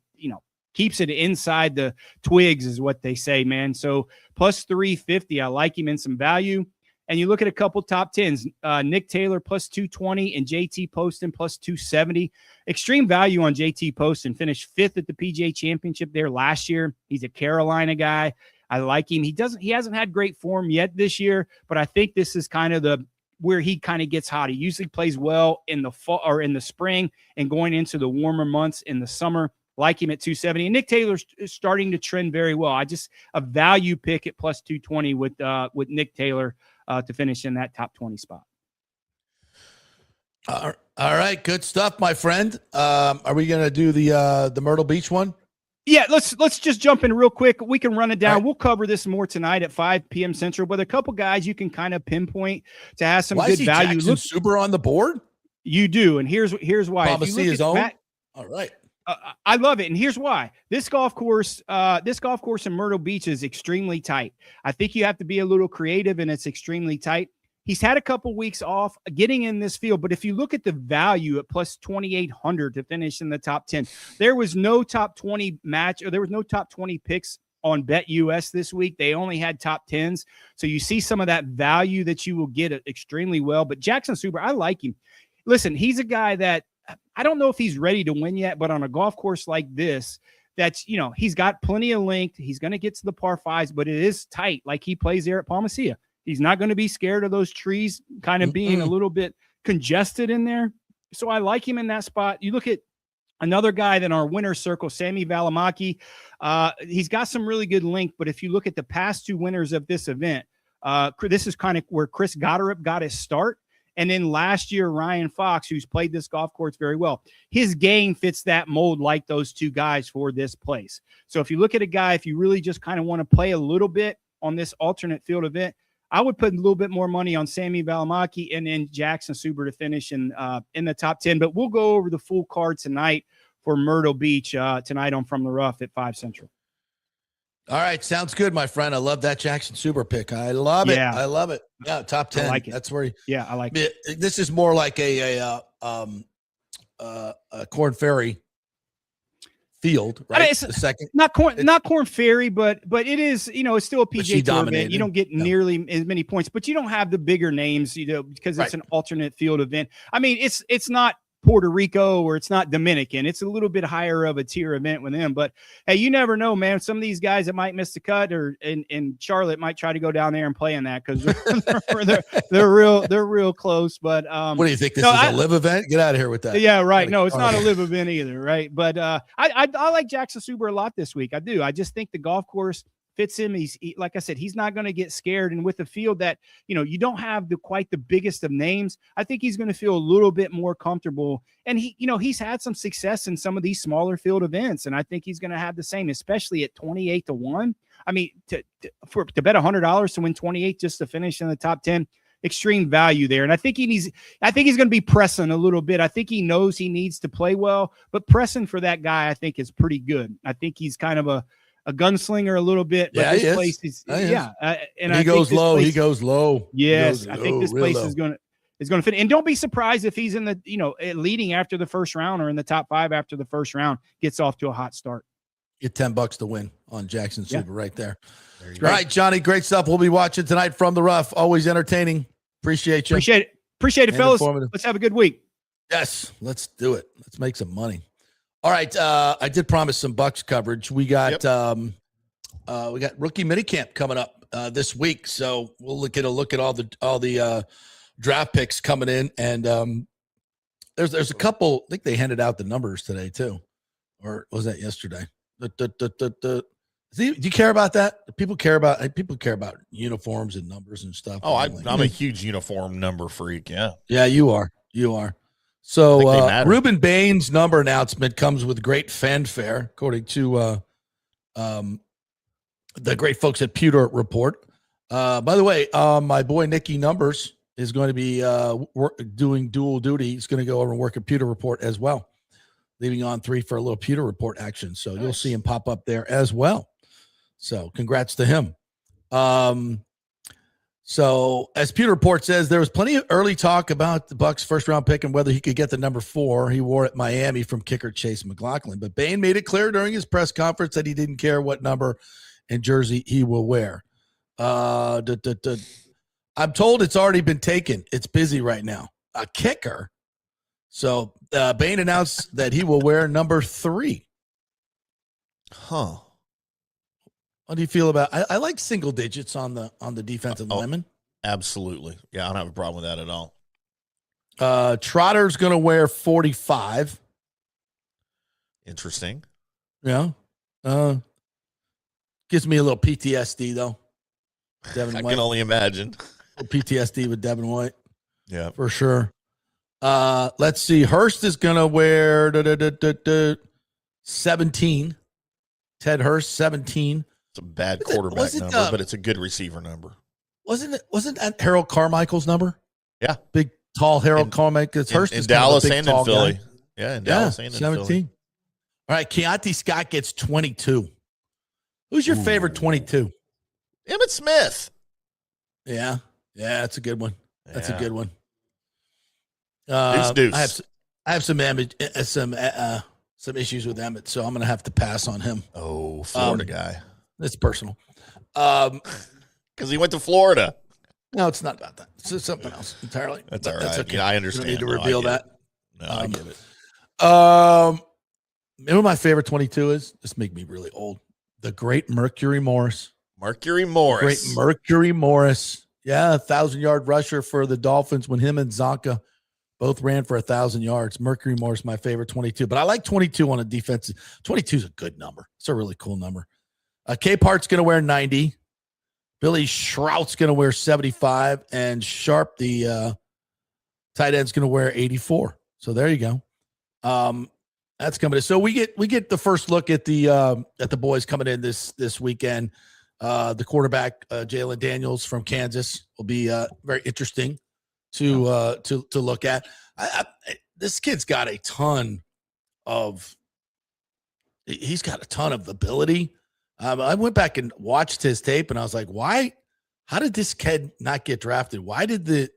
keeps it inside the twigs is what they say, man. So plus 350, I like him in some value. And you look at a couple top tens, Nick Taylor plus 220 and JT Poston plus 270. Extreme value on JT Poston. Finished fifth at the PGA Championship there last year. He's a Carolina guy. I like him. He hasn't had great form yet this year, but I think this is kind of where he kind of gets hot. He usually plays well in the fall or in the spring and going into the warmer months in the summer. Like him at 270. And Nick Taylor's starting to trend very well. A value pick at plus 220 with Nick Taylor to finish in that top 20 spot. All right, good stuff, my friend. Are we going to do the Myrtle Beach one? Yeah, let's just jump in real quick. We can run it down. Right. We'll cover this more tonight at 5 p.m. Central. But a couple guys you can kind of pinpoint to have some good value. Jackson Super on the board? You do, and here's why. Thomas his own. All right. I love it, and here's why. This golf course in Myrtle Beach is extremely tight. I think you have to be a little creative, and it's extremely tight. He's had a couple weeks off getting in this field, but if you look at the value at plus 2,800 to finish in the top 10, there was no top 20 match, or there was no top 20 picks on BetUS this week. They only had top 10s, so you see some of that value that you will get extremely well. But Jackson Super, I like him. Listen, he's a guy that I don't know if he's ready to win yet, but on a golf course like this, that's, he's got plenty of length. He's going to get to the par fives, but it is tight. Like he plays there at Palmacia. He's not going to be scared of those trees kind of being a little bit congested in there. So I like him in that spot. You look at another guy in our winner's circle, Sami Valimaki. He's got some really good length, but if you look at the past two winners of this event, this is kind of where Chris Gotterup got his start. And then last year, Ryan Fox, who's played this golf course very well, his game fits that mold like those two guys for this place. So if you look at a guy, if you really just kind of want to play a little bit on this alternate field event, I would put a little bit more money on Sami Valimaki and then Jackson Super to finish in the top 10. But we'll go over the full card tonight for Myrtle Beach tonight on From the Rough at 5 Central. All right, sounds good, my friend. I love that Jackson Super pick. I love it. I love it. Yeah, top 10. I like it. That's where. I like it. This is more like a Corn Ferry field, I mean, right? it's The second, not Corn Ferry, but it is, it's still a PGA Tour event. You don't get nearly as many points, but you don't have the bigger names, because it's an alternate field event. I mean, it's not Puerto Rico or it's not Dominican. It's a little bit higher of a tier event with them. But hey, you never know, man. Some of these guys that might miss the cut or in Charlotte might try to go down there and play in that because they're real close. But what do you think? This is a live event? Get out of here with that. Yeah, right. No, it's not a live event either, right? But I like Jackson Suber a lot this week. I do. I just think the golf course fits him. Like I said, he's not going to get scared. And with the field that, you don't have quite the biggest of names, I think he's going to feel a little bit more comfortable. And he's had some success in some of these smaller field events. And I think he's going to have the same, especially at 28-1. I mean, to bet $100 to win 28 just to finish in the top 10, extreme value there. And I think he's going to be pressing a little bit. I think he knows he needs to play well, but pressing for that guy, I think is pretty good. I think he's kind of a gunslinger a little bit, but this place is, and he goes low. He goes low. Yes, I think this place is going to fit. And don't be surprised if he's in the, leading after the first round or in the top 5 after the first round, gets off to a hot start. Get $10 to win on Jackson Suber right there. All right, Johnny, great stuff. We'll be watching tonight from the rough. Always entertaining. Appreciate you. Appreciate it, fellas. Let's have a good week. Yes, let's do it. Let's make some money. All right, I did promise some Bucs coverage. We got rookie minicamp coming up this week, so we'll look at all the draft picks coming in, and there's a couple. I think they handed out the numbers today too, or was that yesterday? Do you care about that? People care about uniforms and numbers and stuff. Oh, I'm a huge uniform number freak. Yeah, you are. So Ruben Bain's number announcement comes with great fanfare, according to the great folks at Pewter Report. By the way, my boy Nicky Numbers is going to be doing dual duty. He's going to go over and work at Pewter Report as well, leaving on 3 for a little Pewter Report action. So You'll see him pop up there as well. So congrats to him. So as Pewter Report says, there was plenty of early talk about the Bucs' first-round pick and whether he could get the number 4 he wore at Miami from kicker Chase McLaughlin. But Bain made it clear during his press conference that he didn't care what number and jersey he will wear. I'm told it's already been taken. It's busy right now. A kicker. So Bain announced that he will wear number 3. Huh. What do you feel about? I like single digits on the defensive lineman. Absolutely. Yeah, I don't have a problem with that at all. Trotter's going to wear 45. Interesting. Yeah. Gives me a little PTSD though. Devin I White. can only imagine. PTSD with Devin White. Yeah, for sure. Let's see. Hurst is going to wear 17. Ted Hurst, 17. It's a bad quarterback number, but it's a good receiver number. Wasn't that Harold Carmichael's number? Yeah. Big, tall Harold Carmichael. Hurst in is Dallas kind of a big, and in Philly. guy. Yeah, in Dallas and in 17. Philly. All right, Keontae Scott gets 22. Who's your favorite 22? Emmitt Smith. Yeah, that's a good one. That's a good one. Deuce. I have some issues with Emmitt, so I'm going to have to pass on him. Oh, Florida guy. It's personal. Because he went to Florida. No, it's not about that. It's something else entirely. That's all right. That's okay. Yeah, I understand. You don't need to reveal that. No, I get it. You know what my favorite 22 is? This make me really old. The great Mercury Morris. Mercury Morris. Great Mercury Morris. Yeah, 1,000-yard rusher for the Dolphins when him and Zonka both ran for 1,000 yards. Mercury Morris, my favorite 22. But I like 22 on a defensive. 22 is a good number. It's a really cool number. K-Part's going to wear 90. Billy Schrout's going to wear 75. And Sharp, the tight end's going to wear 84. So there you go. That's coming. So we get the first look at the boys coming in this weekend. The quarterback Jalen Daniels from Kansas will be very interesting to look at. This kid's got a ton of ability. I went back and watched his tape, and I was like, why? How did this kid not get drafted? Why did the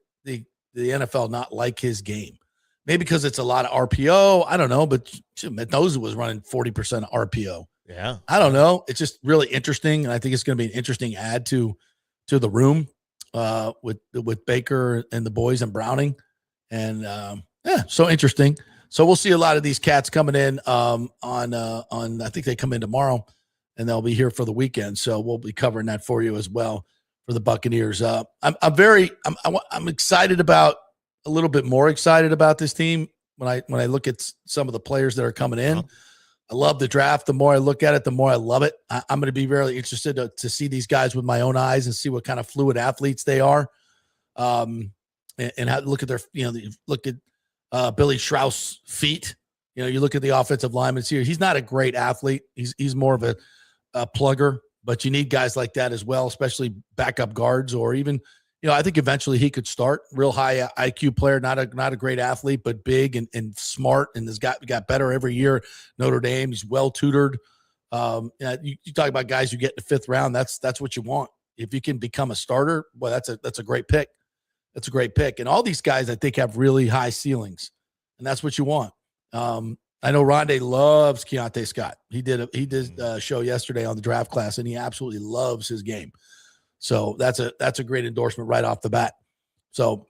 NFL not like his game? Maybe because it's a lot of RPO. I don't know, but Mendoza was running 40% RPO. Yeah. I don't know. It's just really interesting, and I think it's going to be an interesting add to the room with Baker and the boys and Browning, and so interesting. So we'll see a lot of these cats coming in on I think they come in tomorrow, and they'll be here for the weekend. So we'll be covering that for you as well for the Buccaneers. I'm excited about, a little bit more excited about this team when I look at some of the players that are coming in. I love the draft. The more I look at it, the more I love it. I'm going to be really interested to see these guys with my own eyes and see what kind of fluid athletes they are. And how look at their, look at Billy Strauss' feet. You look at the offensive linemen here. He's not a great athlete. He's more of a plugger, but you need guys like that as well, especially backup guards, or even, I think eventually he could start. Real high IQ player, not a great athlete, but big and smart, and has got better every year. Notre Dame, he's well tutored. You talk about guys you get in the fifth round. That's what you want. If you can become a starter, well, that's a great pick. That's a great pick. And all these guys, I think, have really high ceilings, and that's what you want. I know Rondé loves Keontae Scott. He did a show yesterday on the draft class, and he absolutely loves his game. So that's a great endorsement right off the bat. So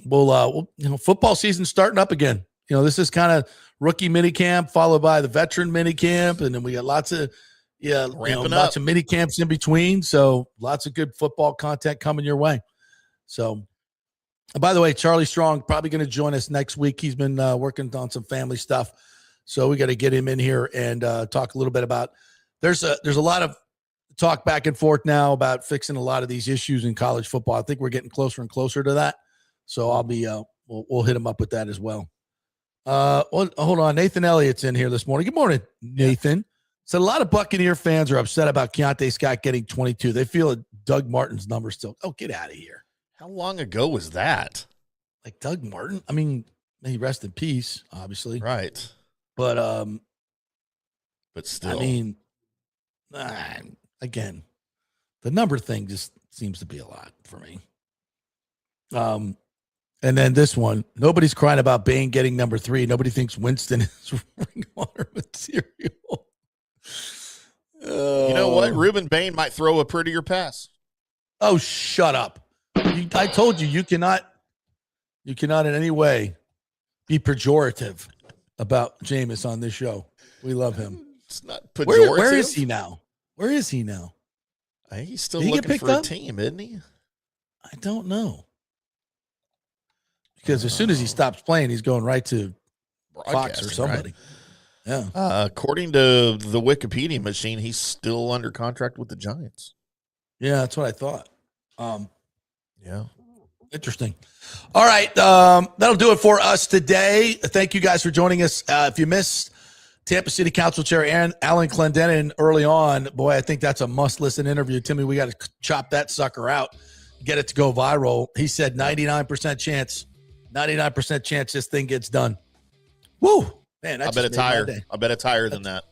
we'll football season starting up again. This is kind of rookie minicamp followed by the veteran minicamp, and then we got lots of lots of mini camps in between. So lots of good football content coming your way. So, by the way, Charlie Strong probably going to join us next week. He's been working on some family stuff, so we got to get him in here and talk a little bit about. There's a lot of talk back and forth now about fixing a lot of these issues in college football. I think we're getting closer and closer to that. So I'll be we'll hit him up with that as well. Hold on. Nathan Elliott's in here this morning. Good morning, Nathan. So a lot of Buccaneer fans are upset about Keontae Scott getting 22. They feel Doug Martin's number still. Oh, get out of here. How long ago was that? Like Doug Martin? I mean, may he rest in peace, obviously. Right. But still. I mean, again, the number thing just seems to be a lot for me. And then this one, nobody's crying about Bain getting number 3. Nobody thinks Winston is ring water material. You know what? Ruben Bain might throw a prettier pass. Oh, shut up. I told you cannot in any way be pejorative about Jameis on this show. We love him. It's not pejorative. Where is he now? Where is he now? He's still looking for a team, isn't he? I don't know. Because as soon as he stops playing, he's going right to Fox or somebody. Right? Yeah. According to the Wikipedia machine, he's still under contract with the Giants. Yeah, that's what I thought. Yeah. Interesting. All right. That'll do it for us today. Thank you guys for joining us. If you missed Tampa City Council Chair Alan Clendenin early on, boy, I think that's a must-listen interview. Timmy, we got to chop that sucker out, get it to go viral. He said 99% chance this thing gets done. Woo! Man, I bet it's higher. I bet it's higher than that.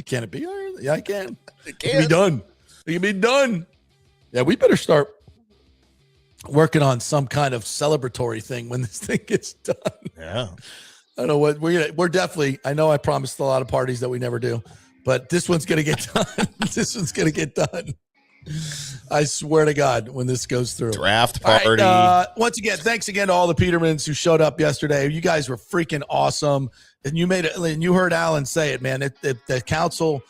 Can it be higher? Yeah, I can. It can be done. It can be done. Yeah, we better start working on some kind of celebratory thing when this thing gets done. Yeah. I don't know what we're definitely. I know I promised a lot of parties that we never do, but this one's going to get done. This one's going to get done. I swear to God, when this goes through. Draft party. Right, once again, thanks again to all the Petermans who showed up yesterday. You guys were freaking awesome. And you made it, and you heard Alan say it, man. The council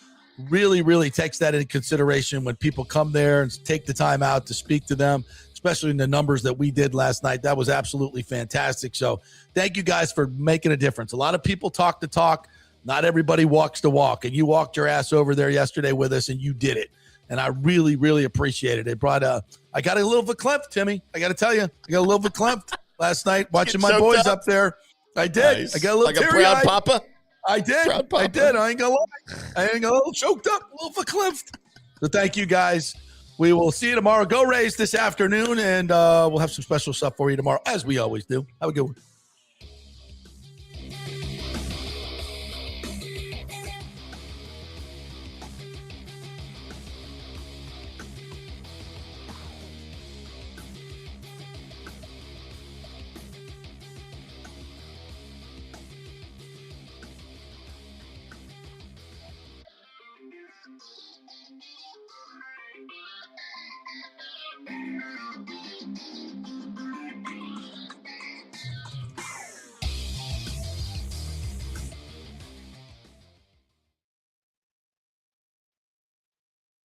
really, really takes that into consideration when people come there and take the time out to speak to them, especially in the numbers that we did last night. That was absolutely fantastic. So thank you guys for making a difference. A lot of people talk the talk. Not everybody walks the walk. And you walked your ass over there yesterday with us, and you did it. And I really, really appreciate it. It brought I got a little verklempt, Timmy. I got to tell you, I got a little verklempt last night watching my boys up there. I did. Nice. I got a little like a proud papa. I did. I did. I ain't gonna lie. I ain't gonna a little choked up, a little verklempt. So thank you guys. We will see you tomorrow. Go Rays this afternoon, and we'll have some special stuff for you tomorrow, as we always do. Have a good one.